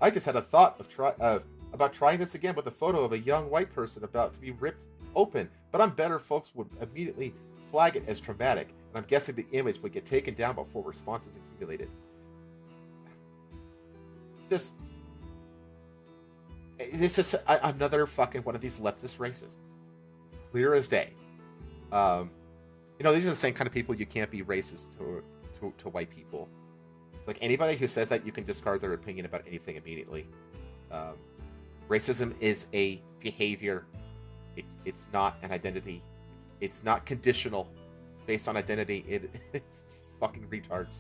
I just had a thought about trying this again with a photo of a young white person about to be ripped open, but I'm better folks would immediately flag it as traumatic, and I'm guessing the image would get taken down before responses accumulated. It's just another fucking one of these leftist racists. Clear as day. You know, these are the same kind of people you can't be racist to white people. It's like anybody who says that, you can discard their opinion about anything immediately. Racism is a behavior. It's not an identity. It's not conditional based on identity. It's fucking retards.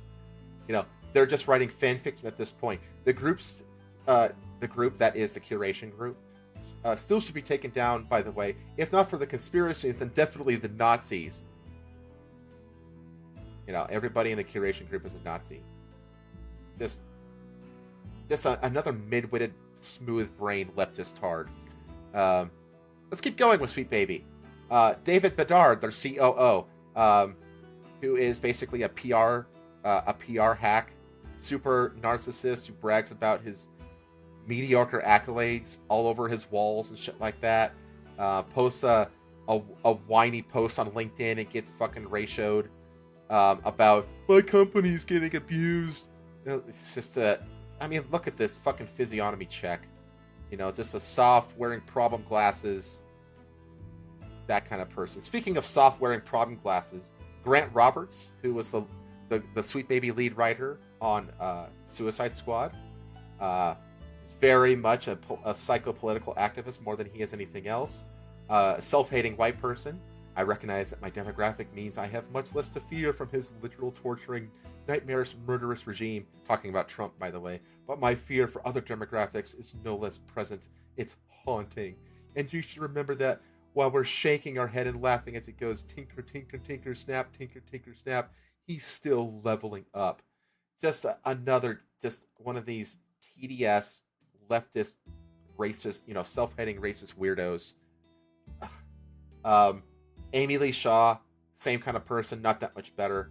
You know, they're just writing fan fiction at this point. The groups the group that is the curation group, still should be taken down, by the way. If not for the conspiracies, then definitely the Nazis. You know, everybody in the curation group is a Nazi. Just another mid-witted, smooth-brained leftist tard. Let's keep going with Sweet Baby. David Bedard, their COO, who is basically a PR hack, super narcissist who brags about his mediocre accolades all over his walls and shit like that. Posts a whiny post on LinkedIn and gets fucking ratioed about my company's getting abused. You know, it's just I mean, look at this fucking physiognomy check. You know, just a soft, wearing problem glasses, that kind of person. Speaking of soft, wearing problem glasses, Grant Roberts, who was the Sweet Baby lead writer on Suicide Squad, very much a psychopolitical activist more than he is anything else. A self-hating white person. I recognize that my demographic means I have much less to fear from his literal torturing, nightmarish, murderous regime. Talking about Trump, by the way. But my fear for other demographics is no less present. It's haunting. And you should remember that while we're shaking our head and laughing as it goes tinker, tinker, tinker, snap, tinker, tinker, snap, he's still leveling up. Just just one of these TDS, leftist, racist, you know, self-hating racist weirdos. Amy Lee Shaw, same kind of person, not that much better.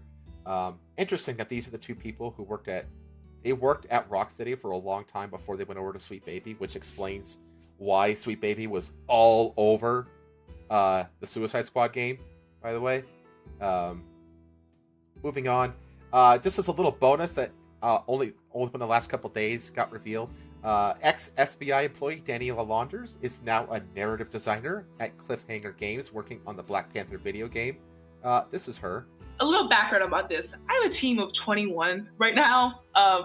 Interesting that these are the two people who worked at Rocksteady for a long time before they went over to Sweet Baby, which explains why Sweet Baby was all over the Suicide Squad game, by the way. Moving on, just as a little bonus that only within the last couple days got revealed, ex-SBI employee Daniela Launders is now a narrative designer at Cliffhanger Games, working on the Black Panther video game. This is her. A little background about this. I have a team of 21 right now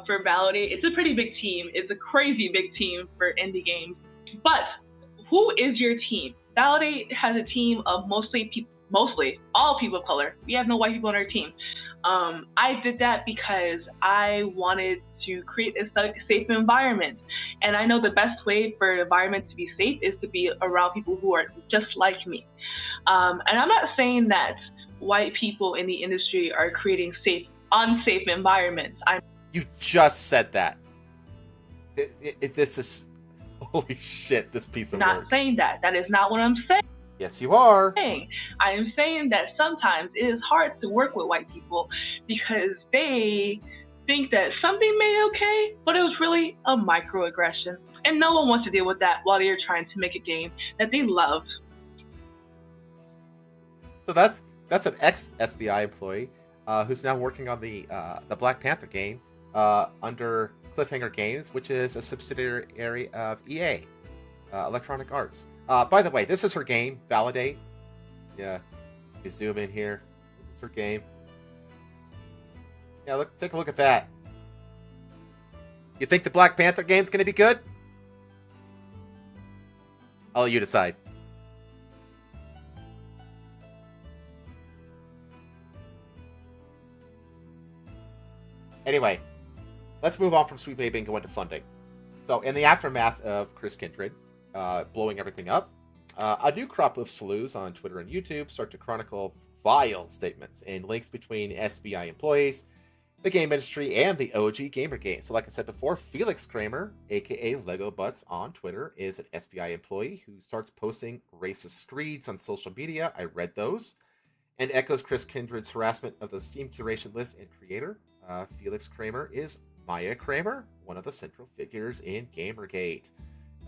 for Validate. It's a pretty big team. It's a crazy big team for indie games. But who is your team? Validate has a team of mostly all people of color. We have no white people on our team. I did that because I wanted to create a safe environment. And I know the best way for an environment to be safe is to be around people who are just like me. And I'm not saying that white people in the industry are creating unsafe environments. You just said that. This is... Holy shit, this piece of work. Not saying that. That is not what I'm saying. Yes, you are. I am saying that sometimes it is hard to work with white people because they think that something made it okay, but it was really a microaggression. And no one wants to deal with that while they're trying to make a game that they love. So that's an ex-SBI employee who's now working on the Black Panther game under Cliffhanger Games, which is a subsidiary of EA, Electronic Arts. By the way, this is her game, Validate. Yeah, you zoom in here. This is her game. Yeah, take a look at that. You think the Black Panther game's going to be good? I'll let you decide. Anyway, let's move on from Sweet Baby and go into funding. So, in the aftermath of Chris Kindred blowing everything up, a new crop of sleuths on Twitter and YouTube start to chronicle vile statements and links between SBI employees, the game industry, and the OG Gamergate. So, like I said before, Felix Kramer, aka Lego Butts on Twitter, is an SBI employee who starts posting racist screeds on social media. I read those, and echoes Chris Kindred's harassment of the Steam curation list and creator. Felix Kramer is Maya Kramer, one of the central figures in Gamergate.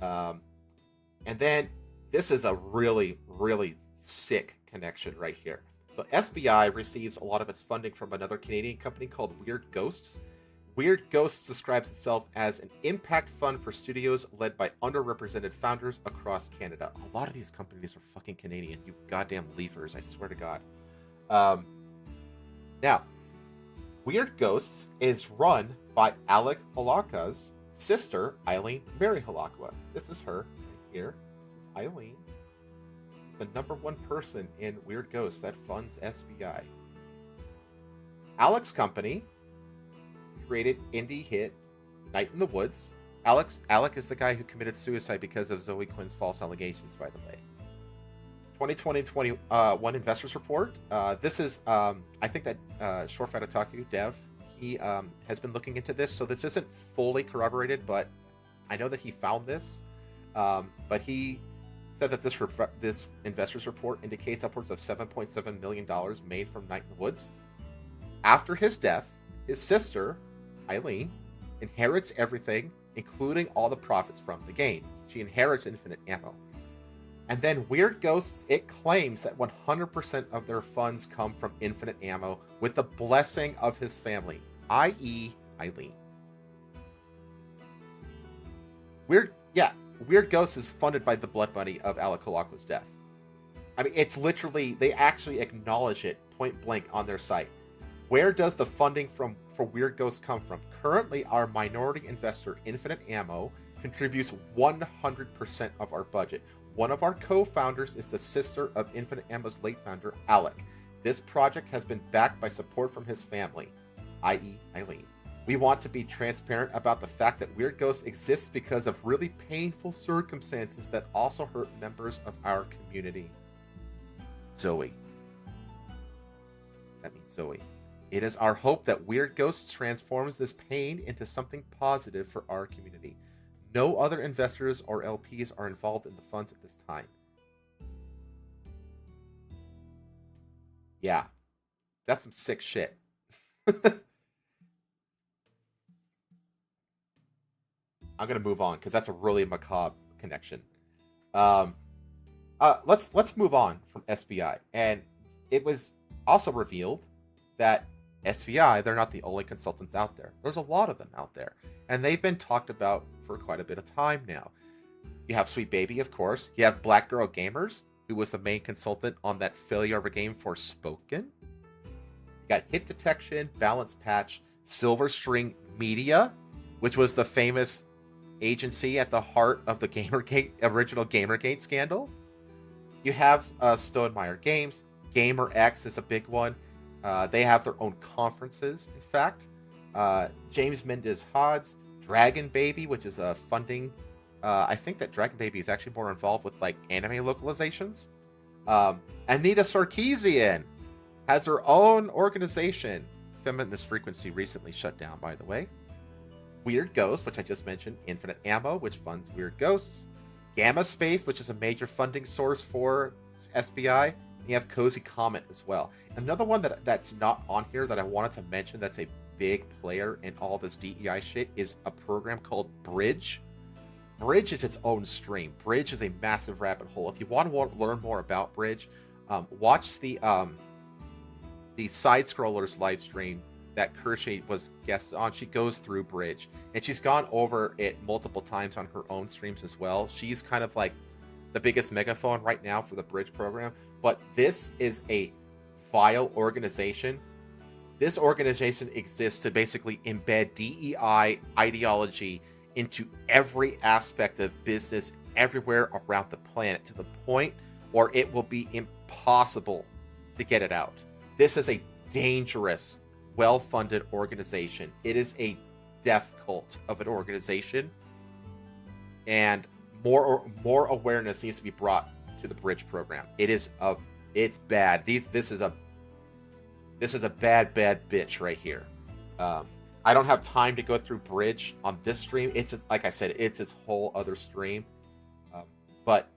And then this is a really, really sick connection right here. So SBI receives a lot of its funding from another Canadian company called Weird Ghosts. Weird Ghosts describes itself as an impact fund for studios led by underrepresented founders across Canada. A lot of these companies are fucking Canadian, you goddamn leafers, I swear to God. Now, Weird Ghosts is run by Alec Halaka's sister, Eileen Mary Halakwa. This is her right here. This is Eileen. The #1 person in Weird Ghosts that funds SBI. Alec's company created indie hit Night in the Woods Alec is the guy who committed suicide because of Zoe Quinn's false allegations, by the way. 2020-21 investors report. This is, I think that Shorefight Otaku, Dev, he has been looking into this, so this isn't fully corroborated, but I know that he found this. But he said that this investors report indicates upwards of $7.7 million made from Night in the Woods. After his death, his sister, Eileen, inherits everything, including all the profits from the game. She inherits infinite ammo. And then Weird Ghosts, it claims that 100% of their funds come from infinite ammo with the blessing of his family, i.e. Eileen. Weird Ghosts is funded by the blood money of Alec Kolakwa's death. I mean, it's literally, they actually acknowledge it point blank on their site. Where does the funding for Weird Ghosts come from? Currently, our minority investor, Infinite Ammo, contributes 100% of our budget. One of our co-founders is the sister of Infinite Ammo's late founder, Alec. This project has been backed by support from his family, i.e. Eileen. We want to be transparent about the fact that Weird Ghosts exists because of really painful circumstances that also hurt members of our community. Zoe. That means Zoe. It is our hope that Weird Ghosts transforms this pain into something positive for our community. No other investors or LPs are involved in the funds at this time. Yeah. That's some sick shit. I'm gonna move on because that's a really macabre connection. Let's move on from SBI. And it was also revealed that SBI, they're not the only consultants out there. There's a lot of them out there, and they've been talked about for quite a bit of time now. You have Sweet Baby, of course. You have Black Girl Gamers, who was the main consultant on that failure of a game Forspoken. You got Hit Detection, Balance Patch, Silver String Media, which was the famous agency at the heart of the original Gamergate scandal. You have Stonemeyer Games. GamerX is a big one. They have their own conferences, in fact. James Mendez Hodds, Dragon Baby, which is a funding. I think that Dragon Baby is actually more involved with like anime localizations. Anita Sarkeesian has her own organization. Feminist Frequency recently shut down, by the way. Weird Ghosts, which I just mentioned. Infinite Ammo, which funds Weird Ghosts. Gamma Space, which is a major funding source for SBI. You have Cozy Comet as well. Another one that's not on here that I wanted to mention that's a big player in all this DEI shit is a program called Bridge. Bridge is its own stream. Bridge is a massive rabbit hole. If you want to learn more about Bridge, watch the Side Scrollers live stream that Kershey was guest on. She goes through Bridge, and she's gone over it multiple times on her own streams as well. She's kind of like the biggest megaphone right now for the Bridge program. But this is a vile organization. This organization exists to basically embed DEI ideology into every aspect of business everywhere around the planet, to the point where it will be impossible to get it out. This is a dangerous, well-funded organization. It is a death cult of an organization, and more awareness needs to be brought to the Bridge program. It's bad. This is a bad bitch right here. I don't have time to go through Bridge on this stream. It's, like I said, it's its whole other stream. But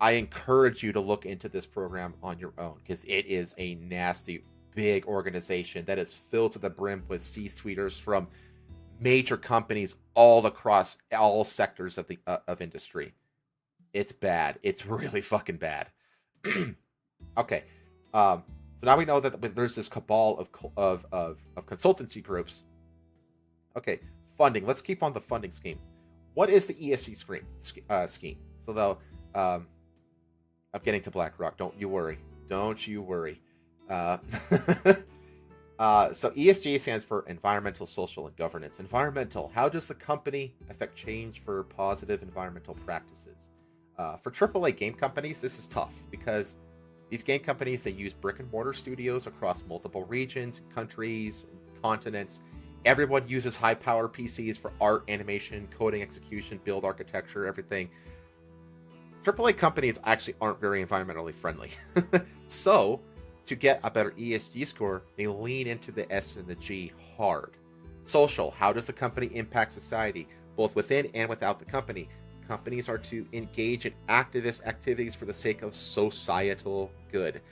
I encourage you to look into this program on your own, because it is a nasty, big organization that is filled to the brim with C-suiters from major companies all across all sectors of industry. It's bad. It's really fucking bad. Okay. So now we know that there's this cabal of consultancy groups. Okay, funding. Let's keep on the funding scheme. What is the ESG scheme? So though, I'm getting to BlackRock. Don't you worry. Don't you worry. So ESG stands for Environmental, Social, and Governance. Environmental. How does the company affect change for positive environmental practices? For AAA game companies, this is tough because these game companies, they use brick and mortar studios across multiple regions, countries, continents, Everyone uses high-power PCs for art, animation, coding, execution, build architecture, everything. AAA companies actually aren't very environmentally friendly. So, to get a better ESG score, they lean into the S and the G hard. Social, how does the company impact society, both within and without the company? Companies are to engage in activist activities for the sake of societal good.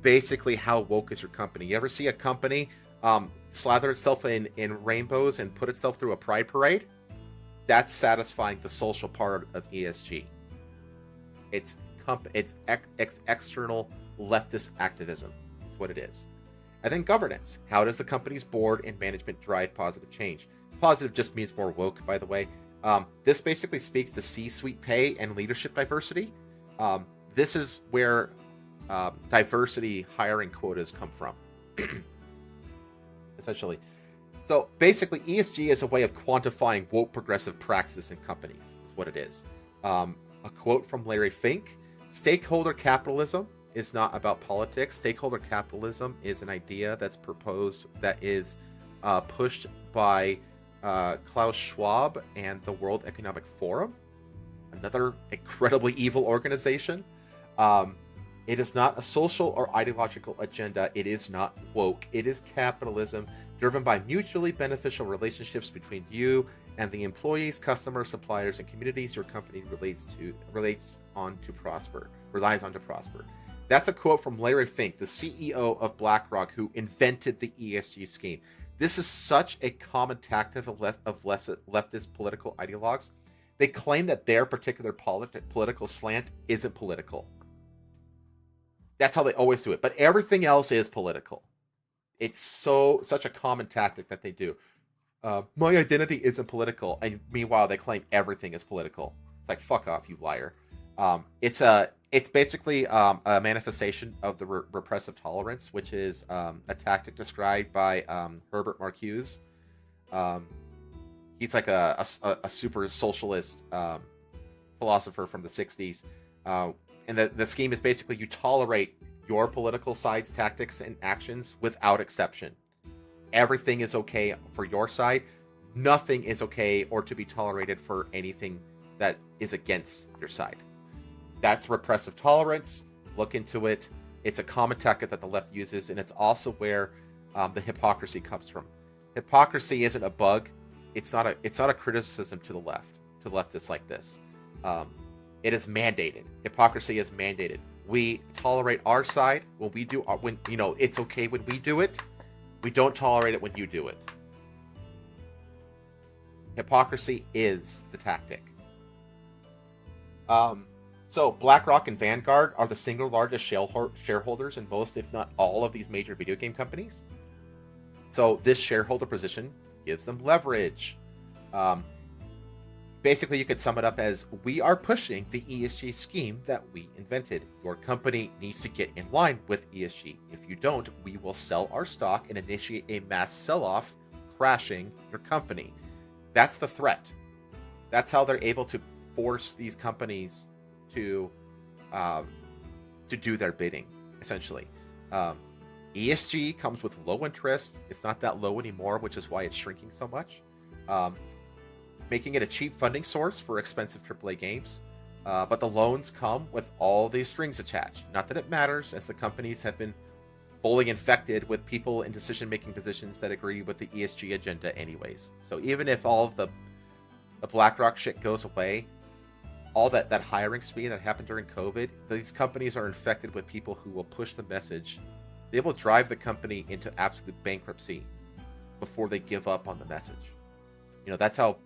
Basically, how woke is your company? You ever see a company slather itself in rainbows and put itself through a pride parade? That's satisfying the social part of ESG. It's external leftist activism. That's what it is. And then governance. How does the company's board and management drive positive change? Positive just means more woke, by the way. This basically speaks to C-suite pay and leadership diversity. This is where diversity hiring quotas come from, essentially. So basically, ESG is a way of quantifying woke progressive practices in companies. That's what it is. A quote from Larry Fink: stakeholder capitalism is not about politics. Stakeholder capitalism is an idea that's proposed, that is pushed by Klaus Schwab and the World Economic Forum, another incredibly evil organization. It is not a social or ideological agenda. It is not woke. It is capitalism driven by mutually beneficial relationships between you and the employees, customers, suppliers, and communities your company relies on to prosper. That's a quote from Larry Fink, the CEO of BlackRock, who invented the ESG scheme. This is such a common tactic of leftist political ideologues. They claim that their particular political slant isn't political. That's how they always do it. But everything else is political. It's such a common tactic that they do. My identity isn't political, and meanwhile they claim everything is political. It's like, fuck off, you liar. It's basically a manifestation of the repressive tolerance, which is a tactic described by Herbert Marcuse. He's like a super socialist philosopher from the 60s. And the scheme is basically you tolerate your political side's tactics and actions without exception. Everything is okay for your side. Nothing is okay or to be tolerated for anything that is against your side. That's repressive tolerance. Look into it. It's a common tactic that the left uses, and it's also where the hypocrisy comes from. Hypocrisy isn't a bug. It's not a criticism to the left. To leftists like this, it is mandated. Hypocrisy is mandated. We tolerate our side when we do. When it's okay when we do it. We don't tolerate it when you do it. Hypocrisy is the tactic. So BlackRock and Vanguard are the single largest shareholders in most, if not all, of these major video game companies. So this shareholder position gives them leverage. Basically, you could sum it up as, we are pushing the ESG scheme that we invented. Your company needs to get in line with ESG. If you don't, we will sell our stock and initiate a mass sell-off, crashing your company. That's the threat. That's how they're able to force these companies to do their bidding, essentially. ESG comes with low interest. It's not that low anymore, which is why it's shrinking so much. Making it a cheap funding source for expensive AAA games. But the loans come with all these strings attached. Not that it matters, as the companies have been fully infected with people in decision-making positions that agree with the ESG agenda anyways. So even if all of the BlackRock shit goes away, all that hiring spree that happened during COVID, these companies are infected with people who will push the message. They will drive the company into absolute bankruptcy before they give up on the message. That's how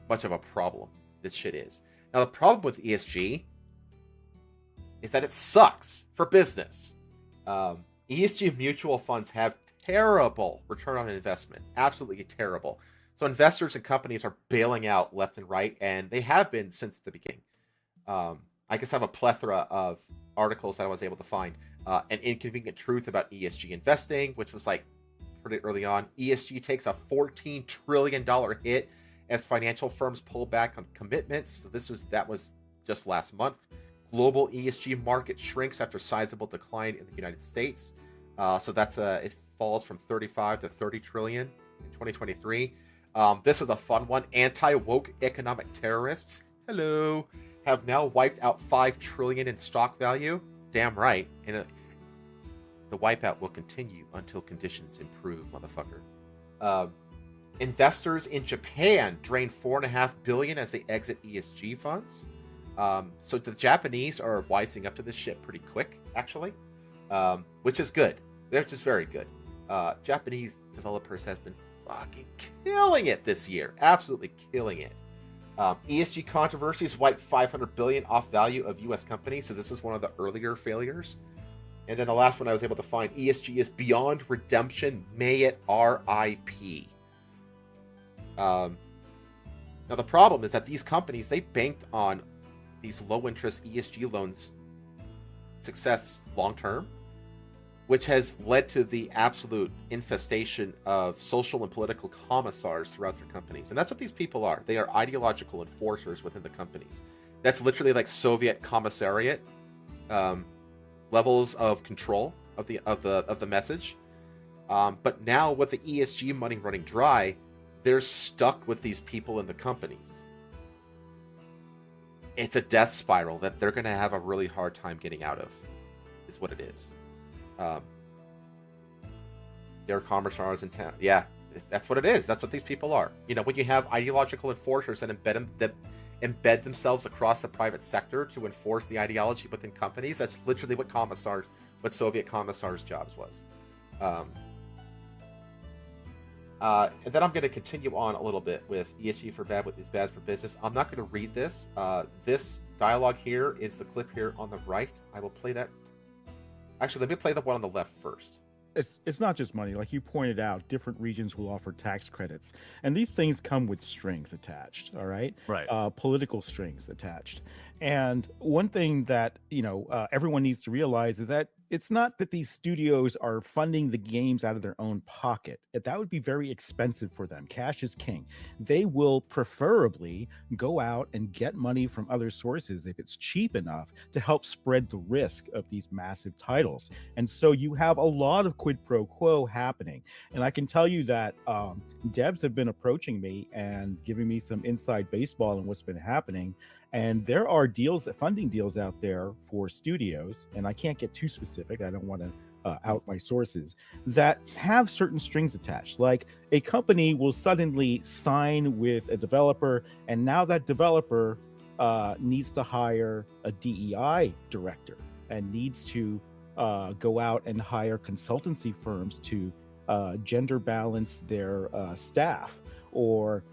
much of a problem this shit is. Now, the problem with ESG is that it sucks for business. ESG mutual funds have terrible return on investment. Absolutely terrible. So investors and companies are bailing out left and right, and they have been since the beginning. I guess I have a plethora of articles that I was able to find. An Inconvenient Truth about ESG investing, which was like pretty early on. ESG takes a $14 trillion hit as financial firms pull back on commitments. So that was just last month. Global ESG market shrinks after sizable decline in the United States. So it falls from 35 to 30 trillion in 2023. This is a fun one. Anti-woke economic terrorists, hello, have now wiped out $5 trillion in stock value. Damn right. And the wipeout will continue until conditions improve, motherfucker. Investors in Japan drain $4.5 billion as they exit ESG funds. So the Japanese are wising up to this shit pretty quick, actually, which is good. They're just very good. Japanese developers have been fucking killing it this year, absolutely killing it. ESG controversies wiped $500 billion off value of U.S. companies. So this is one of the earlier failures. And then the last one I was able to find: ESG is beyond redemption. May it RIP. Now the problem is that these companies, they banked on these low interest ESG loans success long term, which has led to the absolute infestation of social and political commissars throughout their companies. And that's what these people are. They are ideological enforcers within the companies. That's literally like Soviet commissariat levels of control of the message. But now with the ESG money running dry, they're stuck with these people in the companies. It's a death spiral that they're going to have a really hard time getting out of, is what it is. They're commissars in town. Yeah, that's what it is. That's what these people are. You know, when you have ideological enforcers that embed themselves across the private sector to enforce the ideology within companies, that's literally what Soviet commissars' jobs was. And then I'm going to continue on a little bit with ESG for bad is bad for business. I'm not going to read this. This dialogue here is the clip here on the right. I will play that. Actually, let me play the one on the left first. It's not just money. Like you pointed out, different regions will offer tax credits, and these things come with strings attached. All right, right. Political strings attached. And one thing that everyone needs to realize is that it's not that these studios are funding the games out of their own pocket. That would be very expensive for them. Cash is king. They will preferably go out and get money from other sources if it's cheap enough to help spread the risk of these massive titles. And so you have a lot of quid pro quo happening. And I can tell you that devs have been approaching me and giving me some inside baseball on what's been happening. And there are funding deals out there for studios, and I can't get too specific. I don't want to out my sources, that have certain strings attached. Like a company will suddenly sign with a developer, and now that developer needs to hire a DEI director and needs to go out and hire consultancy firms to gender balance their staff, or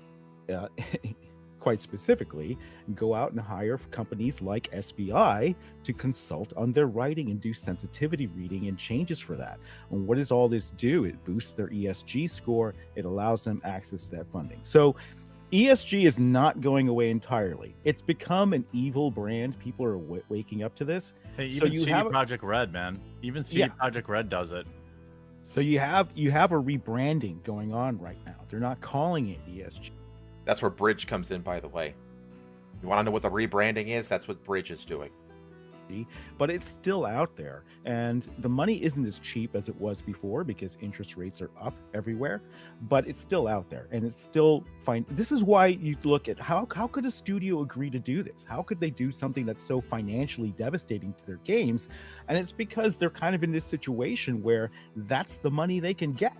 quite specifically, go out and hire companies like SBI to consult on their writing and do sensitivity reading and changes for that. And what does all this do? It boosts their ESG score. It allows them access to that funding. So ESG is not going away entirely. It's become an evil brand. People are waking up to this. Hey, so even CD Projekt Red, man. Even CD Projekt Red does it. So you have a rebranding going on right now. They're not calling it ESG. That's where Bridge comes in, by the way. You want to know what the rebranding is? That's what Bridge is doing. But it's still out there, and the money isn't as cheap as it was before because interest rates are up everywhere, but it's still out there, and it's still fine. This is why you look at how could a studio agree to do this? How could they do something that's so financially devastating to their games? And it's because they're kind of in this situation where that's the money they can get.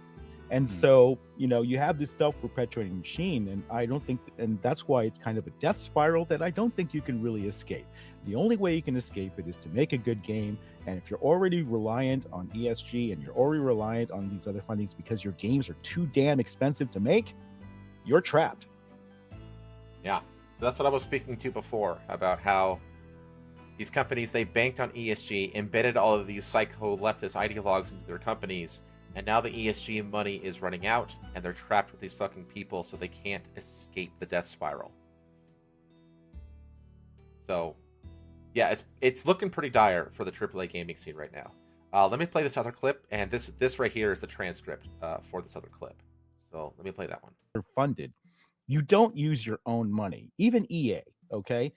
And so, you have this self-perpetuating machine, and I don't think, and that's why it's kind of a death spiral that I don't think you can really escape. The only way you can escape it is to make a good game. And if you're already reliant on ESG and you're already reliant on these other fundings because your games are too damn expensive to make, you're trapped. Yeah, that's what I was speaking to before about how these companies, they banked on ESG, embedded all of these psycho leftist ideologues into their companies. And now the ESG money is running out, and they're trapped with these fucking people, so they can't escape the death spiral. So, yeah, it's looking pretty dire for the AAA gaming scene right now. Let me play this other clip, and this right here is the transcript for this other clip. So let me play that one. They're funded. You don't use your own money. Even EA, okay?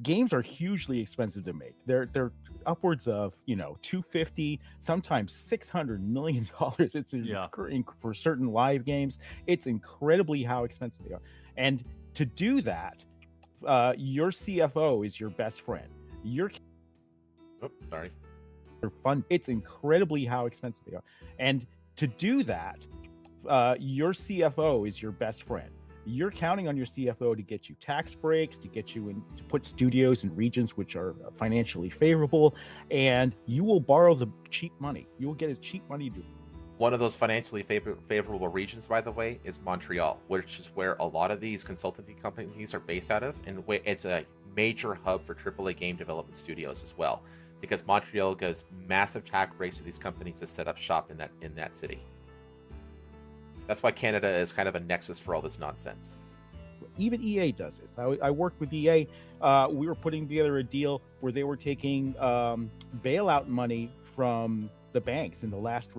games are hugely expensive to make. They're upwards of, you know, 250, sometimes $600 million. It's for certain live games. It's incredibly how expensive they are. And to do that, your CFO is your best friend. It's incredibly how expensive they are. And to do that, your CFO is your best friend. You're counting on your CFO to get you tax breaks, to get you in, to put studios in regions which are financially favorable, and you will borrow the cheap money. You will get as cheap money to. One of those financially favorable regions, by the way, is Montreal, which is where a lot of these consultancy companies are based out of, and it's a major hub for AAA game development studios as well, because Montreal gives massive tax breaks to these companies to set up shop in that city. That's why Canada is kind of a nexus for all this nonsense. Even EA does this. I worked with EA. We were putting together a deal where they were taking bailout money from the banks in the last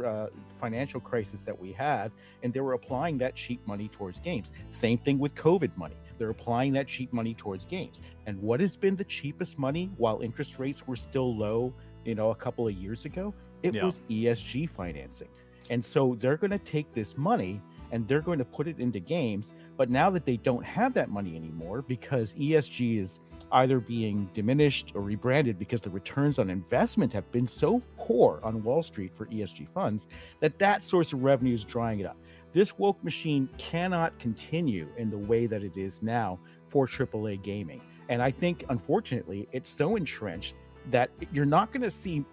financial crisis that we had, and they were applying that cheap money towards games. Same thing with COVID money. They're applying that cheap money towards games. And what has been the cheapest money while interest rates were still low, you know, a couple of years ago? It was ESG financing. And so they're going to take this money and they're going to put it into games. But now that they don't have that money anymore, because ESG is either being diminished or rebranded because the returns on investment have been so poor on Wall Street for ESG funds, that source of revenue is drying it up. This woke machine cannot continue in the way that it is now for AAA gaming. And I think, unfortunately, it's so entrenched that you're not going to see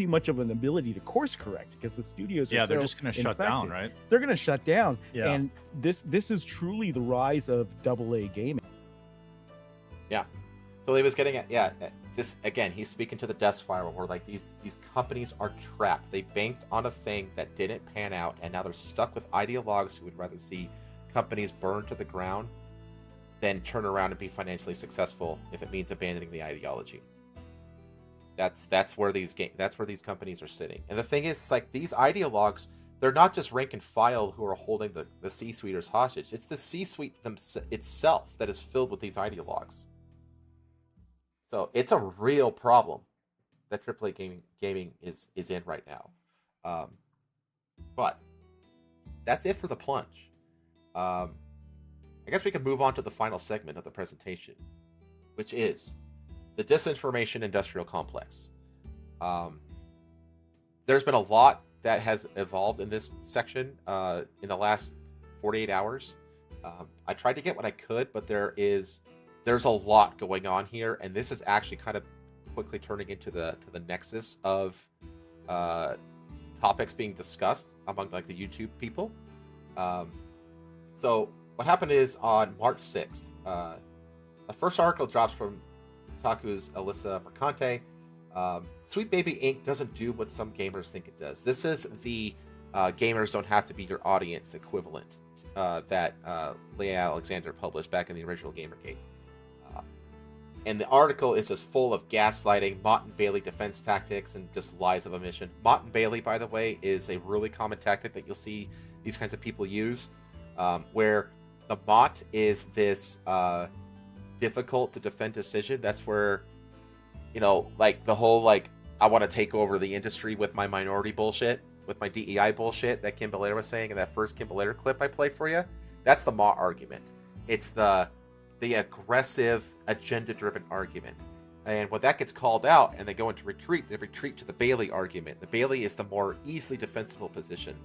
much of an ability to course correct, because the studios are they're just going to shut down, right? They're going to shut down. Yeah. And this is truly the rise of AA gaming. Yeah. So he was getting at this again, he's speaking to the death spiral where like these companies are trapped. They banked on a thing that didn't pan out, and now they're stuck with ideologues who would rather see companies burn to the ground than turn around and be financially successful if it means abandoning the ideology. That's where these companies are sitting. And the thing is, it's like these ideologues, they're not just rank and file who are holding the C-suiters hostage. It's the C-suite itself that is filled with these ideologues. So it's a real problem that AAA gaming is in right now. But that's it for the plunge. I guess we can move on to the final segment of the presentation, which is the Disinformation Industrial Complex. There's been a lot that has evolved in this section in the last 48 hours. I tried to get what I could, but there's a lot going on here, and this is actually kind of quickly turning into the nexus of topics being discussed among like the YouTube people. So what happened is on March 6th, the first article drops from Taku's Alyssa Mercante. Sweet Baby Inc. doesn't do what some gamers think it does. This is the gamers don't have to be your audience equivalent that Leah Alexander published back in the original Gamergate. And the article is just full of gaslighting, Mott and Bailey defense tactics, and just lies of omission. Mott and Bailey, by the way, is a really common tactic that you'll see these kinds of people use, where the Mott is this difficult to defend decision. That's where, you know, like the whole like I want to take over the industry with my minority bullshit, with my DEI bullshit that Kim Belair was saying in that first Kim Belair clip I played for you. That's the Mott argument. It's the aggressive, agenda-driven argument. And when that gets called out and they go into retreat, they retreat to the Bailey argument. The Bailey is the more easily defensible position.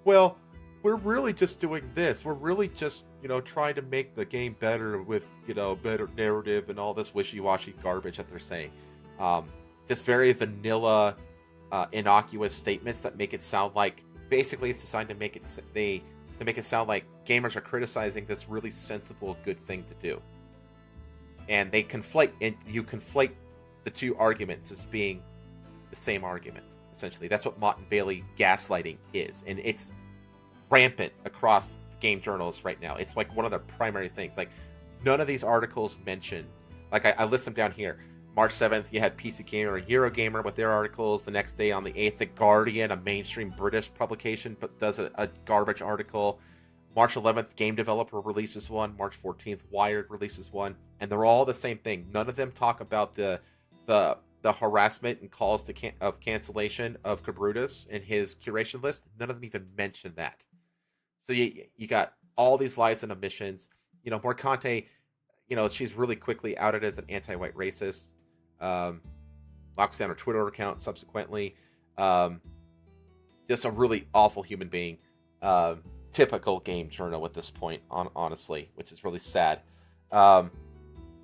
Well, we're really just doing this. We're really just, you know, trying to make the game better with, you know, better narrative and all this wishy-washy garbage that they're saying. Just very vanilla, innocuous statements that make it sound like, basically it's designed to make it sound like gamers are criticizing this really sensible, good thing to do. And you conflate the two arguments as being the same argument, essentially. That's what Mott and Bailey gaslighting is. And it's rampant across game journals right now. It's like one of their primary things. Like, none of these articles mention, like I list them down here. March 7th, you had PC Gamer and Eurogamer with their articles. The next day on the 8th, The Guardian, a mainstream British publication, but does a garbage article. March 11th, Game Developer releases one. March 14th, Wired releases one, and they're all the same thing. None of them talk about the harassment and calls of cancellation of Cabrutus in his curation list. None of them even mention that. So you got all these lies and omissions. Morcante, she's really quickly outed as an anti-white racist. Locks down her Twitter account subsequently. Just a really awful human being. Typical game journal at this point, honestly, which is really sad. A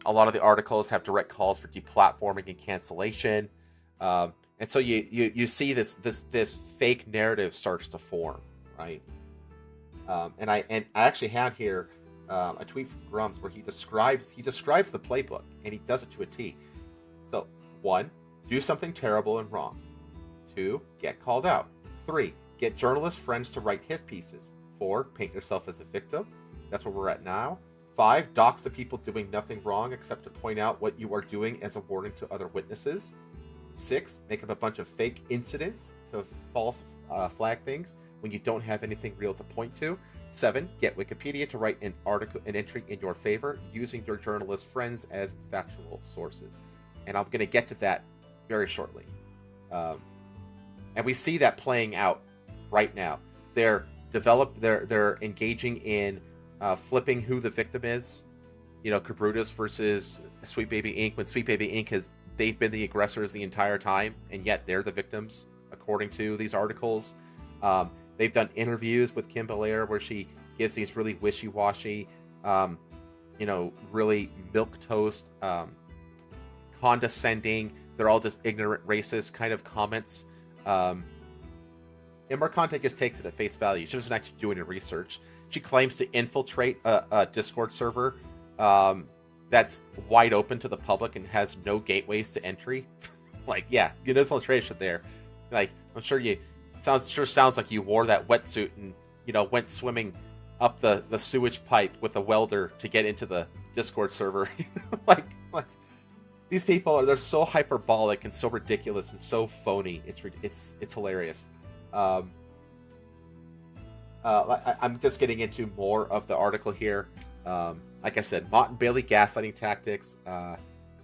lot of the articles have direct calls for deplatforming and cancellation. And so you see this fake narrative starts to form, right? And I actually had here a tweet from Grums where he describes the playbook, and he does it to a T. So 1, do something terrible and wrong. 2, get called out. 3, get journalist friends to write hit pieces. 4, paint yourself as a victim. That's where we're at now. 5, dox the people doing nothing wrong except to point out what you are doing as a warning to other witnesses. 6, make up a bunch of fake incidents to false flag things when you don't have anything real to point to. 7, get Wikipedia to write an entry in your favor using your journalist friends as factual sources. And I'm going to get to that very shortly. And we see that playing out right now. They're engaging in flipping who the victim is. Cabrutus versus Sweet Baby Inc. When Sweet Baby Inc. they've been the aggressors the entire time, and yet they're the victims, according to these articles. They've done interviews with Kim Belair where she gives these really wishy-washy, really milquetoast, condescending, they're all just ignorant, racist kind of comments. And Mercante just takes it at face value. She doesn't actually do any research. She claims to infiltrate a Discord server that's wide open to the public and has no gateways to entry. Good infiltration there. I'm sure sounds like you wore that wetsuit and went swimming up the sewage pipe with a welder to get into the Discord server. These people they're so hyperbolic and so ridiculous and so phony. It's hilarious. I'm just getting into more of the article here. Like I said, Mott and Bailey gaslighting tactics.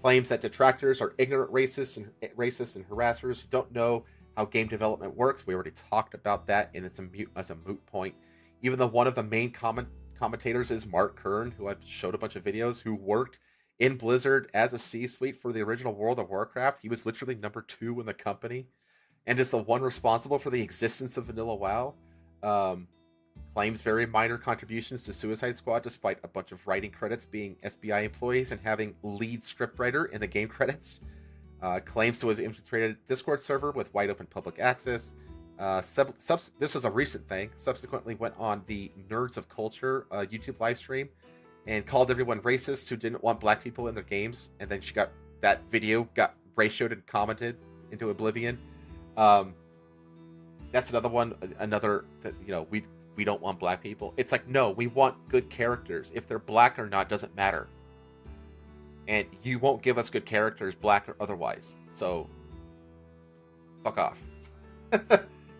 Claims that detractors are ignorant racists and harassers who don't know how game development works. We already talked about that, and it's a moot point. Even though one of the main commentators is Mark Kern, who I've showed a bunch of videos, who worked in Blizzard as a C-suite for the original World of Warcraft. He was literally number 2 in the company, and is the one responsible for the existence of Vanilla WoW. Claims very minor contributions to Suicide Squad, despite a bunch of writing credits being SBI employees and having lead scriptwriter in the game credits. Claims to have infiltrated a Discord server with wide open public access. This was a recent thing. Subsequently went on the Nerds of Culture YouTube live stream and called everyone racist who didn't want black people in their games. And then that video got ratioed and commented into oblivion. That's another one. We don't want black people. It's like, no, we want good characters. If they're black or not doesn't matter. And you won't give us good characters, black or otherwise. So, fuck off.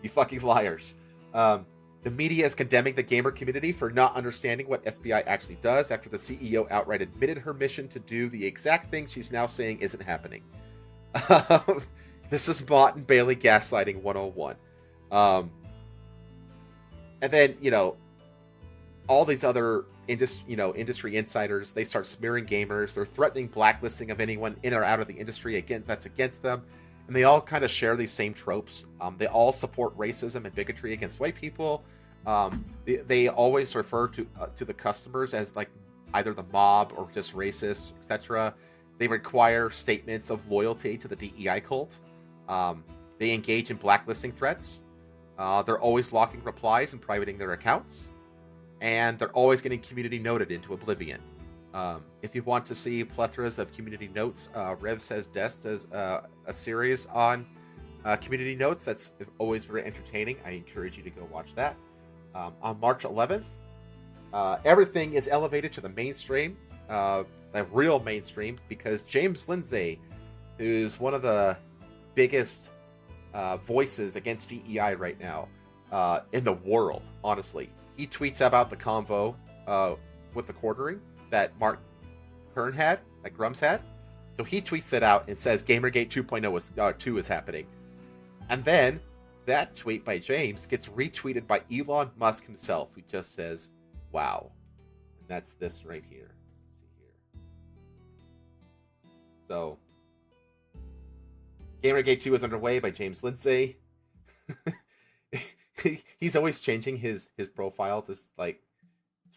You fucking liars. The media is condemning the gamer community for not understanding what SBI actually does after the CEO outright admitted her mission to do the exact thing she's now saying isn't happening. This is Mott and Bailey gaslighting 101. And then, all these other industry insiders, they start smearing gamers. They're threatening blacklisting of anyone in or out of the industry that's against them. And they all kind of share these same tropes. They all support racism and bigotry against white people. They always refer to the customers as like either the mob or just racist, etc. They require statements of loyalty to the DEI cult. They engage in blacklisting threats. They're always locking replies and privating their accounts. And they're always getting community noted into oblivion. If you want to see plethoras of community notes, Rev Says Death does a series on community notes that's always very entertaining. I encourage you to go watch that. On March 11th, everything is elevated to the mainstream, the real mainstream, because James Lindsay, who's one of the biggest voices against DEI right now in the world, honestly. he tweets about the convo with the quartering that Mark Kern had, that Grumps had. So he tweets that out and says Gamergate 2.0 is happening. And then that tweet by James gets retweeted by Elon Musk himself, who just says, wow. And that's this right here. Let's see here. So, Gamergate 2 is underway by James Lindsay. He's always changing his profile to like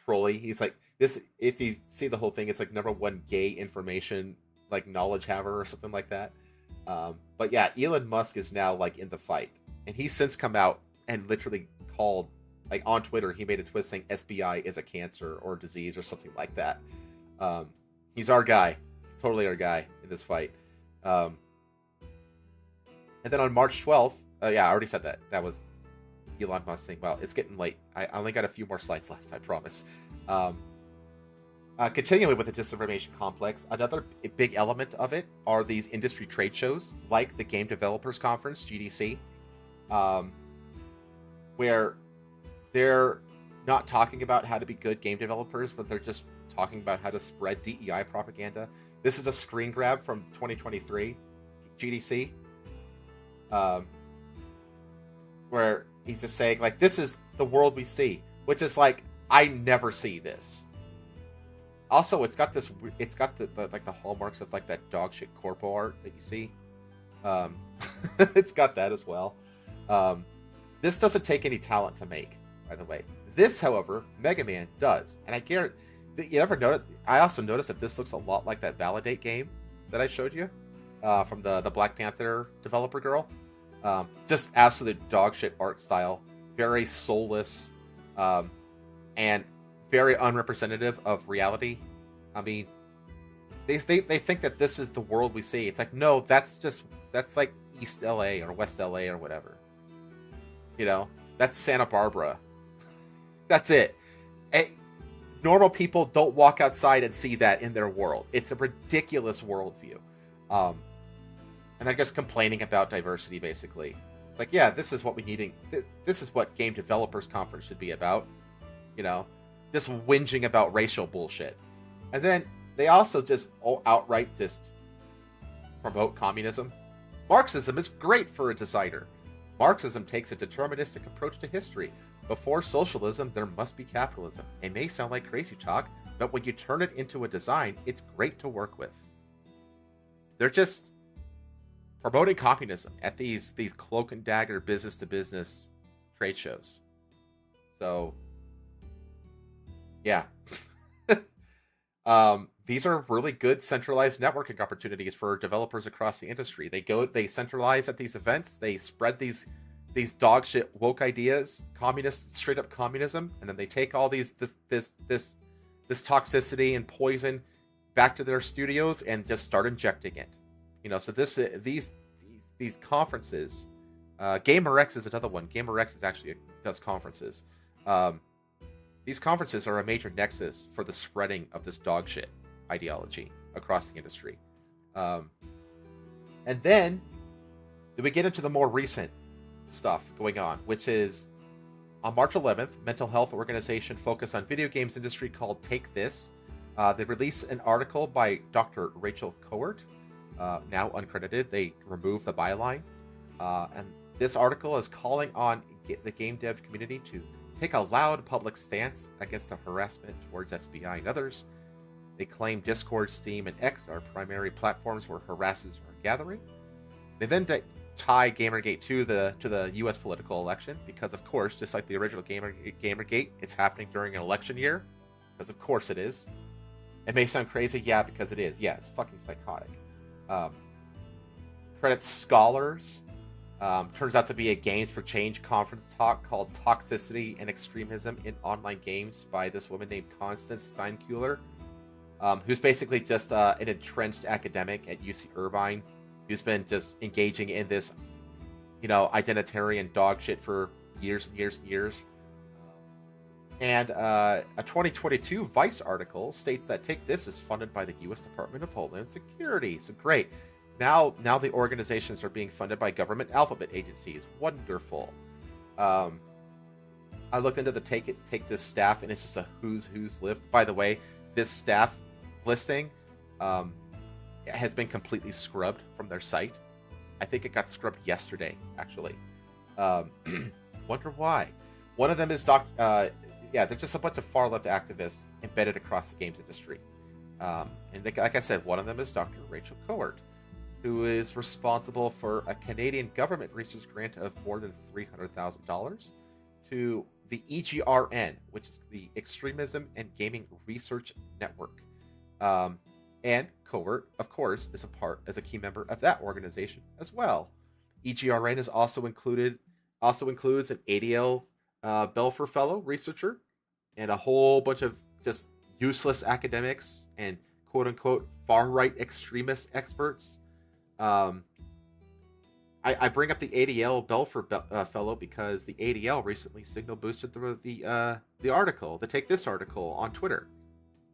trolly. He's like this. If you see the whole thing, it's like #1 gay information like knowledge haver or something like that. But yeah, Elon Musk is now like in the fight, and he's since come out and literally called like on Twitter. He made a twist saying SBI is a cancer or disease or something like that. He's our guy, totally our guy in this fight. And then on March 12th, yeah, I already said that. That was Elon Musk saying, well, it's getting late. I only got a few more slides left, I promise. Continuing with the disinformation complex, another big element of it are these industry trade shows, like the Game Developers Conference, GDC, where they're not talking about how to be good game developers, but they're just talking about how to spread DEI propaganda. This is a screen grab from 2023 GDC, where he's just saying, like, this is the world we see, which is like, I never see this. Also, it's got this, it's got the like the hallmarks of like that dog shit corpo art that you see. It's got that as well. This doesn't take any talent to make, by the way. This, however, Mega Man does, and I guarantee. You ever notice? I also noticed that this looks a lot like that Validate game that I showed you from the Black Panther developer girl. Just absolute dog shit art style, very soulless, and very unrepresentative of reality. I mean, they think that this is the world we see. It's like, no, that's like East LA or West LA or whatever. You know, that's Santa Barbara. That's it. Normal people don't walk outside and see that in their world. It's a ridiculous worldview. And they're just complaining about diversity, basically. It's like, yeah, this is what we need. This is what Game Developers Conference should be about. You know, just whinging about racial bullshit. And then they also just outright just promote communism. Marxism is great for a designer. Marxism takes a deterministic approach to history. Before socialism, there must be capitalism. It may sound like crazy talk, but when you turn it into a design, it's great to work with. They're just promoting communism at these cloak and dagger business-to-business trade shows. So, yeah. These are really good centralized networking opportunities for developers across the industry. They centralize at these events, they spread these dog shit woke ideas, straight up communism, and then they take all this toxicity and poison back to their studios and just start injecting it. You know, so these conferences, GamerX is another one. GamerX is actually does conferences. These conferences are a major nexus for the spreading of this dog shit ideology across the industry. And then we get into the more recent stuff going on, which is on March 11th, mental health organization focused on video games industry called Take This. They released an article by Dr. Rachel Cohort, now uncredited. They removed the byline. And this article is calling on the game dev community to take a loud public stance against the harassment towards SBI and others. They claim Discord, Steam, and X are primary platforms where harassers are gathering. They then tie Gamergate to the U.S. political election because, of course, just like the original Gamergate, it's happening during an election year. Because, of course, it is. It may sound crazy, yeah, because it is. Yeah, it's fucking psychotic. Credits Scholars. Turns out to be a Games for Change conference talk called Toxicity and Extremism in Online Games by this woman named Constance Steinkuhler, who's basically just an entrenched academic at UC Irvine who's been just engaging in this, you know, identitarian dog shit for years and years and years. And a 2022 Vice article states that Take This is funded by the U.S. Department of Homeland Security. So great. Now the organizations are being funded by government alphabet agencies. Wonderful. I looked into the take this staff, and it's just a who's list. By the way, this staff listing has been completely scrubbed from their site. I think it got scrubbed yesterday, actually. Wonder why. One of them is they're just a bunch of far left activists embedded across the games industry. And like I said, one of them is Dr. Rachel Cowart, who is responsible for a Canadian government research grant of more than $300,000 to the EGRN, which is the Extremism and Gaming Research Network. And Cowart, of course, is a key member of that organization as well. EGRN is also includes an ADL Belfer Fellow researcher and a whole bunch of just useless academics and quote-unquote far-right extremist experts. I bring up the ADL Belfer Fellow because the ADL recently signal boosted the article, the Take This article on Twitter.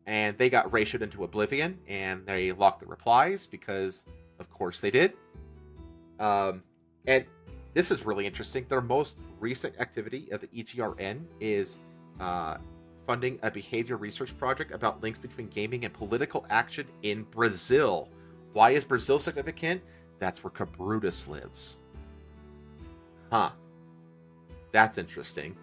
And they got ratioed into oblivion, and they locked the replies because, of course, they did. And this is really interesting. Their most recent activity of the EGRN is funding a behavior research project about links between gaming and political action in Brazil. Why is Brazil significant? That's where Cabrutus lives. Huh. That's interesting.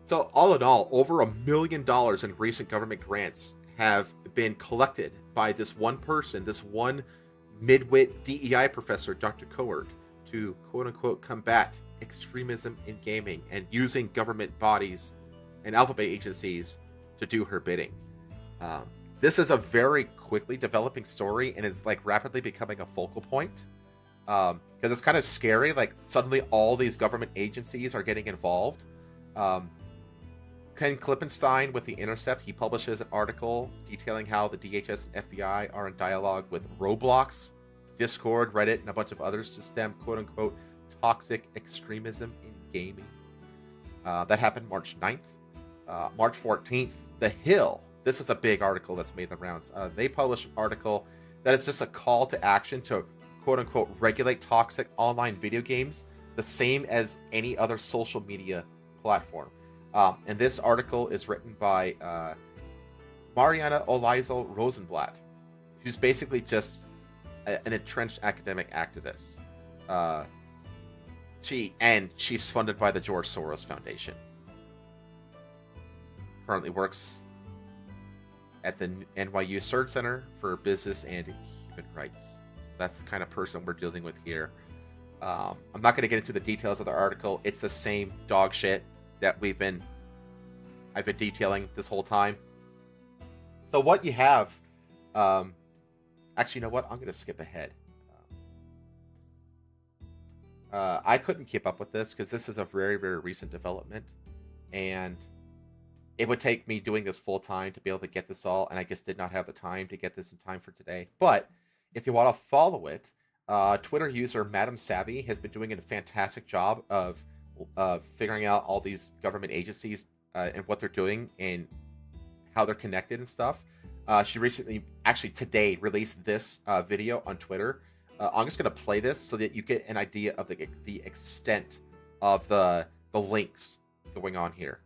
So all in all, over $1 million in recent government grants have been collected by this one person, this one midwit DEI professor, Dr. Cowart, to quote-unquote combat extremism in gaming and using government bodies and alphabet agencies to do her bidding. This is a very quickly developing story, and it's like rapidly becoming a focal point. Because it's kind of scary, like suddenly all these government agencies are getting involved. Ken Klippenstein with The Intercept, he publishes an article detailing how the DHS and FBI are in dialogue with Roblox, Discord, Reddit, and a bunch of others to stem quote-unquote toxic extremism in gaming. That happened March 9th. March 14th, The Hill. This is a big article that's made the rounds. They published an article that is just a call to action to quote-unquote regulate toxic online video games the same as any other social media platform. And this article is written by Mariana Olizel Rosenblatt, who's basically just an entrenched academic activist. She's funded by the George Soros Foundation. Currently works at the NYU Surge Center for Business and Human Rights. That's the kind of person we're dealing with here. I'm not going to get into the details of the article. It's the same dog shit that I've been detailing this whole time. So what you have, actually, you know what? I'm going to skip ahead. I couldn't keep up with this because this is a very, very recent development, and it would take me doing this full time to be able to get this all, and I just did not have the time to get this in time for today. But if you want to follow it, Twitter user Madam Savvy has been doing a fantastic job of figuring out all these government agencies and what they're doing and how they're connected and stuff. She recently, actually today, released this video on Twitter. I'm just going to play this so that you get an idea of the extent of the links going on here.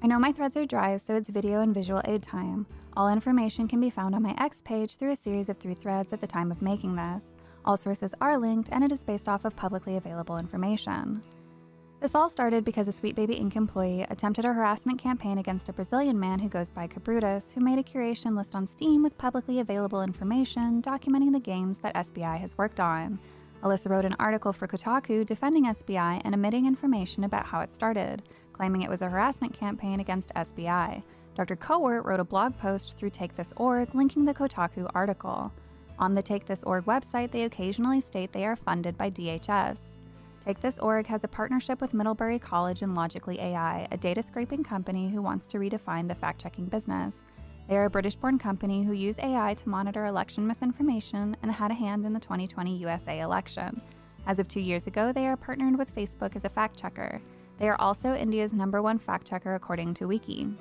I know my threads are dry, so it's video and visual aid time. All information can be found on my X page through a series of 3 threads at the time of making this. All sources are linked, and it is based off of publicly available information. This all started because a Sweet Baby Inc. employee attempted a harassment campaign against a Brazilian man who goes by Cabrutus, who made a curation list on Steam with publicly available information documenting the games that SBI has worked on. Alyssa wrote an article for Kotaku defending SBI and omitting information about how it started, claiming it was a harassment campaign against SBI. Dr. Cowart wrote a blog post through TakeThis.org linking the Kotaku article. On the TakeThis.org website, they occasionally state they are funded by DHS. TakeThis.org has a partnership with Middlebury College and Logically AI, a data scraping company who wants to redefine the fact-checking business. They are a British-born company who use AI to monitor election misinformation and had a hand in the 2020 USA election. As of 2 years ago, they are partnered with Facebook as a fact-checker. They are also India's #1 fact-checker according to Wiki.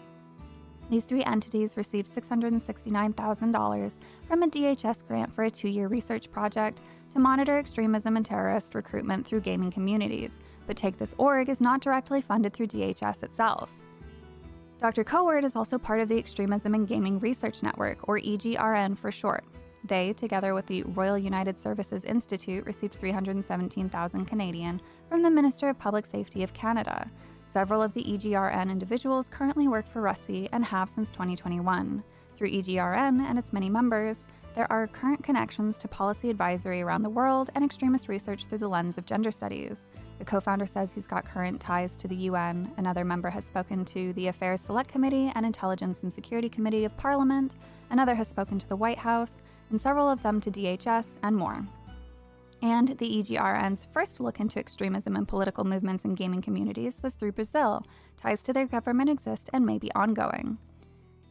These three entities received $669,000 from a DHS grant for a 2-year research project to monitor extremism and terrorist recruitment through gaming communities, but Take This org is not directly funded through DHS itself. Dr. Coward is also part of the Extremism in Gaming Research Network, or EGRN for short. They, together with the Royal United Services Institute, received $317,000 Canadian from the Minister of Public Safety of Canada. Several of the EGRN individuals currently work for RUSI and have since 2021. Through EGRN and its many members, there are current connections to policy advisory around the world and extremist research through the lens of gender studies. The co-founder says he's got current ties to the UN. Another member has spoken to the Affairs Select Committee and Intelligence and Security Committee of Parliament. Another has spoken to the White House, and several of them to DHS and more. And the EGRN's first look into extremism and political movements in gaming communities was through Brazil. Ties to their government exist and may be ongoing.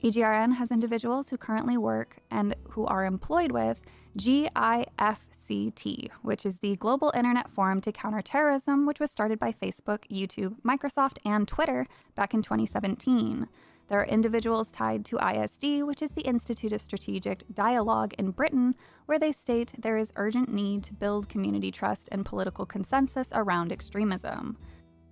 EGRN has individuals who currently work and who are employed with GIFCT, which is the Global Internet Forum to Counter Terrorism, which was started by Facebook, YouTube, Microsoft, and Twitter back in 2017. There are individuals tied to ISD, which is the Institute of Strategic Dialogue in Britain, where they state there is urgent need to build community trust and political consensus around extremism.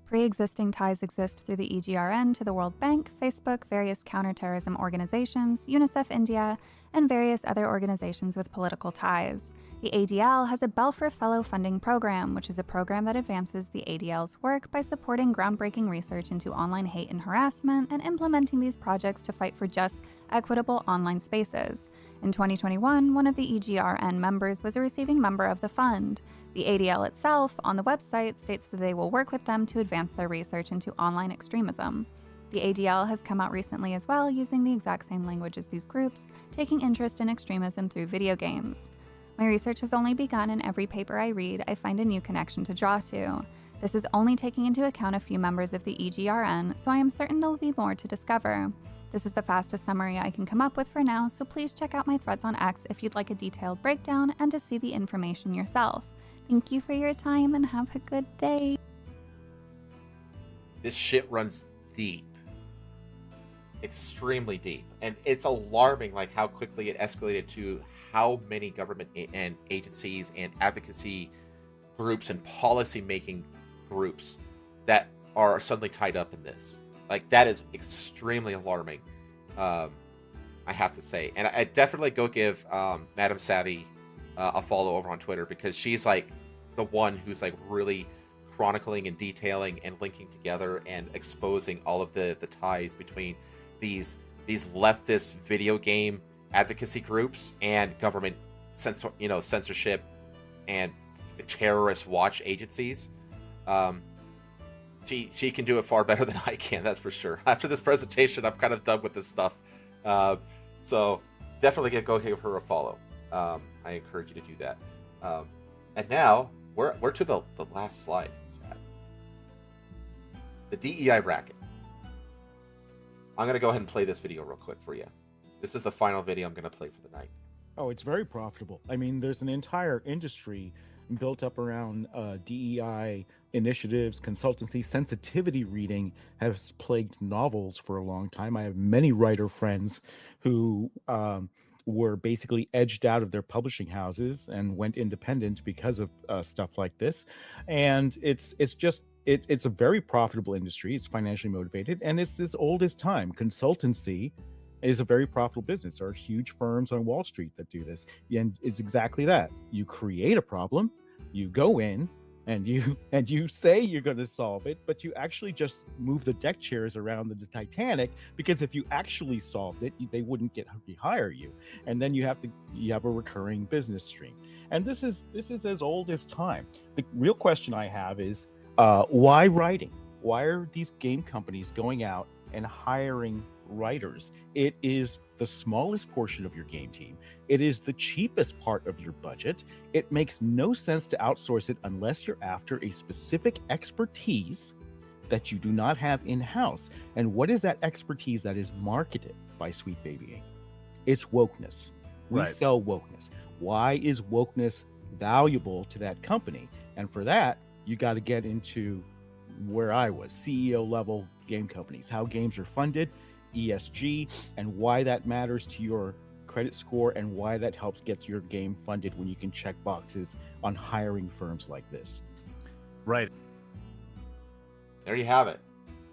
Pre-existing ties exist through the EGRN to the World Bank, Facebook, various counterterrorism organizations, UNICEF India, and various other organizations with political ties. The ADL has a Belfer Fellow Funding Program, which is a program that advances the ADL's work by supporting groundbreaking research into online hate and harassment and implementing these projects to fight for just, equitable online spaces. In 2021, one of the EGRN members was a receiving member of the fund. The ADL itself, on the website, states that they will work with them to advance their research into online extremism. The ADL has come out recently as well, using the exact same language as these groups, taking interest in extremism through video games. My research has only begun, and every paper I read, I find a new connection to draw to. This is only taking into account a few members of the EGRN, so I am certain there will be more to discover. This is the fastest summary I can come up with for now, so please check out my threads on X if you'd like a detailed breakdown and to see the information yourself. Thank you for your time and have a good day. This shit runs deep. Extremely deep. And it's alarming like how quickly it escalated to how many government and agencies and advocacy groups and policy making groups that are suddenly tied up in this. Like, that is extremely alarming, I have to say. And I definitely go give Madam Savvy a follow over on Twitter, because she's like the one who's like really chronicling and detailing and linking together and exposing all of the ties between these leftist video game advocacy groups and government censorship and terrorist watch agencies. She can do it far better than I can, that's for sure. After this presentation, I'm kind of done with this stuff. So definitely go give her a follow. I encourage you to do that. And now we're to the last slide, chat. The DEI racket. I'm going to go ahead and play this video real quick for you. This is the final video I'm going to play for the night. Oh, it's very profitable. I mean, there's an entire industry built up around DEI initiatives, consultancy, sensitivity reading has plagued novels for a long time. I have many writer friends who were basically edged out of their publishing houses and went independent because of stuff like this. And it's a very profitable industry. It's financially motivated, and it's as old as time. Consultancy is a very profitable business. There are huge firms on Wall Street that do this, and it's exactly that. You create a problem, you go in, and you say you're going to solve it, but you actually just move the deck chairs around the Titanic, because if you actually solved it, they wouldn't rehire you, and then you have a recurring business stream. And this is as old as time. The real question I have is, why writing? Why are these game companies going out and hiring writers? It is the smallest portion of your game team. It is the cheapest part of your budget. It makes no sense to outsource it unless you're after a specific expertise that you do not have in-house. And what is that expertise that is marketed by Sweet Baby 8? It's wokeness. We sell wokeness. Why is wokeness valuable to that company? And for that, you got to get into where I was, CEO level game companies, how games are funded. ESG and why that matters to your credit score and why that helps get your game funded when you can check boxes on hiring firms like this. Right. There you have it.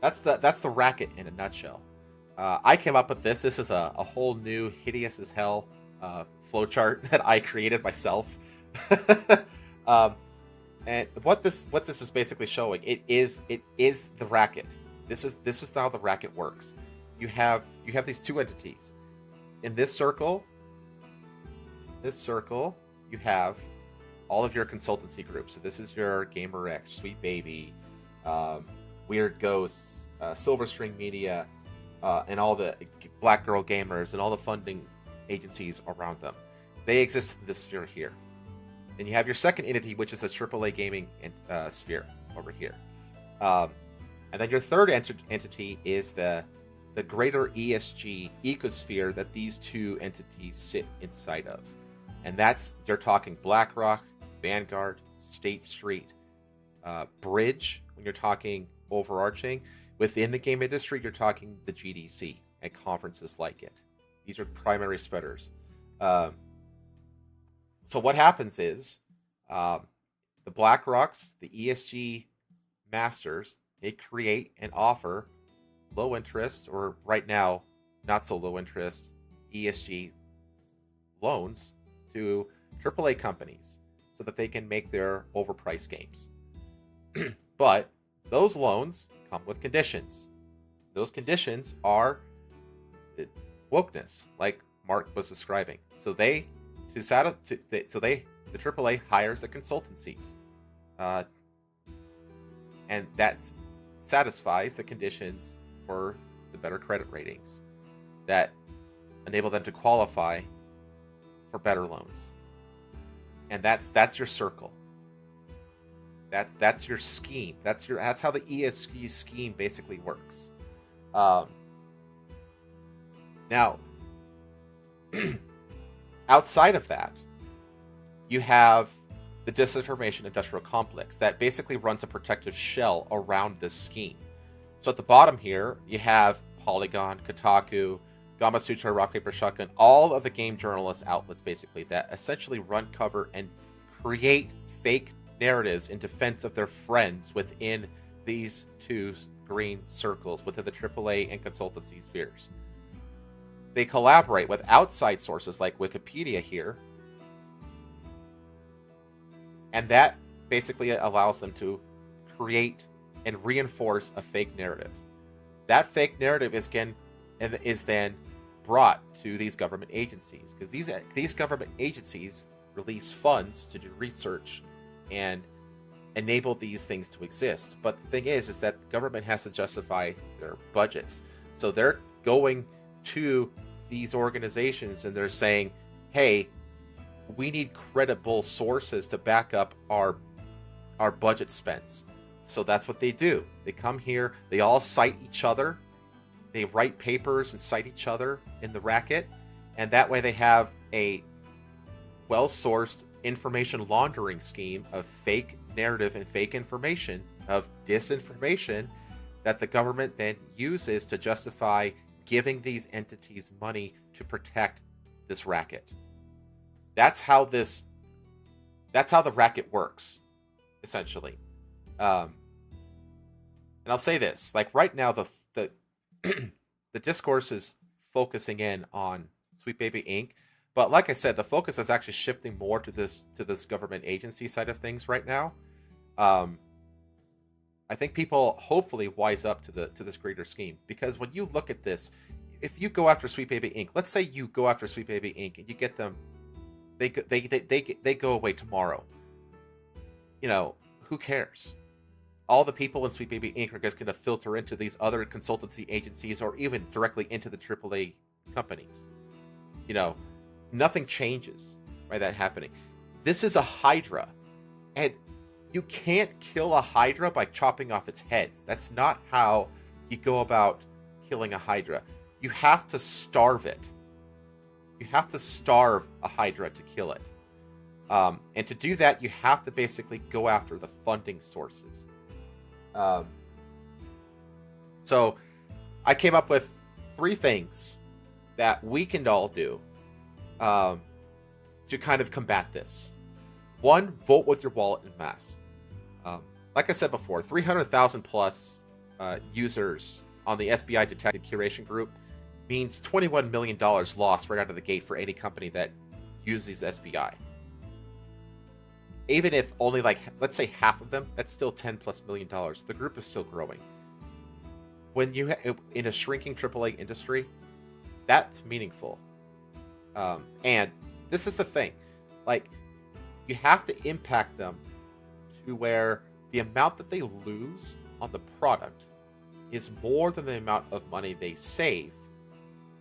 That's the racket in a nutshell. I came up with this. This is a whole new hideous as hell flowchart that I created myself. And what this is basically showing, it is the racket. This is how the racket works. You have these two entities. In this circle, you have all of your consultancy groups. So this is your GamerX, Sweet Baby, Weird Ghosts, Silverstring Media, and all the Black Girl Gamers and all the funding agencies around them. They exist in this sphere here. Then you have your second entity, which is the AAA gaming sphere over here. And then your third entity is the greater ESG ecosphere that these two entities sit inside of. And they're talking BlackRock, Vanguard, State Street, Bridge, when you're talking overarching. Within the game industry, you're talking the GDC and conferences like it. These are primary spreaders. So what happens is the BlackRocks, the ESG masters, they create and offer low interest, or right now, not so low interest, ESG loans to AAA companies so that they can make their overpriced games. But those loans come with conditions. Those conditions are wokeness, like Mark was describing. So the AAA hires the consultancies, and that satisfies the conditions for the better credit ratings that enable them to qualify for better loans. And that's your circle. That's your scheme. That's how the ESG scheme basically works. Now, outside of that, you have the Disinformation Industrial Complex that basically runs a protective shell around this scheme. So at the bottom here, you have Polygon, Kotaku, Gamasutra, Rock Paper Shotgun, all of the game journalist outlets basically that essentially run cover and create fake narratives in defense of their friends within these two green circles within the AAA and consultancy spheres. They collaborate with outside sources like Wikipedia here, and that basically allows them to create and reinforce a fake narrative. That fake narrative is then brought to these government agencies, because these government agencies release funds to do research and enable these things to exist. But the thing is that the government has to justify their budgets. So they're going to these organizations and they're saying, hey, we need credible sources to back up our budget spends. So that's what they do. They come here, they all cite each other, they write papers and cite each other in the racket, and that way they have a well-sourced information laundering scheme of fake narrative and fake information, of disinformation, that the government then uses to justify giving these entities money to protect this racket. That's how the racket works, essentially. And I'll say this, like right now, the the discourse is focusing in on Sweet Baby Inc. But like I said, the focus is actually shifting more to this government agency side of things right now. I think people hopefully wise up to this greater scheme, because when you look at this, if you go after Sweet Baby Inc., let's say you go after Sweet Baby Inc. and you get them, they go away tomorrow. You know, who cares? All the people in Sweet Baby Inc. are just going to filter into these other consultancy agencies or even directly into the AAA companies. You know, nothing changes by that happening. This is a Hydra, and you can't kill a Hydra by chopping off its heads. That's not how you go about killing a Hydra. You have to starve it. You have to starve a Hydra to kill it. And to do that, you have to basically go after the funding sources. So I came up with three things that we can all do to kind of combat this. One, vote with your wallet en masse. Like I said before, 300,000 plus users on the SBI detected curation group means $21 million lost right out of the gate for any company that uses SBI. Even if only, like, let's say half of them, that's still $10+ million. The group is still growing. When you in a shrinking AAA industry, that's meaningful. And this is the thing, like, you have to impact them to where the amount that they lose on the product is more than the amount of money they save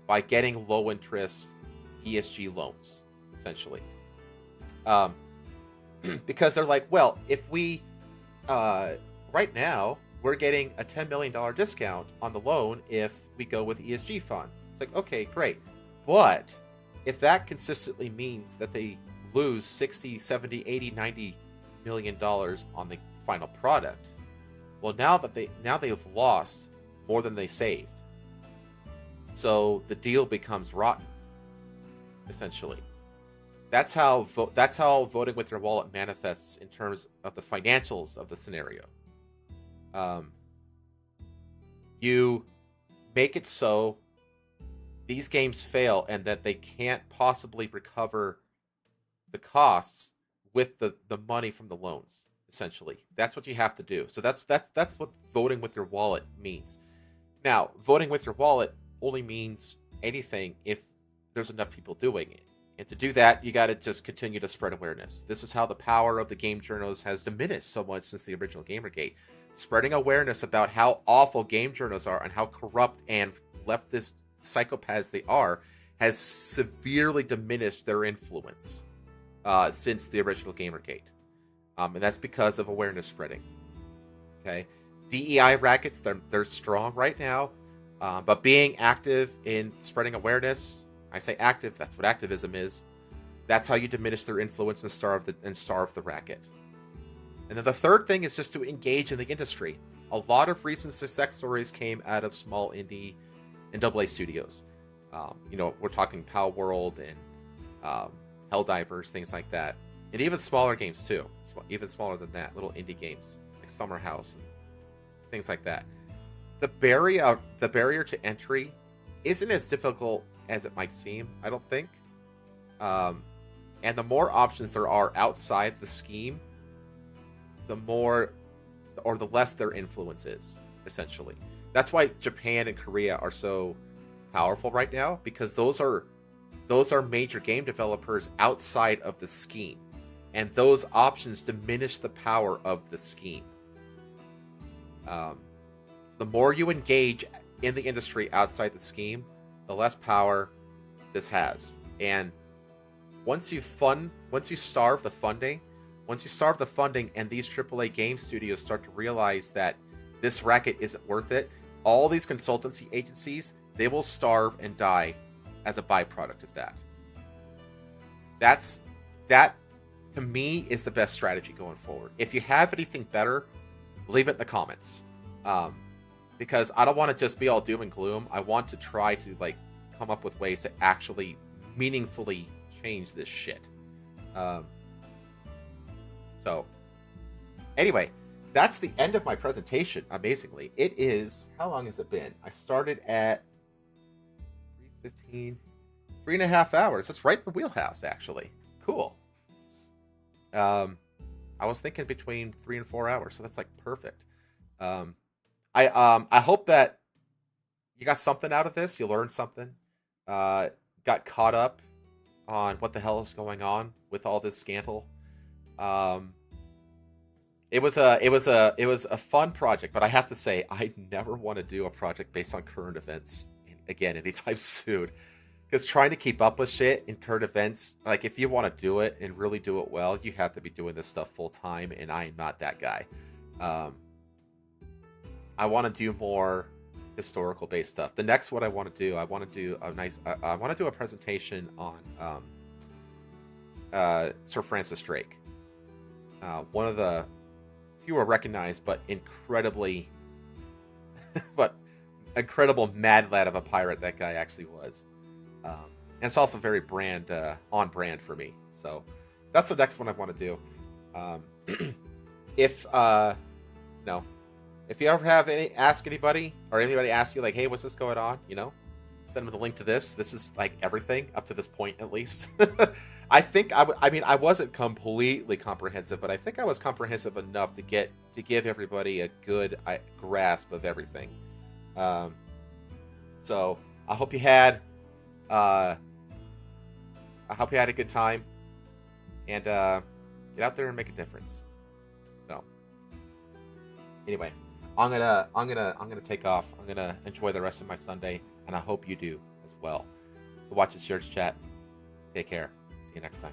by getting low interest ESG loans, essentially. Because they're like, well, if we, right now, we're getting a $10 million discount on the loan if we go with ESG funds. It's like, okay, great. But if that consistently means that they lose 60, 70, 80, 90 million dollars on the final product, well, now they've lost more than they saved. So the deal becomes rotten, essentially. That's how voting with your wallet manifests in terms of the financials of the scenario. You make it so these games fail and that they can't possibly recover the costs with the money from the loans, essentially. That's what you have to do. So that's what voting with your wallet means. Now, voting with your wallet only means anything if there's enough people doing it. And to do that, you got to just continue to spread awareness. This is how the power of the game journals has diminished so much since the original Gamergate. Spreading awareness about how awful game journals are and how corrupt and leftist psychopaths they are has severely diminished their influence since the original Gamergate. And that's because of awareness spreading. Okay, DEI rackets, they're strong right now, but being active in spreading awareness, I say active, that's what activism is. That's how you diminish their influence and starve the racket. And then the third thing is just to engage in the industry. A lot of recent success stories came out of small indie and AA studios. We're talking Pow World and Helldivers, things like that. And even smaller games too. Even smaller than that, little indie games like Summer House and things like that. The barrier to entry isn't as difficult as it might seem, I don't think. And the more options there are outside the scheme, the more or the less their influence is, essentially. That's why Japan and Korea are so powerful right now, because those are major game developers outside of the scheme. And those options diminish the power of the scheme. The more you engage in the industry outside the scheme, the less power this has. And once you starve the funding and these AAA game studios start to realize that this racket isn't worth it, all these consultancy agencies, they will starve and die as a byproduct of that. That to me is the best strategy going forward. If you have anything better, leave it in the comments. Because I don't want to just be all doom and gloom. I want to try to come up with ways to actually meaningfully change this shit. So anyway, that's the end of my presentation. Amazingly, it is, how long has it been? I started at 3:15, 3.5 hours. That's right in the wheelhouse, actually. Cool. I was thinking between 3 and 4 hours, so that's perfect. I hope that you got something out of this. You learned something. Got caught up on what the hell is going on with all this scandal. It was a fun project, but I have to say I never want to do a project based on current events again anytime soon. Because trying to keep up with shit in current events, if you want to do it and really do it well, you have to be doing this stuff full time, and I am not that guy. I want to do more historical based stuff. The next what I want to do, I want to do a presentation on Sir Francis Drake. One of the fewer recognized but incredibly but incredible mad lad of a pirate that guy actually was. And it's also very on brand for me. So that's the next one I want to do. If you ever have ask anybody or anybody ask you like, hey, what's this going on? Send them the link to this. This is like everything up to this point, at least. I think I wasn't completely comprehensive, but I think I was comprehensive enough to give everybody a good grasp of everything. So I hope you had a good time, and get out there and make a difference. So anyway, I'm gonna take off. I'm gonna enjoy the rest of my Sunday, and I hope you do as well. The Watch Is Yours chat. Take care. See you next time.